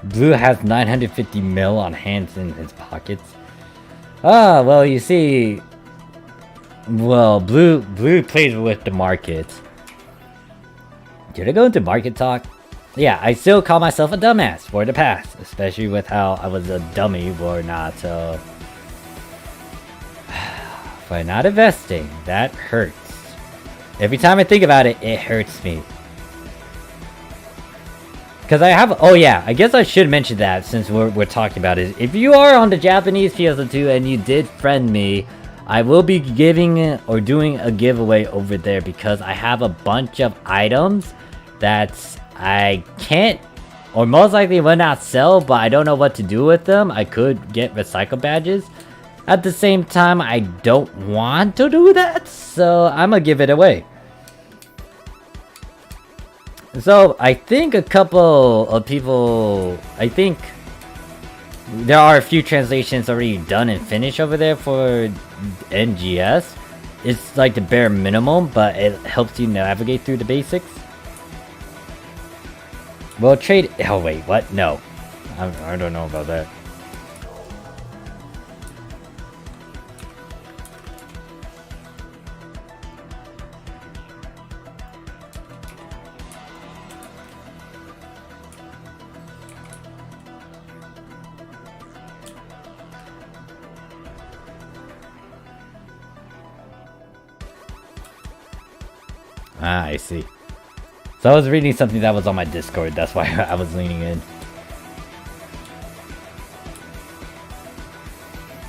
Blue has 950 mil on hands in his pockets. Ah, well, you see, well, Blue plays with the market. Did I go into market talk? Yeah, I still call myself a dumbass for the past, especially with how I was a dummy for not investing. That hurts. Every time I think about it, it hurts me. Because I have, oh yeah, I guess I should mention that since we're talking about it. If you are on the Japanese PSO2 and you did friend me, I will be giving or doing a giveaway over there because I have a bunch of items that I can't, or most likely will not sell, but I don't know what to do with them. I could get recycle badges. At the same time, I don't want to do that, so I'm gonna give it away. So, I think a couple of people, I think there are a few translations already done and finished over there for NGS. It's like the bare minimum, but it helps you navigate through the basics. Well, trade... Oh, wait, what? No. I don't know about that. Ah, I see. So I was reading something that was on my Discord, that's why I was leaning in.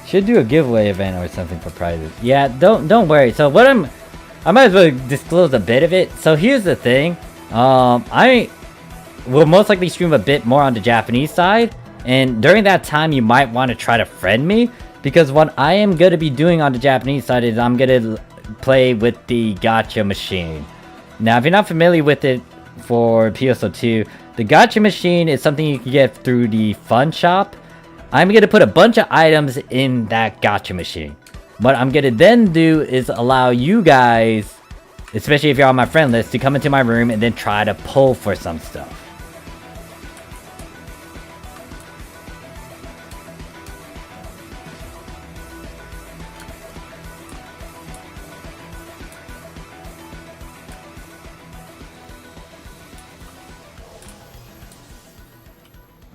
Should do a giveaway event or something for prizes. Yeah, don't worry. So what I might as well disclose a bit of it. So here's the thing. I will most likely stream a bit more on the Japanese side. And during that time, you might want to try to friend me. Because what I am going to be doing on the Japanese side is I'm going to play with the gacha machine. Now, if you're not familiar with it for PSO2, the gacha machine is something you can get through the fun shop. I'm going to put a bunch of items in that gacha machine. What I'm going to then do is allow you guys, especially if you're on my friend list, to come into my room and then try to pull for some stuff.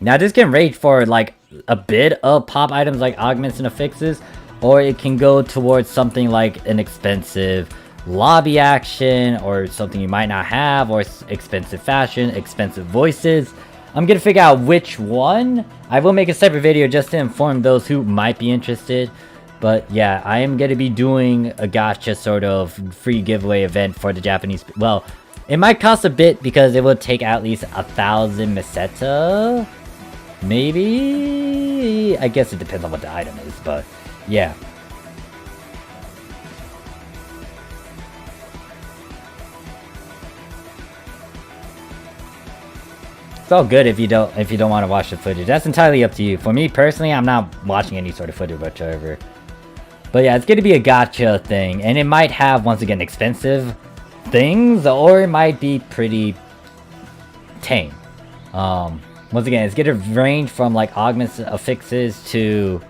Now this can range for like a bit of pop items like augments and affixes, or it can go towards something like an expensive lobby action, or something you might not have, or expensive fashion, expensive voices. I'm gonna figure out which one. I will make a separate video just to inform those who might be interested. But yeah, I am gonna be doing a gacha sort of free giveaway event for the Japanese. Well, it might cost a bit because it will take at least 1,000 meseta. Maybe? I guess it depends on what the item is, but yeah. It's all good if you don't want to watch the footage. That's entirely up to you. For me personally, I'm not watching any sort of footage whatsoever. But yeah, it's gonna be a gacha thing, and it might have, once again, expensive things, or it might be pretty tame. Once again, it's gonna range from like augments, affixes to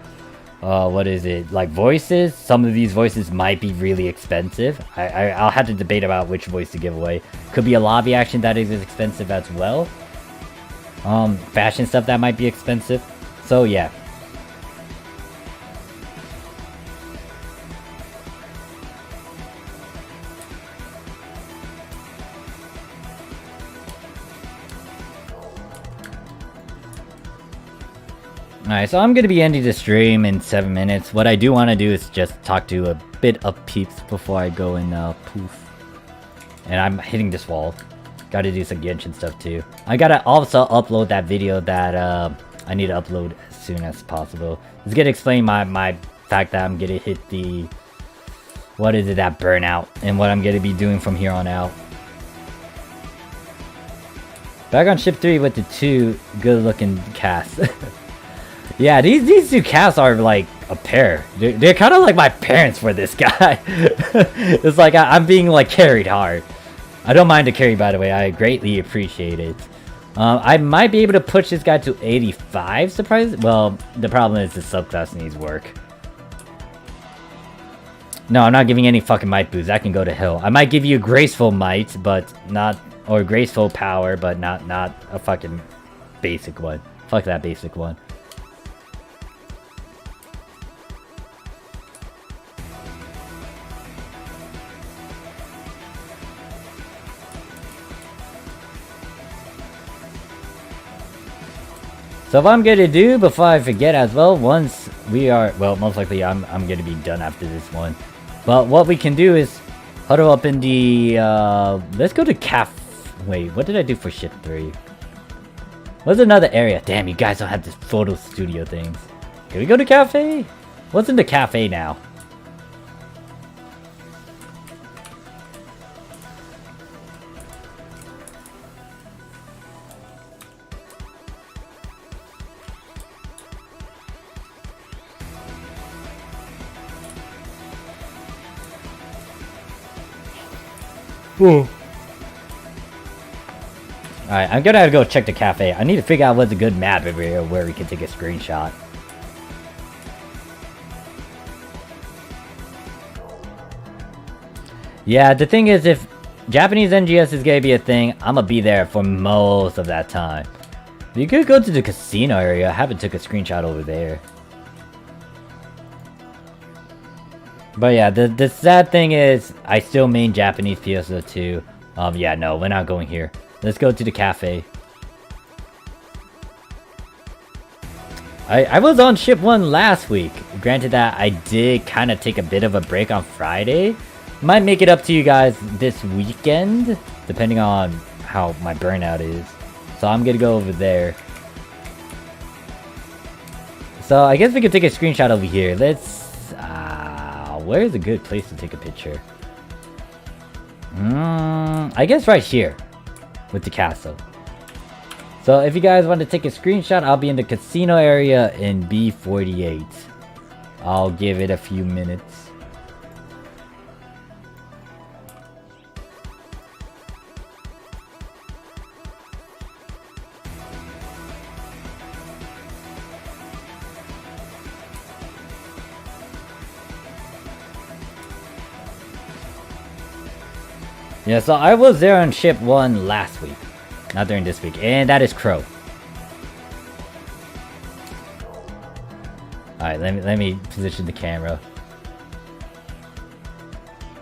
what is it, like voices. Some of these voices might be really expensive. I'll have to debate about which voice to give away. Could be a lobby action that is expensive as well. Fashion stuff that might be expensive. So yeah. Alright, so I'm gonna be ending the stream in 7 minutes. What I do want to do is just talk to a bit of peeps before I go and poof. And I'm hitting this wall. Gotta do some Genshin stuff too. I gotta also upload that video that I need to upload as soon as possible. It's gonna explain my fact that I'm gonna hit the... What is it, that burnout, and what I'm gonna be doing from here on out. Back on ship 3 with the 2 good looking casts. Yeah, these two casts are like a pair. They're kind of like my parents for this guy. It's like I'm being like carried hard. I don't mind the carry, by the way. I greatly appreciate it. I might be able to push this guy to 85, surprise. Well, the problem is the subclass needs work. No, I'm not giving any fucking might boost. That can go to hell. I might give you a graceful might, but not... Or graceful power, but not a fucking basic one. Fuck that basic one. So what I'm gonna do before I forget as well, once we are, well, most likely I'm gonna be done after this one. But what we can do is huddle up in the, let's go to wait, what did I do for ship 3? What's another area? Damn, you guys don't have this photo studio things. Can we go to cafe? What's in the cafe now? Alright, I'm gonna have to go check the cafe. I need to figure out what's a good map over here where we can take a screenshot. Yeah, the thing is, if Japanese NGS is gonna be a thing, I'm gonna be there for most of that time. You could go to the casino area. I haven't took a screenshot over there. But yeah, the sad thing is, I still main Japanese PSO2. Yeah, no, we're not going here. Let's go to the cafe. I was on ship 1 last week. Granted that I did kind of take a bit of a break on Friday. Might make it up to you guys this weekend, depending on how my burnout is. So I'm gonna go over there. So I guess we can take a screenshot over here. Let's... where's a good place to take a picture? I guess right here. With the castle. So if you guys want to take a screenshot, I'll be in the casino area in B48. I'll give it a few minutes. Yeah, so I was there on ship 1 last week. Not during this week. And that is Crow. Alright, let me position the camera.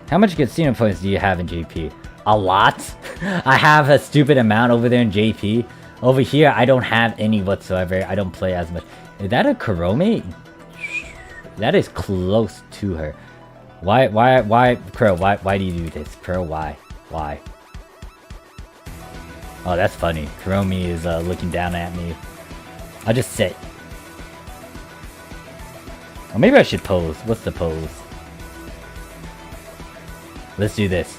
How much casino points do you have in JP? A lot? I have a stupid amount over there in JP. Over here, I don't have any whatsoever. I don't play as much. Is that a Kurome? That is close to her. Why, Crow, why do you do this? Crow, why? Oh, that's funny. Kurome is looking down at me. I'll just sit. Or maybe I should pose. What's the pose? Let's do this.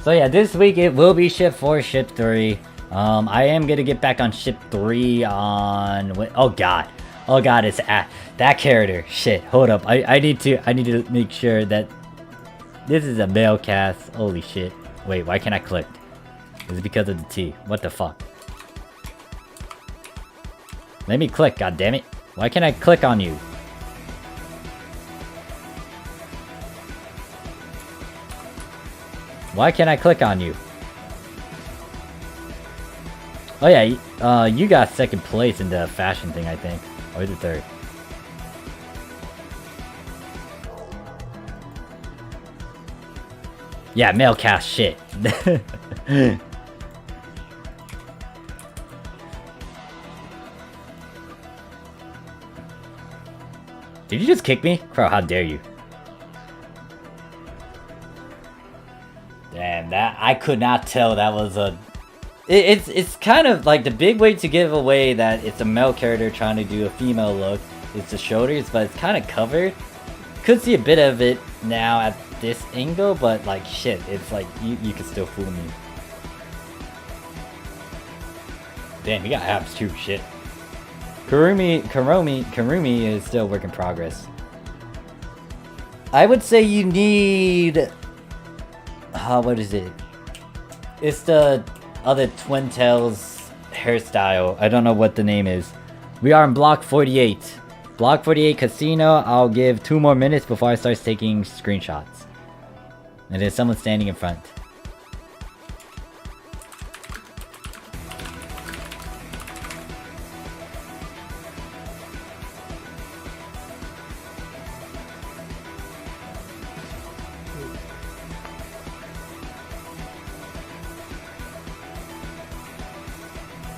So yeah, this week it will be ship 4, ship 3. I am gonna get back on ship 3 on... Oh god, it's that character. Shit, hold up. I need to make sure that this is a male cast. Holy shit. Wait, why can't I click? Is it because of the T? What the fuck? Let me click, god damn it. Why can't I click on you? Why can't I click on you? Oh yeah, you got second place in the fashion thing, I think. Or is it third? Yeah, male cast shit. Did you just kick me? Bro, how dare you? Damn, that I could not tell that was a... It's kind of like the big way to give away that it's a male character trying to do a female look. It's the shoulders, but it's kind of covered. Could see a bit of it now at this angle, but like shit, it's like you can still fool me. Damn, you got abs too, shit. Kurumi is still work in progress. I would say you need... what is it? It's the other Twin Tails hairstyle. I don't know what the name is. We are in Block 48. Block 48 Casino. I'll give 2 more minutes before I start taking screenshots. And there's someone standing in front.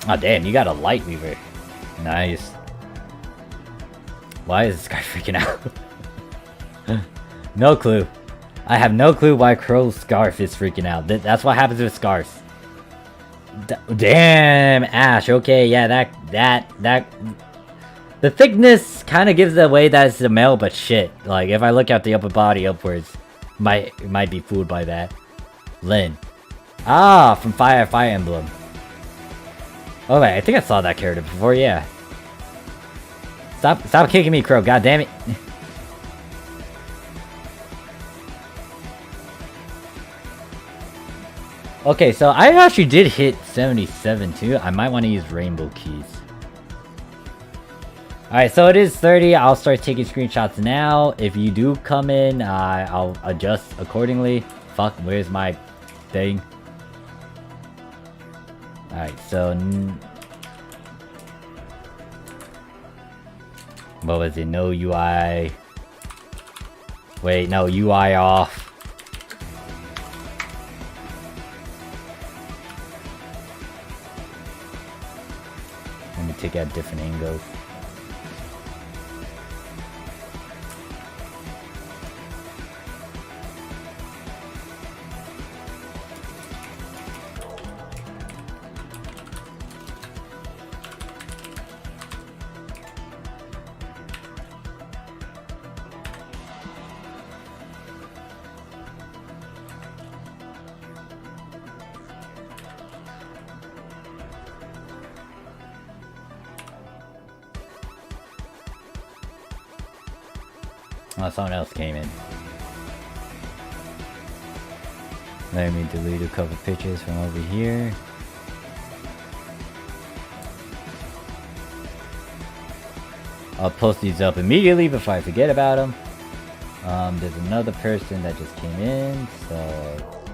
Oh damn, you got a light weaver. Nice. Why is this guy freaking out? No clue. I have no clue why Crow's scarf is freaking out. That's what happens with scarves. Damn, Ash. Okay, yeah, that... The thickness kind of gives it away that it's a male, but shit. Like, if I look at the upper body upwards, might be fooled by that. Lin. Ah, from Fire Emblem. Oh wait, I think I saw that character before, yeah. Stop kicking me, Crow, god damn it. Okay, so I actually did hit 77 too. I might want to use rainbow keys. Alright, so it is 30. I'll start taking screenshots now. If you do come in, I'll adjust accordingly. Fuck, where's my thing? Alright, so... What was it? No UI... Wait, no, UI off. Let me take out different angles. Oh, someone else came in. Let me delete a couple pictures from over here. I'll post these up immediately before I forget about them. There's another person that just came in, so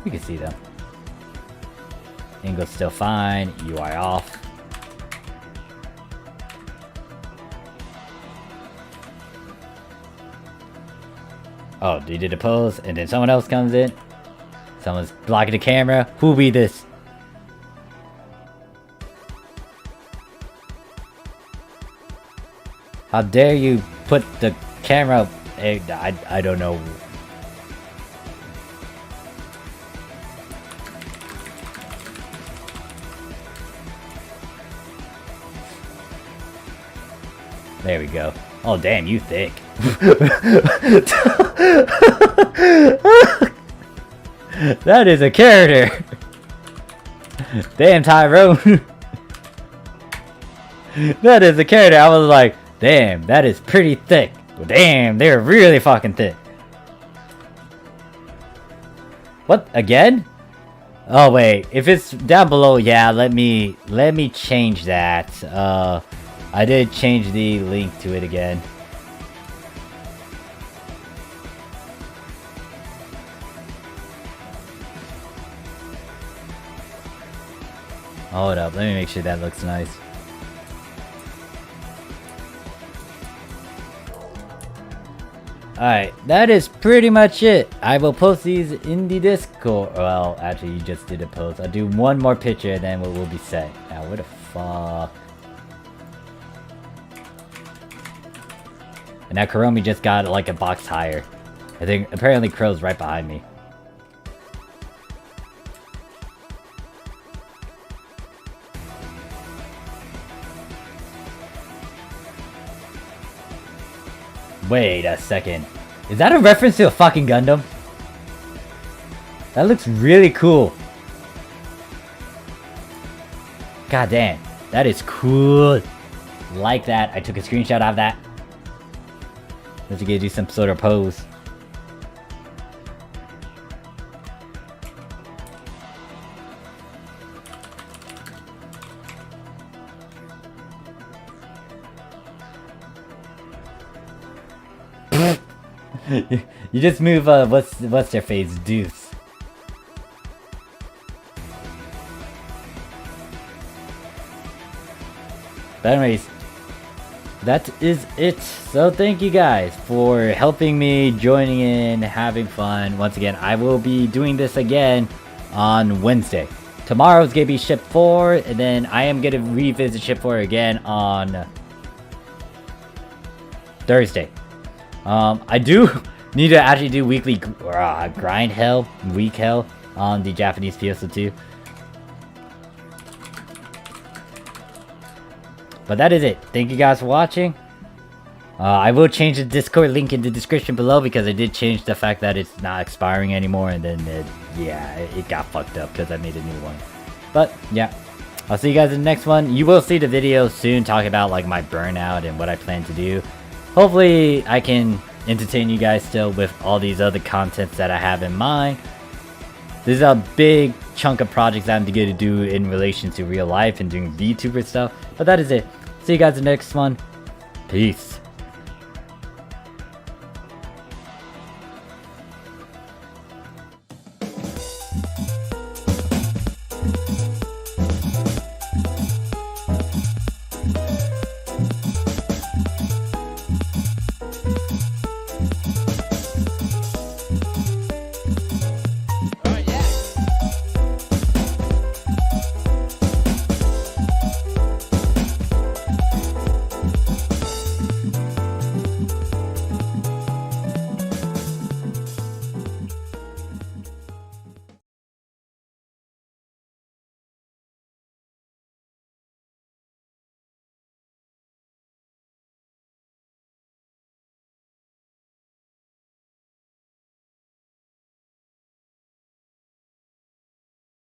we can see them. Angle's still fine. UI off. Oh, they did a pose, and then someone else comes in. Someone's blocking the camera. Who be this? How dare you put the camera... I don't know. There we go. Oh, damn, you thick. That is a character. Damn, Tyrone. That is a character. I was like, damn, that is pretty thick. Damn, they're really fucking thick. What? Again? Oh wait, if it's down below, yeah, let me change that. I did change the link to it again. Hold up, let me make sure that looks nice. Alright, that is pretty much it. I will post these in the Discord. Well, actually, you just did a post. I'll do one more picture and then we'll be set. Now, what the fuck? And now Kuromi just got like a box higher. I think apparently Crow's right behind me. Wait a second. Is that a reference to a fucking Gundam? That looks really cool. God damn. That is cool. Like that. I took a screenshot of that. Let's get do some sort of pose. You just move, what's their face? Deuce. But anyways, that is it. So thank you guys for helping me, joining in, having fun. Once again, I will be doing this again on Wednesday. Tomorrow's gonna be Ship 4, and then I am gonna revisit Ship 4 again on Thursday. I do need to actually do weekly grind hell, week hell on the Japanese PSO2. But that is it. Thank you guys for watching. I will change the Discord link in the description below because I did change the fact that it's not expiring anymore, and then it got fucked up because I made a new one. But yeah, I'll see you guys in the next one. You will see the video soon talking about like my burnout and what I plan to do. Hopefully I can entertain you guys still with all these other contents that I have in mind. This is a big chunk of projects I'm going to do in relation to real life and doing VTuber stuff. But that is it. See you guys in the next one. Peace.